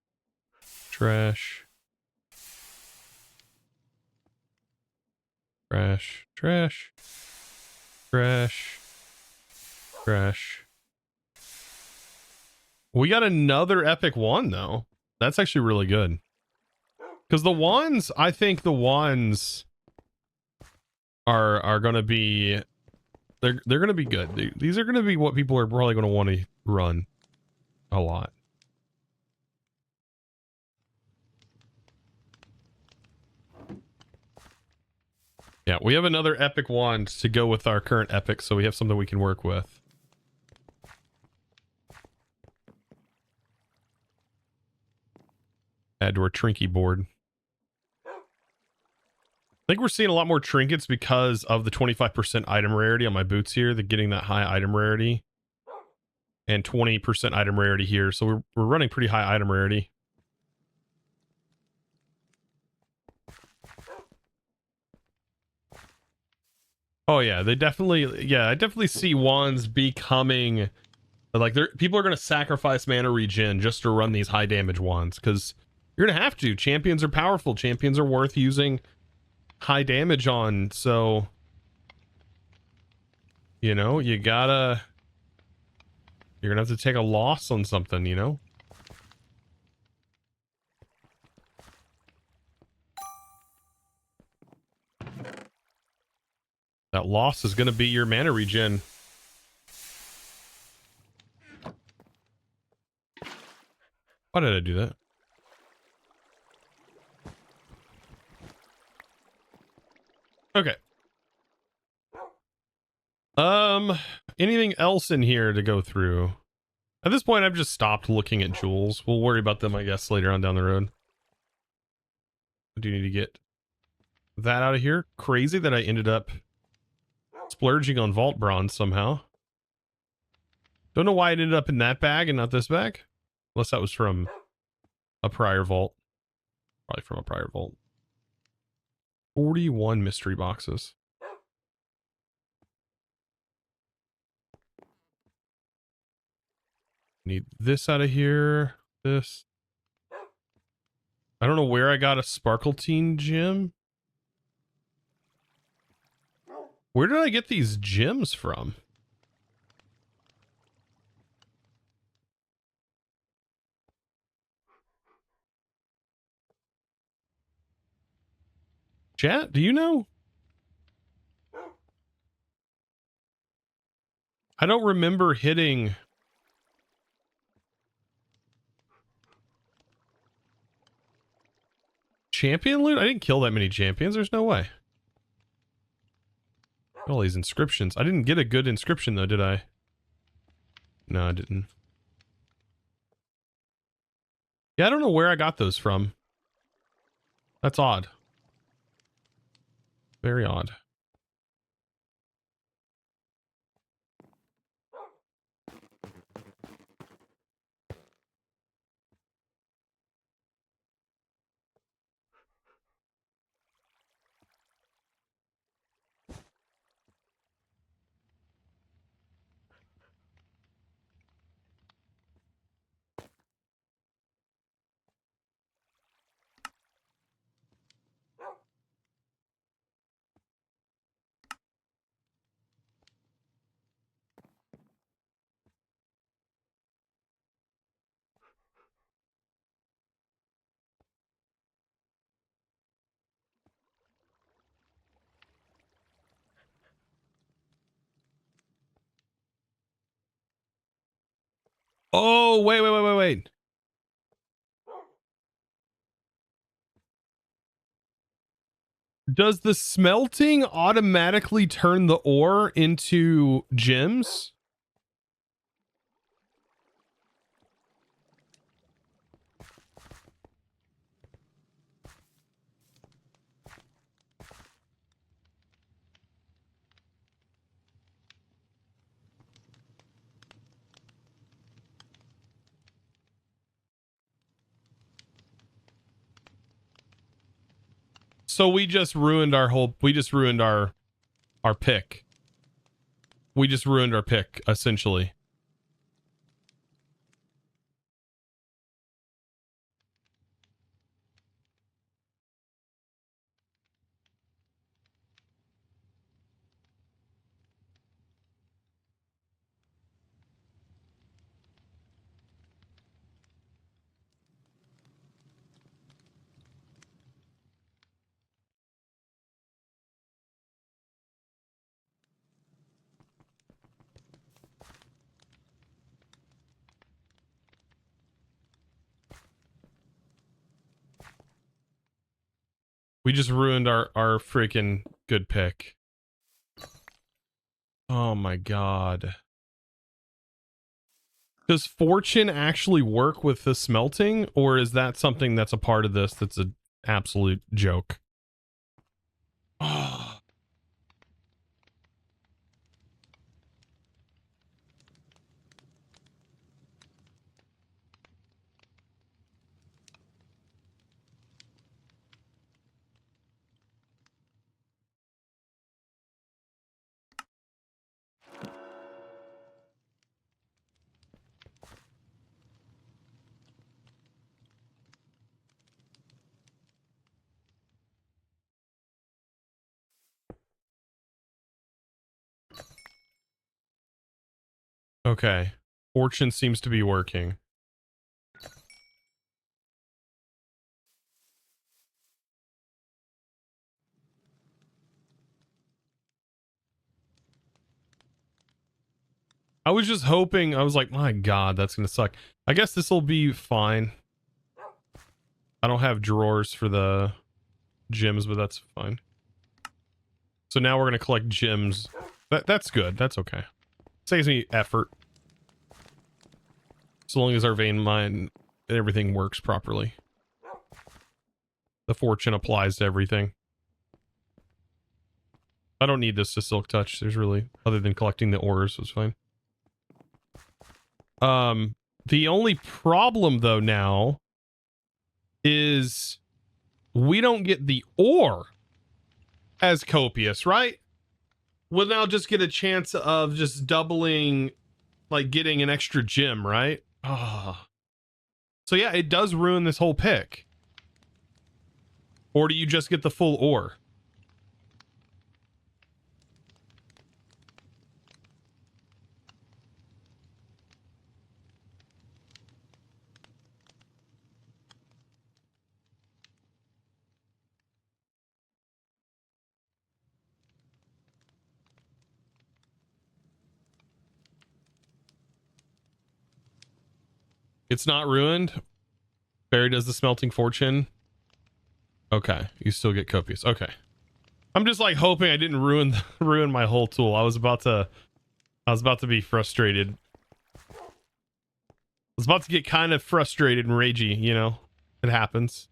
trash. Trash, trash, trash, trash. We got another epic wand though. That's actually really good. Because the wands, I think the wands are gonna be they're gonna be good. These are gonna be what people are probably gonna want to run a lot. Yeah, we have another epic wand to go with our current epic, so we have something we can work with. Add to our trinky board. I think we're seeing a lot more trinkets because of the 25% item rarity on my boots here. They're getting that high item rarity. And 20% item rarity here. So we're running pretty high item rarity. Oh yeah, they definitely, yeah, I definitely see wands becoming, like, people are going to sacrifice mana regen just to run these high damage wands, because you're going to have to. Champions are powerful. Champions are worth using high damage on, so, you know, you're going to have to take a loss on something, you know? That loss is going to be your mana regen. Why did I do that? Okay. Anything else in here to go through? At this point, I've just stopped looking at jewels. We'll worry about them, I guess, later on down the road. I do need to get that out of here. Crazy that I ended up splurging on vault bronze somehow. Don't know why it ended up in that bag and not this bag. Unless that was from a prior vault. Probably from a prior vault. 41 mystery boxes. Need this out of here. This. I don't know where I got a Sparkletine gem. Where did I get these gems from? Chat, do you know? I don't remember hitting champion loot. I didn't kill that many champions. There's no way. All these inscriptions. I didn't get a good inscription though, did I? No, I didn't. Yeah, I don't know where I got those from. That's odd. Very odd. Oh, wait. Does the smelting automatically turn the ore into gems? So we just ruined our whole, we just ruined our pick. We just ruined our pick, essentially. We just ruined our freaking good pick. Oh my god. Does fortune actually work with the smelting, or is that something that's a part of this that's an absolute joke? Oh. Okay. Fortune seems to be working. I was just hoping, I was like, my god, that's gonna suck. I guess this will be fine. I don't have drawers for the gems, but that's fine. So now we're gonna collect gems. That's good. That's okay. Saves me effort. So long as our vein mine and everything works properly. The fortune applies to everything. I don't need this to silk touch. There's really, other than collecting the ores, was fine. The only problem though now is we don't get the ore as copious, right? We'll now just get a chance of just doubling, like getting an extra gem, right? Ah. So yeah, it does ruin this whole pick. Or do you just get the full ore? It's not ruined. Barry does the smelting fortune. Okay, you still get copious. Okay, I'm just like hoping I didn't ruin my whole tool. I was about to be frustrated. I was about to get kind of frustrated and ragey. You know, it happens.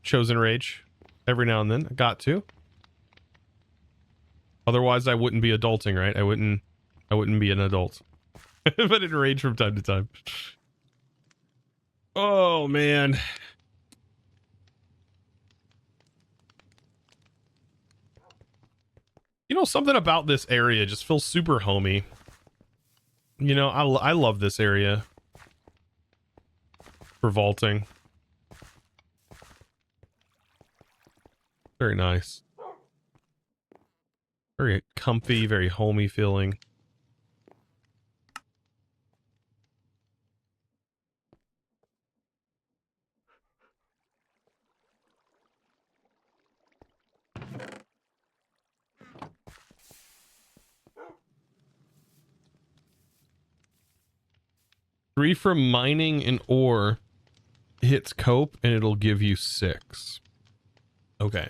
Chosen rage every now and then. I got to. Otherwise, I wouldn't be adulting, right? I wouldn't be an adult. But it rage from time to time. Oh man. You know, something about this area just feels super homey. You know, I love this area for vaulting. Very nice. Very comfy, very homey feeling. Three from mining and ore hits cope and it'll give you 6. Okay.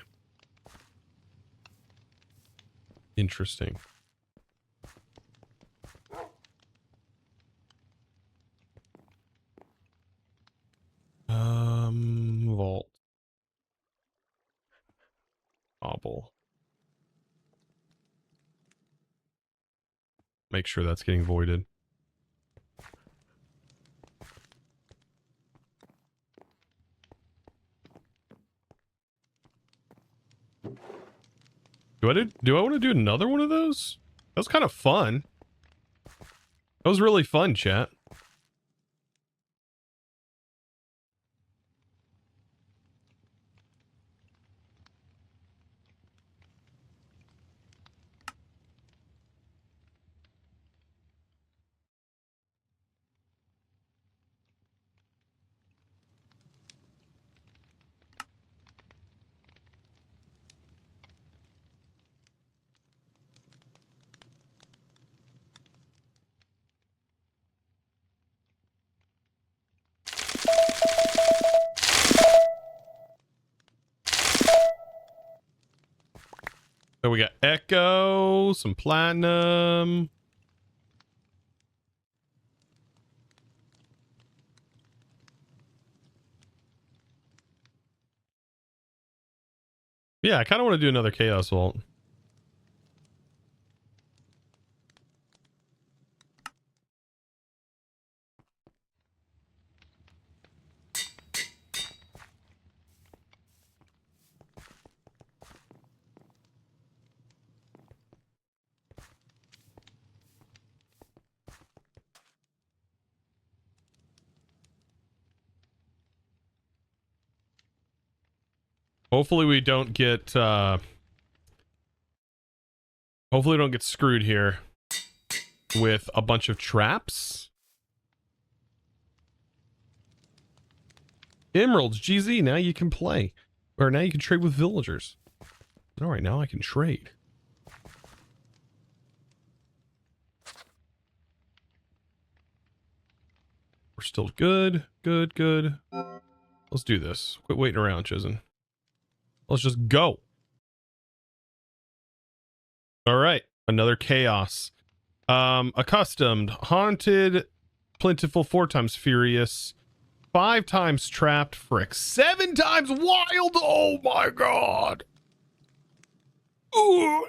Interesting. Vault. Hobble. Make sure that's getting voided. Do I want to do another one of those? That was kind of fun. That was really fun, chat. So we got Echo, some Platinum. Yeah, I kind of want to do another Chaos Vault. Hopefully we don't get hopefully we don't get screwed here with a bunch of traps. Emeralds, GZ, now you can play. Or now you can trade with villagers. Alright, now I can trade. We're still good. Good, good. Let's do this. Quit waiting around, Chizen. Let's just go. Alright, another chaos. Accustomed, haunted, plentiful, 4 times furious, 5 times trapped, frick, 7 times wild. Oh my god. Ooh.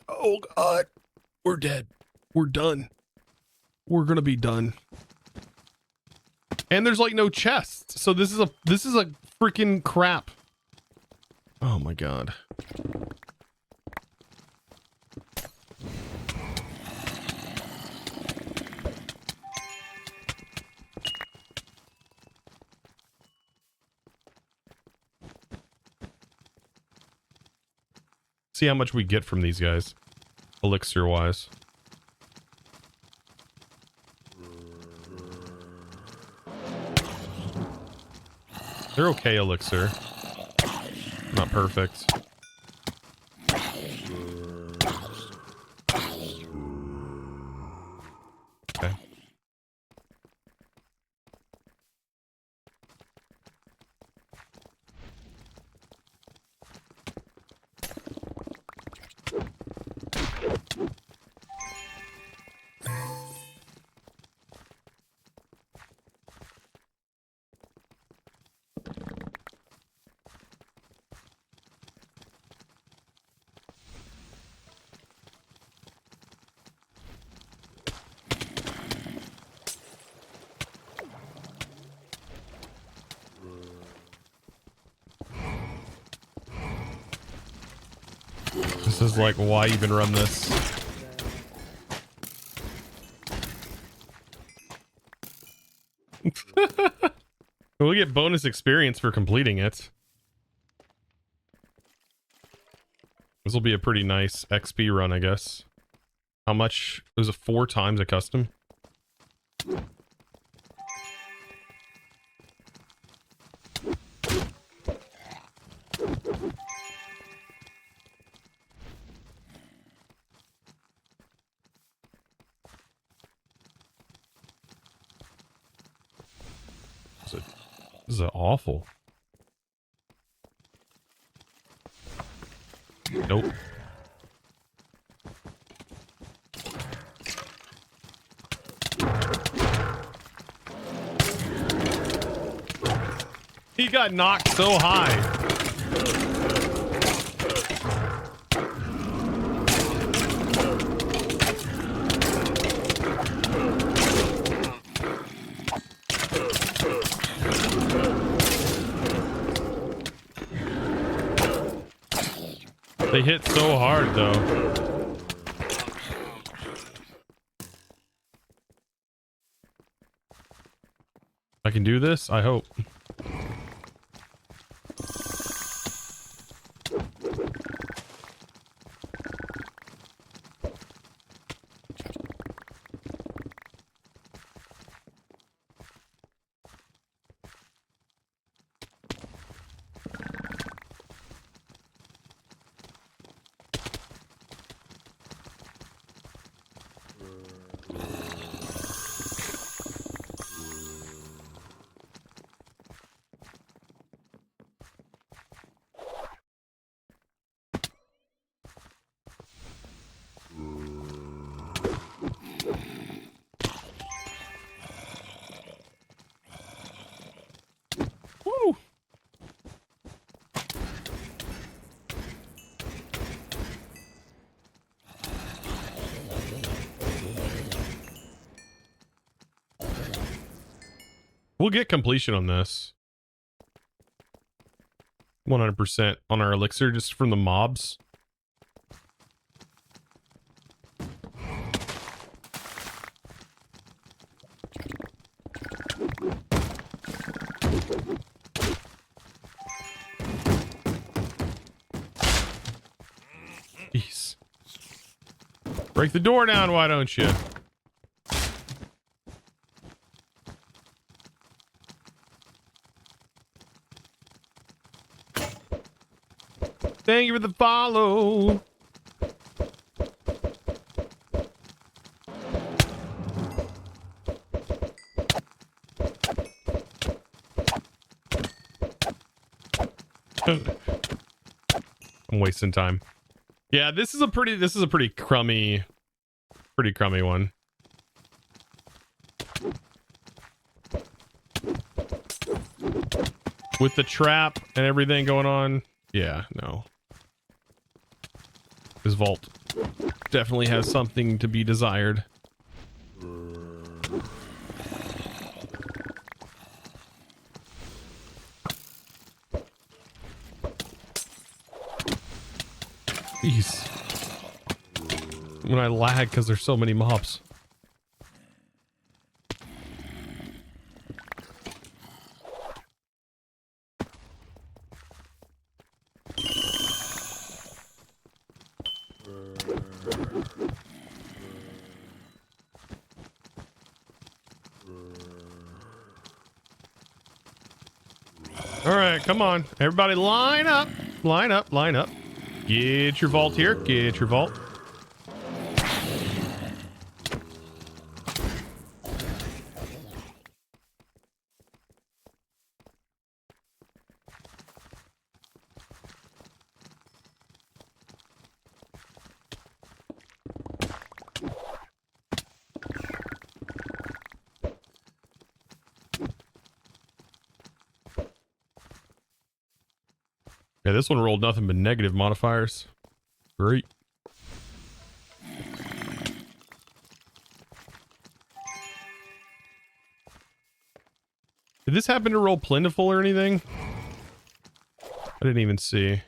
Oh god. We're dead. We're done. We're gonna be done. And there's like no chests. So this is a freaking crap. Oh my god. See how much we get from these guys, elixir wise. They're okay, elixir. Not perfect. Okay. This is like, why even run this? We'll get bonus experience for completing it. This will be a pretty nice XP run, I guess. How much? It was a 4 times a custom. This is awful. Nope. He got knocked so high. They hit so hard though. I can do this, I hope. Woo! We'll get completion on this. 100% on our elixir just from the mobs. Jeez. Break the door down, why don't you? Thank you for the follow. I'm wasting time. Yeah, this is a pretty crummy one. With the trap and everything going on. Yeah, no. This vault definitely has something to be desired. Jeez. When I lag because there's so many mobs. All right, come on. Everybody line up. Line up, line up. Get your vault here. Get your vault. Yeah, this one rolled nothing but negative modifiers. Great. Did this happen to roll plentiful or anything? I didn't even see.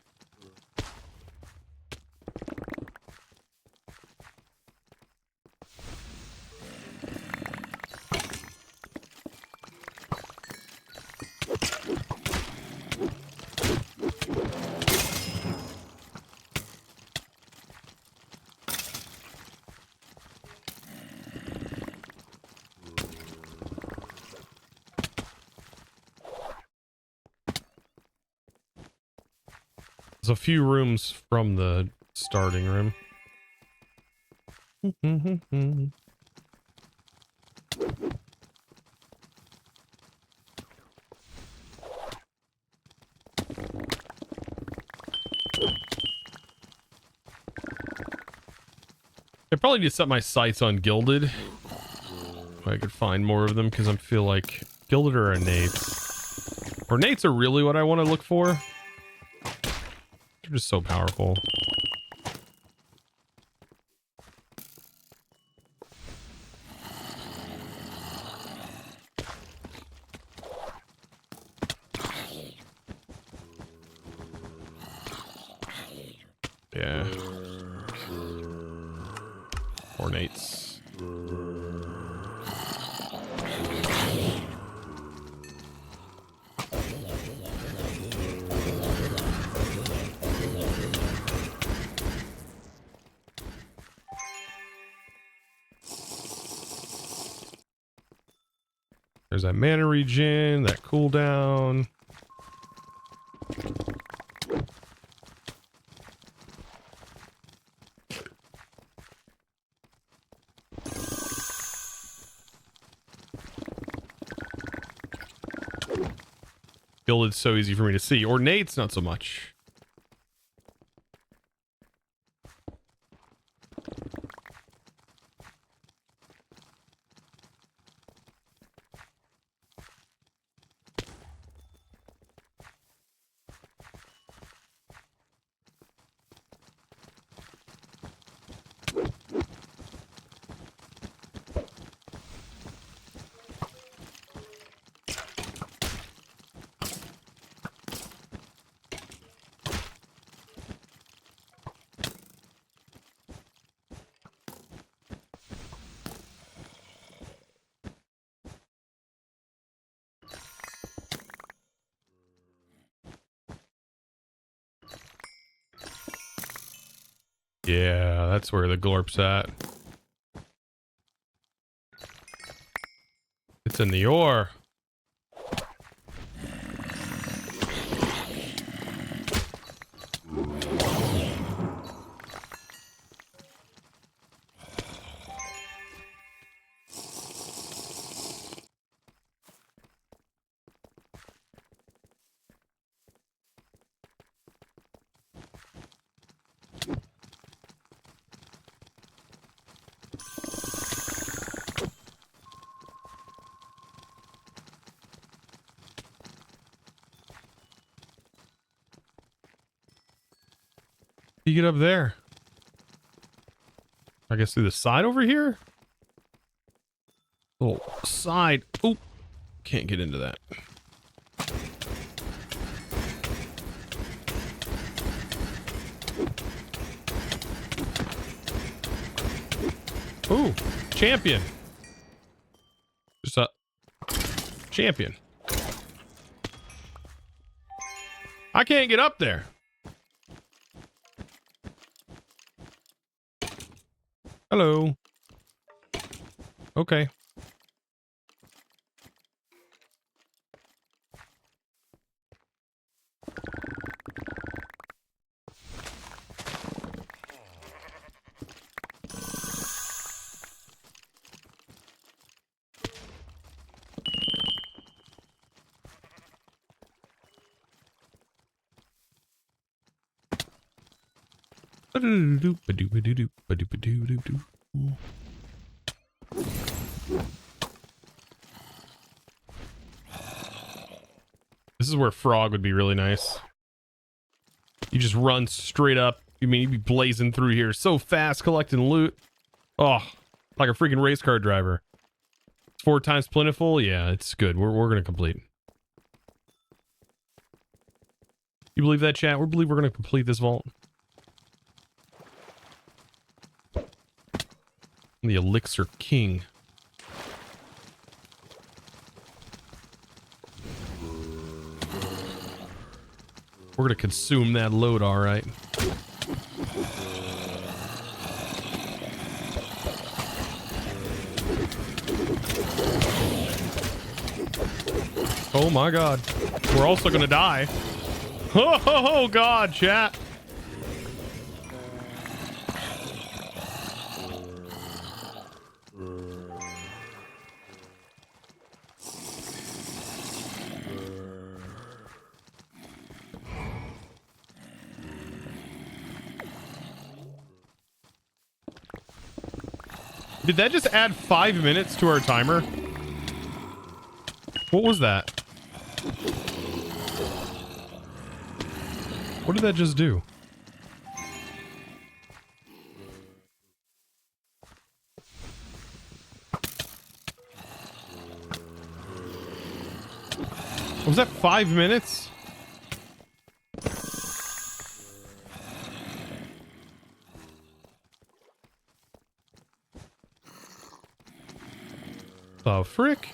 There's a few rooms from the starting room. I probably need to set my sights on Gilded. If I could find more of them, because I feel like Gilded or Nates. Or Nates are really what I want to look for. They're just so powerful. Yeah. Ornates. There's that mana regen, that cooldown. Gilded's so easy for me to see. Ornate's not so much. Yeah, that's where the glorp's at. It's in the ore. You get up there? I guess through the side over here? Little side. Oh, can't get into that. Ooh, champion. Just a champion. I can't get up there. Hello. Okay. This is where Frog would be really nice. You just run straight up. You mean you'd be blazing through here so fast collecting loot. Oh, like a freaking race car driver. 4 times plentiful. Yeah, it's good. We're gonna complete. You believe that, chat? We believe we're gonna complete this vault. I'm the Elixir King. We're gonna consume that load, all right. Oh my god. We're also gonna die. Oh god, chat. Did that just add 5 minutes to our timer? What was that? What did that just do? Was that 5 minutes? The frick?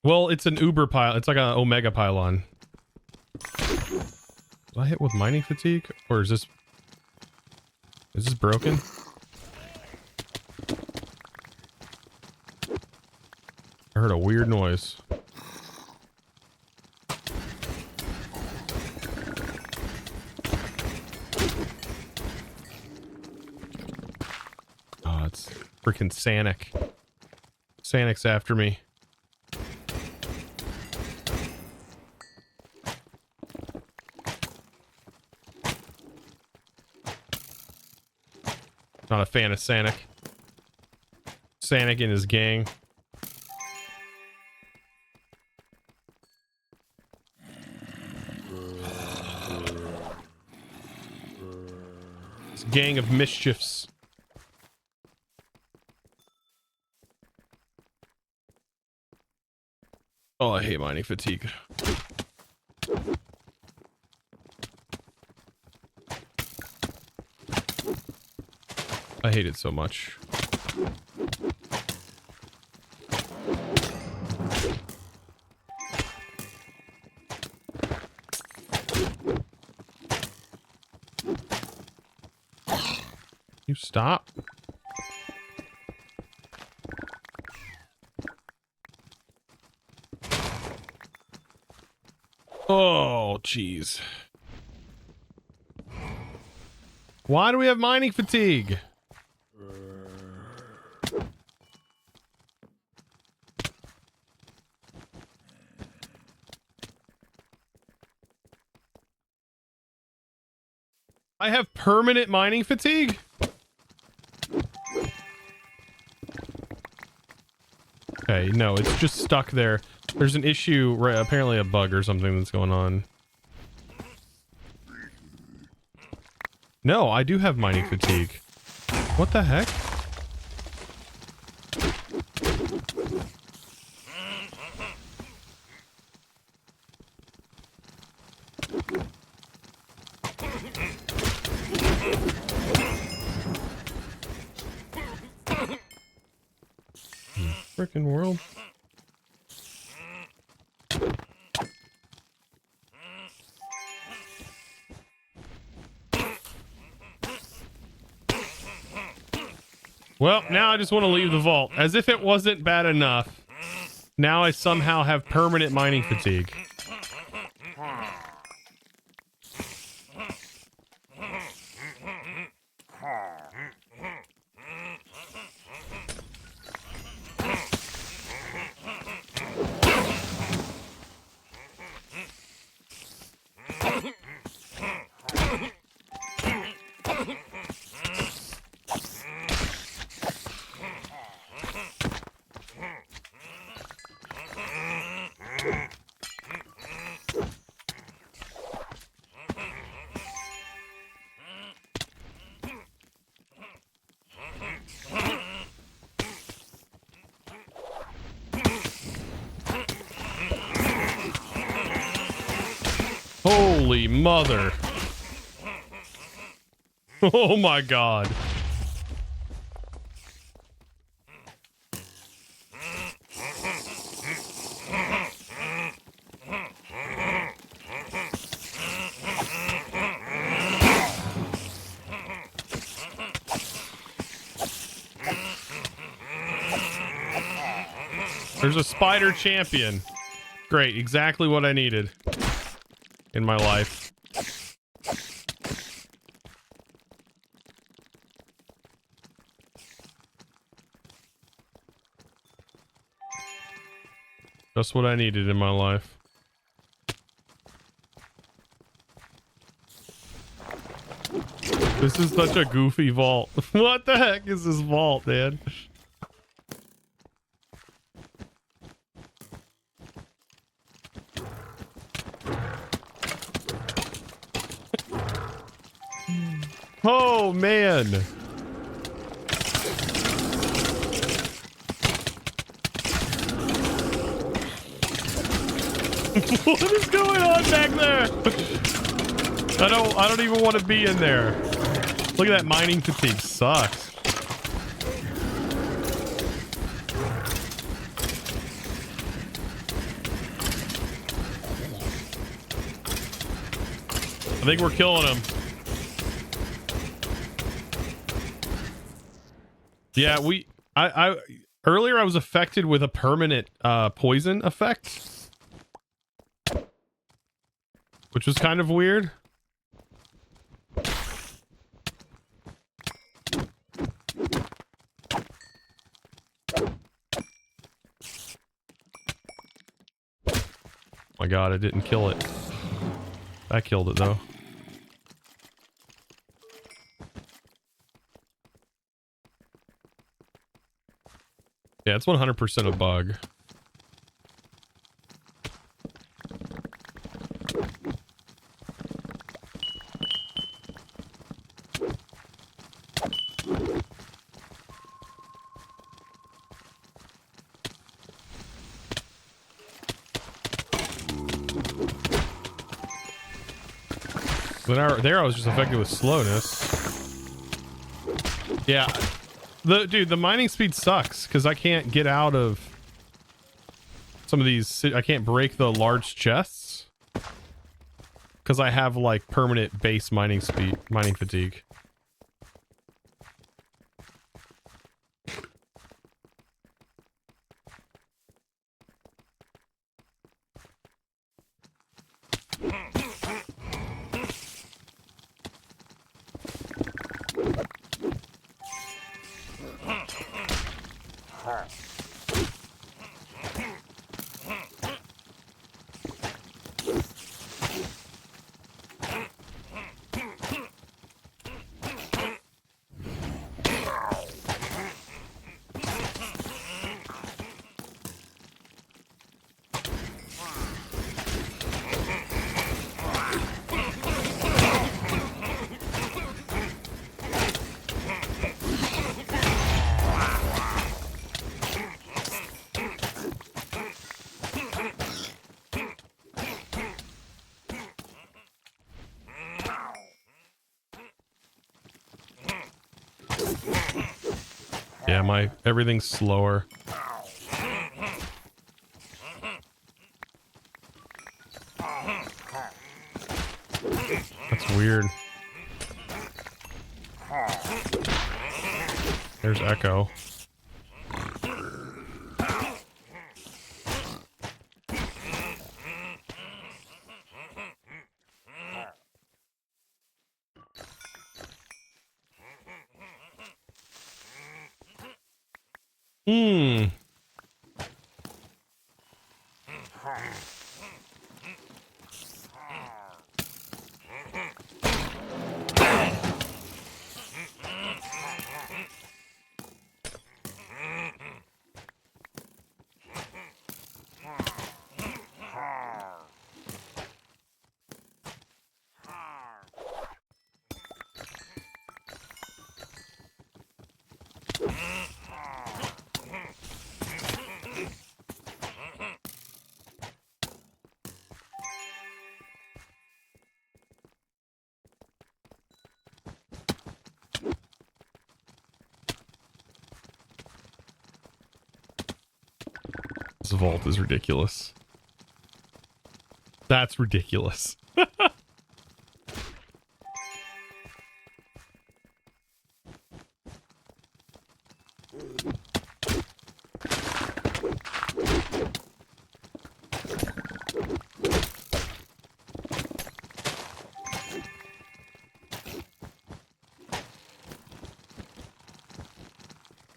Well, it's an Uber pile. It's like an Omega pylon. Was I hit with mining fatigue? Or is this broken? I heard a weird noise. Oh, it's freaking Sanic. Sanic's after me. Not a fan of Sanic. Sanic and his gang. This gang of mischiefs. Oh, I hate mining fatigue. I hate it so much. You stop. Oh, jeez. Why do we have mining fatigue? I have permanent mining fatigue? Okay, no, it's just stuck there. There's an issue, right? Apparently a bug or something that's going on. No, I do have mining fatigue. What the heck? Frickin' world. Well, now I just want to leave the vault. As if it wasn't bad enough. Now I somehow have permanent mining fatigue. Holy mother. Oh my god. There's a spider champion. Great, exactly what I needed in my life. Just what I needed in my life. This is such a goofy vault. What the heck is this vault, man? Oh, man. What is going on back there? I don't even want to be in there. Look at that, mining fatigue sucks. I think we're killing him. Yeah, I earlier I was affected with a permanent poison effect, which was kind of weird. Oh my god, I didn't kill it. I killed it though. Yeah, it's 100% a bug. But there I was just affected with slowness. Yeah. Dude, the mining speed sucks because I can't get out of some of these. I can't break the large chests because I have like permanent base mining speed, mining fatigue. Yeah, everything's slower. That's weird. There's Echo. This vault is ridiculous. That's ridiculous.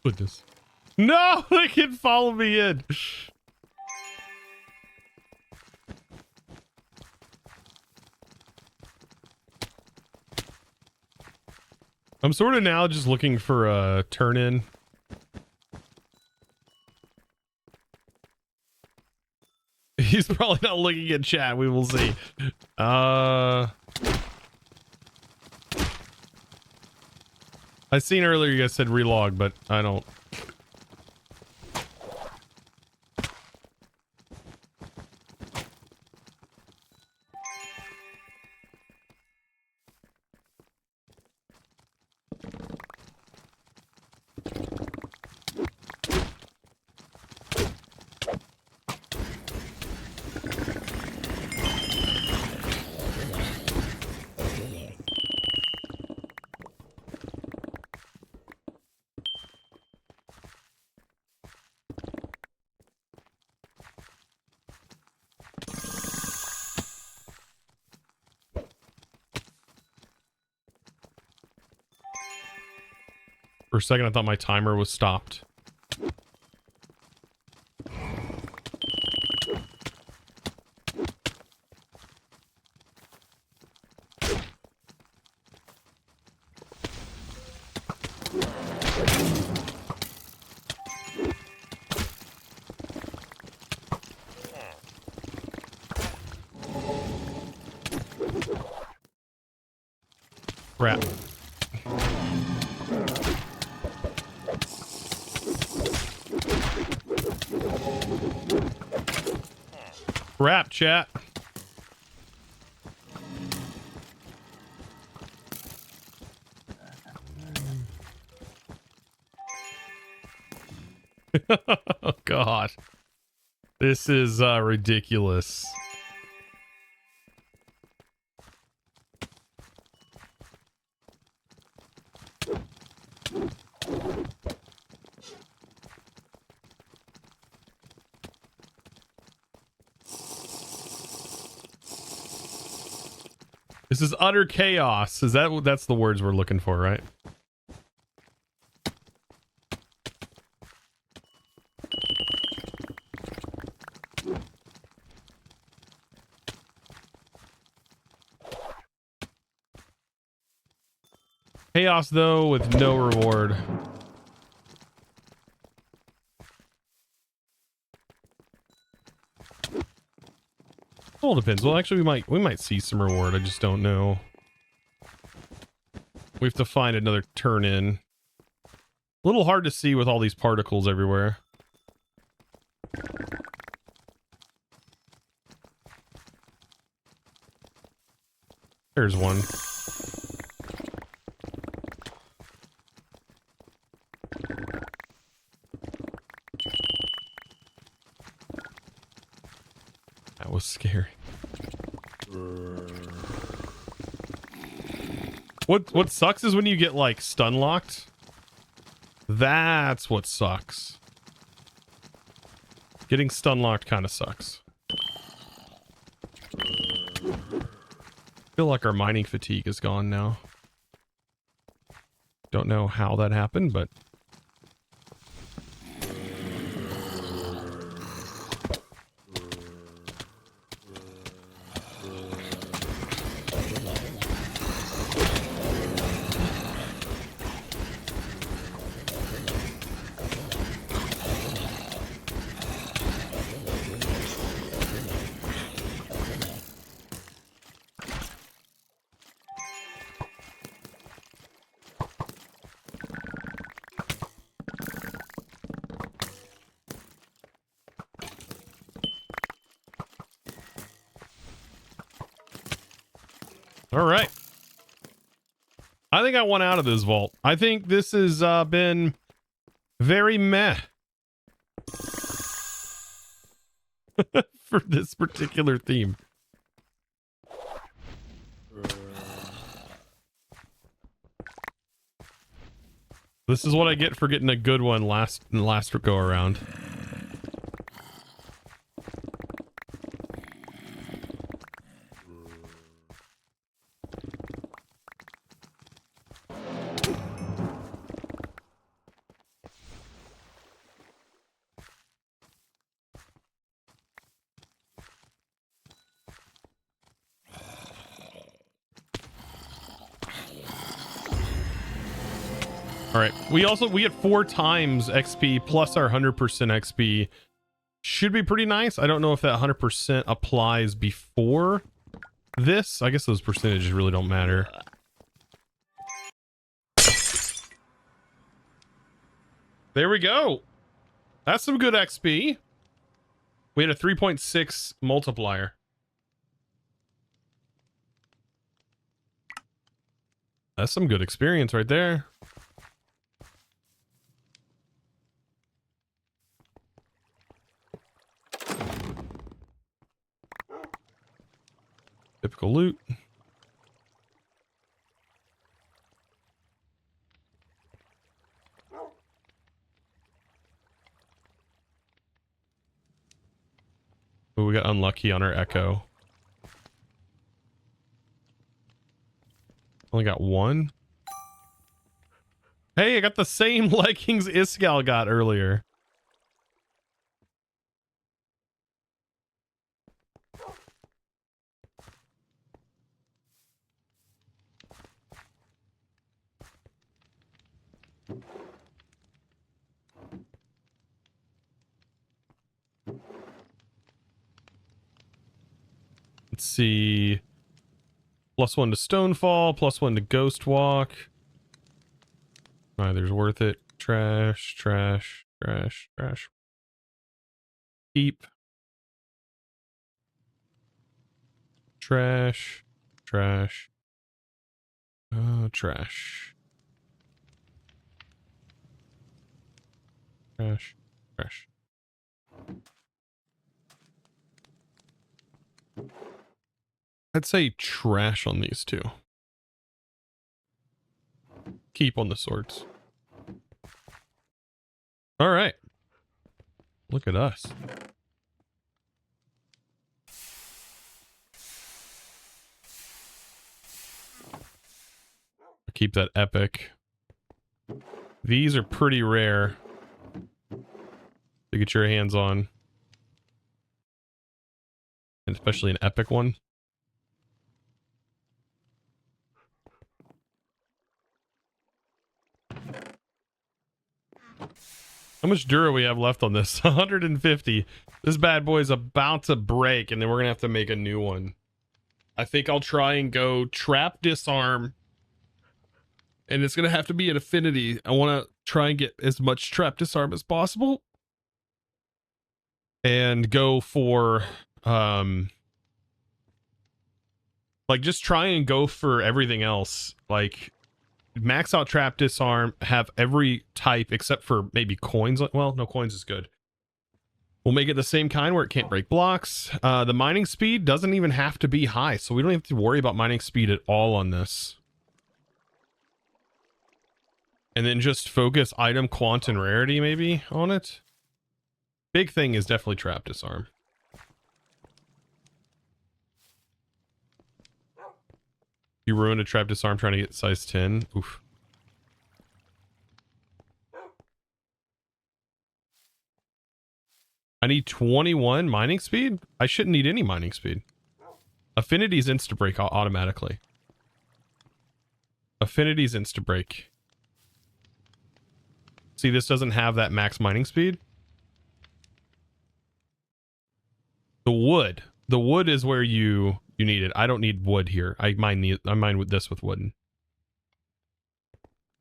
Goodness. No, they can follow me in. I'm sort of now just looking for a turn in. He's probably not looking at chat. We will see. I seen earlier you guys said relog, but I don't. For a second, I thought my timer was stopped. Crap. Crap, chat. Oh, God. This is ridiculous. This is utter chaos. Is that that's the words we're looking for, right? Chaos, though, with no reward. Well, depends. Well, actually, we might see some reward. I just don't know. We have to find another turn in. A little hard to see with all these particles everywhere. There's one. That was scary. What sucks is when you get like stun locked. That's what sucks. Getting stun locked kind of sucks. I feel like our mining fatigue is gone now. Don't know how that happened, but all right. I think I want out of this vault. I think this has been very meh for this particular theme. This is what I get for getting a good one last go around. All right, we get 4 times XP plus our 100% XP. Should be pretty nice. I don't know if that 100% applies before this. I guess those percentages really don't matter. There we go. That's some good XP. We had a 3.6 multiplier. That's some good experience right there. Typical loot. Oh, we got unlucky on our echo. Only got 1. Hey, I got the same leggings Iskal got earlier. Let's see. +1 to Stonefall, +1 to Ghost Walk. Neither's worth it. Trash, trash, trash, trash. Keep. Trash, trash. Trash. Trash, trash. I'd say trash on these two. Keep on the swords. All right. Look at us. Keep that epic. These are pretty rare to get your hands on. And especially an epic one. How much Dura we have left on this? 150. This bad boy's about to break, and then we're gonna have to make a new one. I think I'll try and go trap disarm. And it's gonna have to be an affinity. I wanna try and get as much trap disarm as possible. And go for like just try and go for everything else. Like max out trap disarm, have every type except for maybe coins. Well, no, coins is good. We'll make it the same kind where it can't break blocks. The mining speed doesn't even have to be high, so we don't have to worry about mining speed at all on this. And then just focus item quant and rarity maybe on it. Big thing is definitely trap disarm. You ruined a trap disarm trying to get size 10. Oof. I need 21 mining speed? I shouldn't need any mining speed. Affinity's insta-break automatically. Affinity's insta-break. See, this doesn't have that max mining speed. The wood. The wood is where you need it. I don't need wood here. I mine with this with wooden.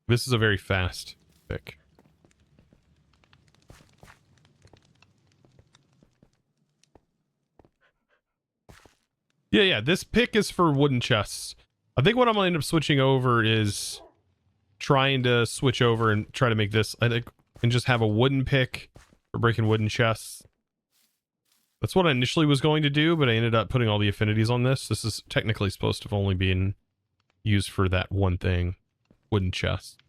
This is a very fast pick. Yeah, this pick is for wooden chests. I think what I'm gonna end up switching over is trying to switch over and try to make this, I think, and just have a wooden pick for breaking wooden chests. That's what I initially was going to do, but I ended up putting all the affinities on this. This is technically supposed to have only been used for that one thing, wooden chest.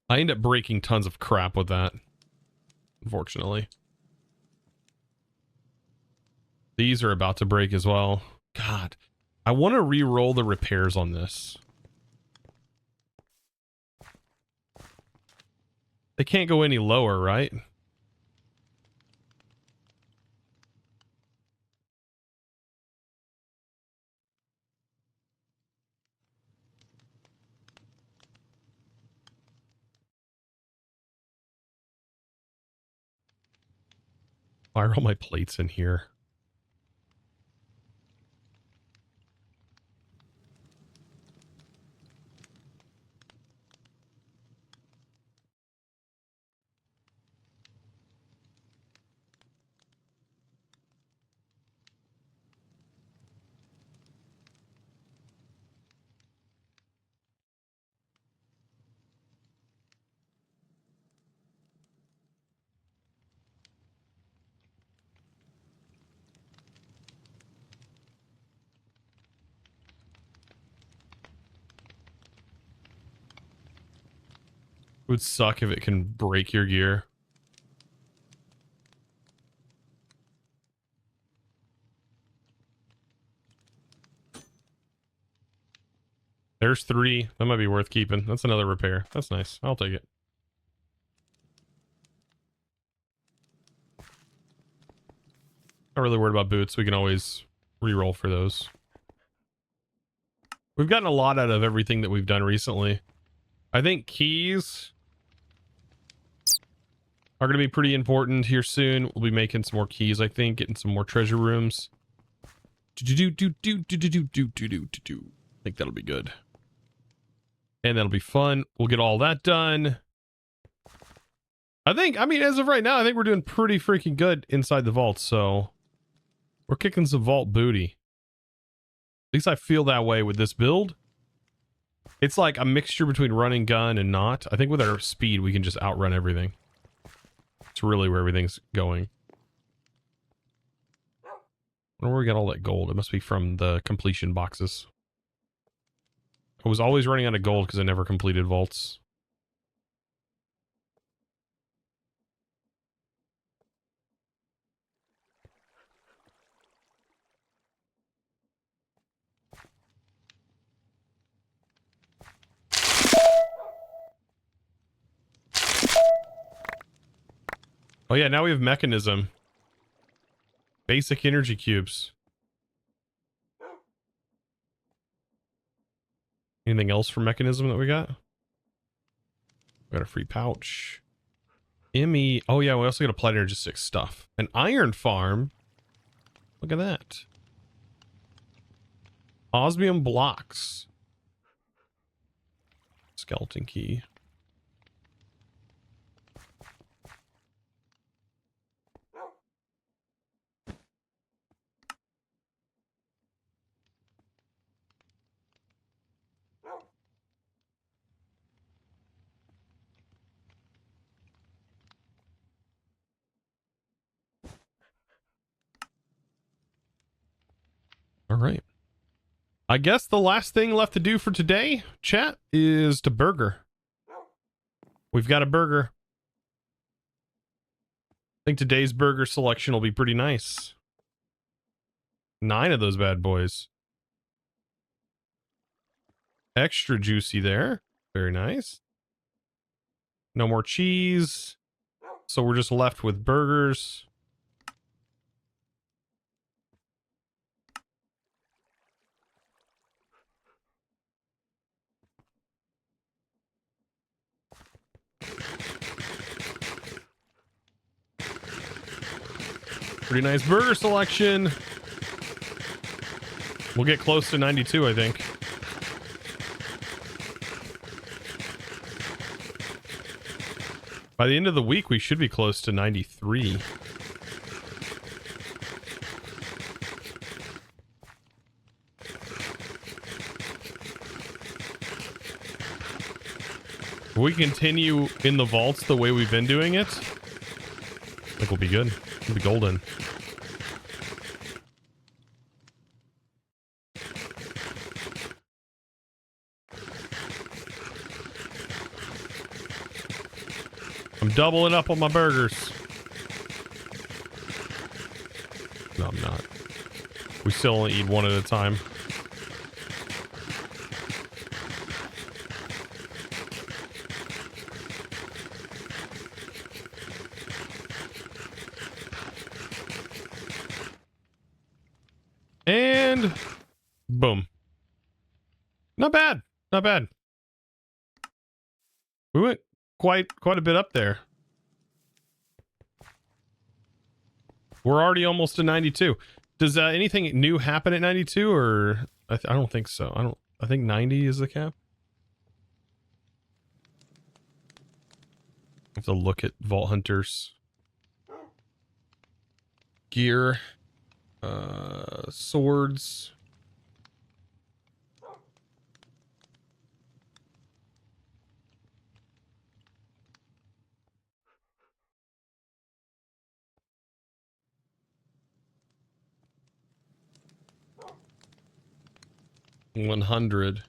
I end up breaking tons of crap with that, unfortunately. These are about to break as well. God, I want to re-roll the repairs on this. They can't go any lower, right? Why are all my plates in here? It would suck if it can break your gear. There's 3. That might be worth keeping. That's another repair. That's nice. I'll take it. Not really worried about boots. We can always re-roll for those. We've gotten a lot out of everything that we've done recently. I think keys are going to be pretty important here soon. We'll be making some more keys, I think, getting some more treasure rooms. I think that'll be good. And that'll be fun. We'll get all that done. I mean, as of right now, I think we're doing pretty freaking good inside the vault, so we're kicking some vault booty. At least I feel that way with this build. It's like a mixture between running gun and not. I think with our speed, we can just outrun everything. It's really where everything's going. I wonder where we got all that gold. It must be from the completion boxes. I was always running out of gold because I never completed vaults. Oh yeah, now we have mechanism. Basic energy cubes. Anything else for mechanism that we got? We got a free pouch. ME. Oh yeah, we also got applied energistic stuff. An iron farm. Look at that. Osmium blocks. Skeleton key. All right. I guess the last thing left to do for today, chat, is to burger. We've got a burger. I think today's burger selection will be pretty nice. 9 of those bad boys. Extra juicy there. Very nice. No more cheese. So we're just left with burgers. Pretty nice burger selection. We'll get close to 92, I think. By the end of the week, we should be close to 93. If we continue in the vaults the way we've been doing it, I think we'll be good. We'll be golden. I'm doubling up on my burgers. No, I'm not. We still only eat one at a time. And boom. Not bad. Not bad. We went quite a bit up there. We're already almost to 92. Does anything new happen at 92, or I don't think so. I think 90 is the cap. I have to look at Vault Hunters gear, swords. $100.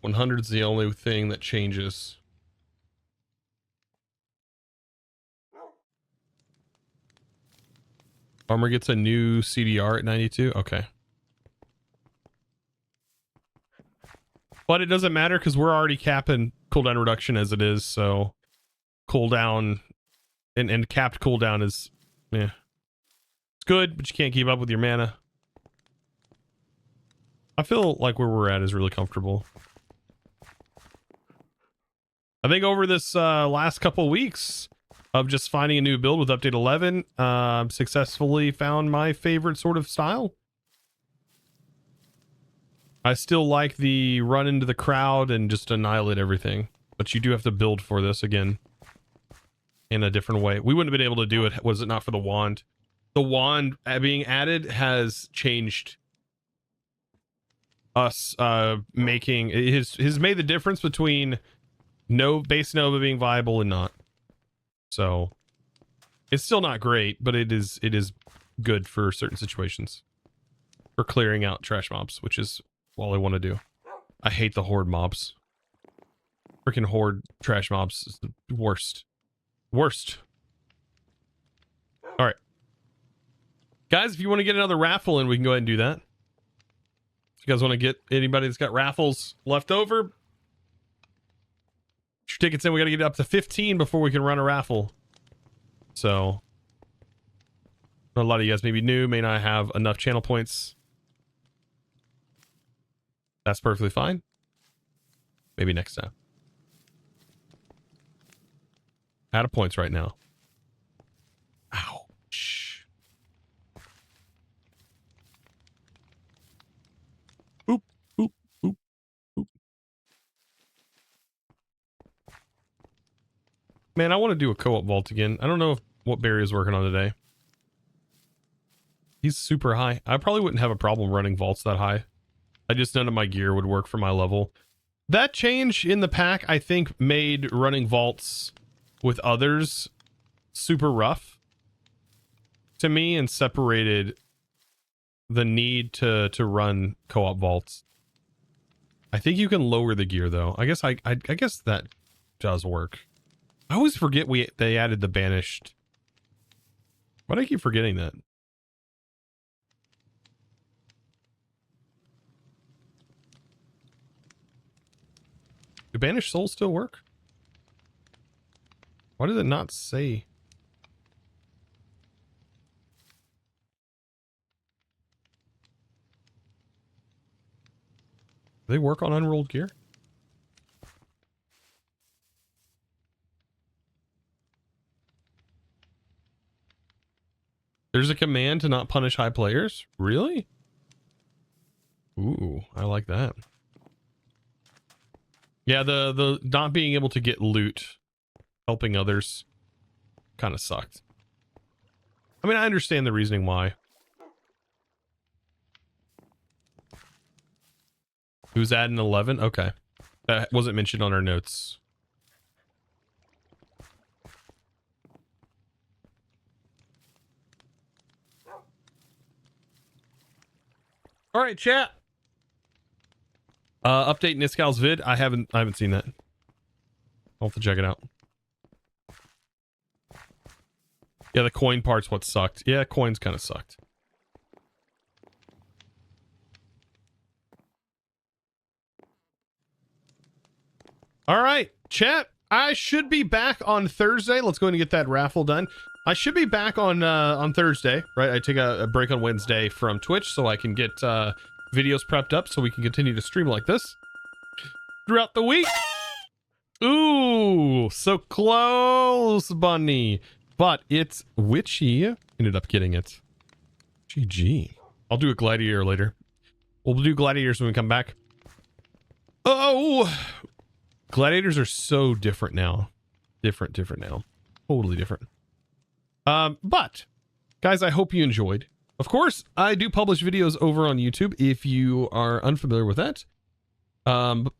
$100 is the only thing that changes. Armor gets a new CDR at 92. Okay. But it doesn't matter because we're already capping cooldown reduction as it is. So cooldown and capped cooldown is, yeah, it's good, but you can't keep up with your mana. I feel like where we're at is really comfortable. I think over this last couple weeks of just finding a new build with update 11, successfully found my favorite sort of style. I still like the run into the crowd and just annihilate everything, but you do have to build for this again in a different way. We wouldn't have been able to do it was it not for the wand. The wand being added has changed us making has made the difference between base Nova being viable and not. So it's still not great, but it is good for certain situations, for clearing out trash mobs, which is all I want to do. I hate the horde mobs. Freaking horde trash mobs is the worst. Worst. All right, guys, if you want to get another raffle in, we can go ahead and do that. If you guys want to get anybody that's got raffles left over, get your tickets in. We got to get up to 15 before we can run a raffle. So a lot of you guys may be new, may not have enough channel points. That's perfectly fine. Maybe next time. Out of points right now. Ouch. Boop, boop, boop, boop. Man, I want to do a co-op vault again. I don't know what Barry is working on today. He's super high. I probably wouldn't have a problem running vaults that high. None of my gear would work for my level. That change in the pack, I think, made running vaults with others super rough to me and separated the need to run co-op vaults. I think you can lower the gear though. I guess I guess that does work. I always forget they added the banished. Why do I keep forgetting that? Do banished souls still work? Why does it not say? Do they work on unrolled gear? There's a command to not punish high players? Really? Ooh, I like that. Yeah, the not being able to get loot, helping others, kind of sucked. I mean, I understand the reasoning why. Who's adding 11? Okay. That wasn't mentioned on our notes. All right, chat. Update Niscal's vid. I haven't seen that. I'll have to check it out. Yeah, the coin part's what sucked. Yeah, coins kind of sucked. All right, chat. I should be back on Thursday. Let's go ahead and get that raffle done. I should be back on Thursday, right? I take a break on Wednesday from Twitch so I can get videos prepped up so we can continue to stream like this throughout the week. Ooh, so close, bunny. But it's witchy. Ended up getting it. GG. I'll do a gladiator later. We'll do gladiators when we come back. Oh, gladiators are so different now. Different now. Totally different. But guys, I hope you enjoyed. Of course, I do publish videos over on YouTube if you are unfamiliar with that.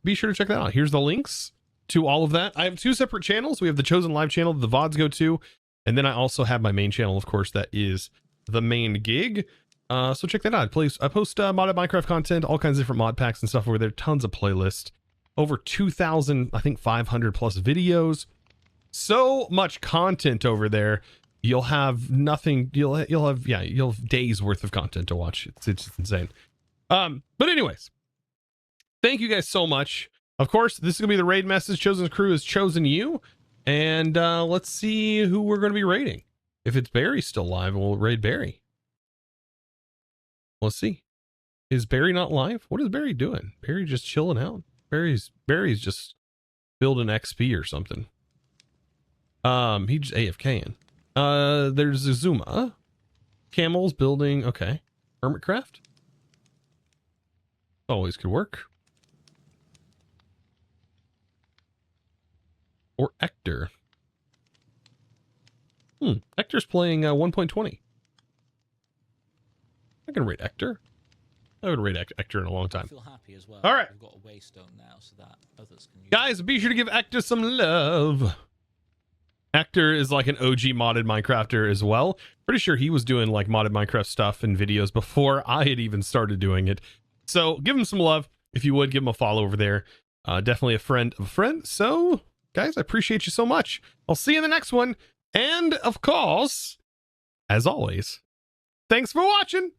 Be sure to check that out. Here's the links to all of that. I have two separate channels. We have the Chosen Live channel that the VODs go to, and then I also have my main channel, of course, that is the main gig. So check that out. Please, I post modded Minecraft content, all kinds of different mod packs and stuff over there. Tons of playlists. Over 2,000, I think 500 plus videos. So much content over there. you'll have nothing. You'll have days worth of content to watch. It's just insane. But anyways, thank you guys so much. Of course, this is gonna be the raid message. Chosen Crew has chosen you, and let's see who we're gonna be raiding. If it's Barry still live, we'll raid Barry. Let's see. Is Barry not live? What is Barry doing? Barry just chilling out. Barry's just building XP or something. He just AFKing. There's Azuma. Camels building. Okay. Hermitcraft. Always could work. Or Ector. Ector's playing 1.20. I can rate Ector. I would rate Ector in a long time. I feel happy as well. All right. We've got a waystone now so that others can use Guys, be sure to give Ector some love. Ector is like an OG modded Minecrafter as well. Pretty sure he was doing like modded Minecraft stuff and videos before I had even started doing it. So give him some love. If you would, give him a follow over there. Definitely a friend of a friend. So guys, I appreciate you so much. I'll see you in the next one. And of course, as always, thanks for watching.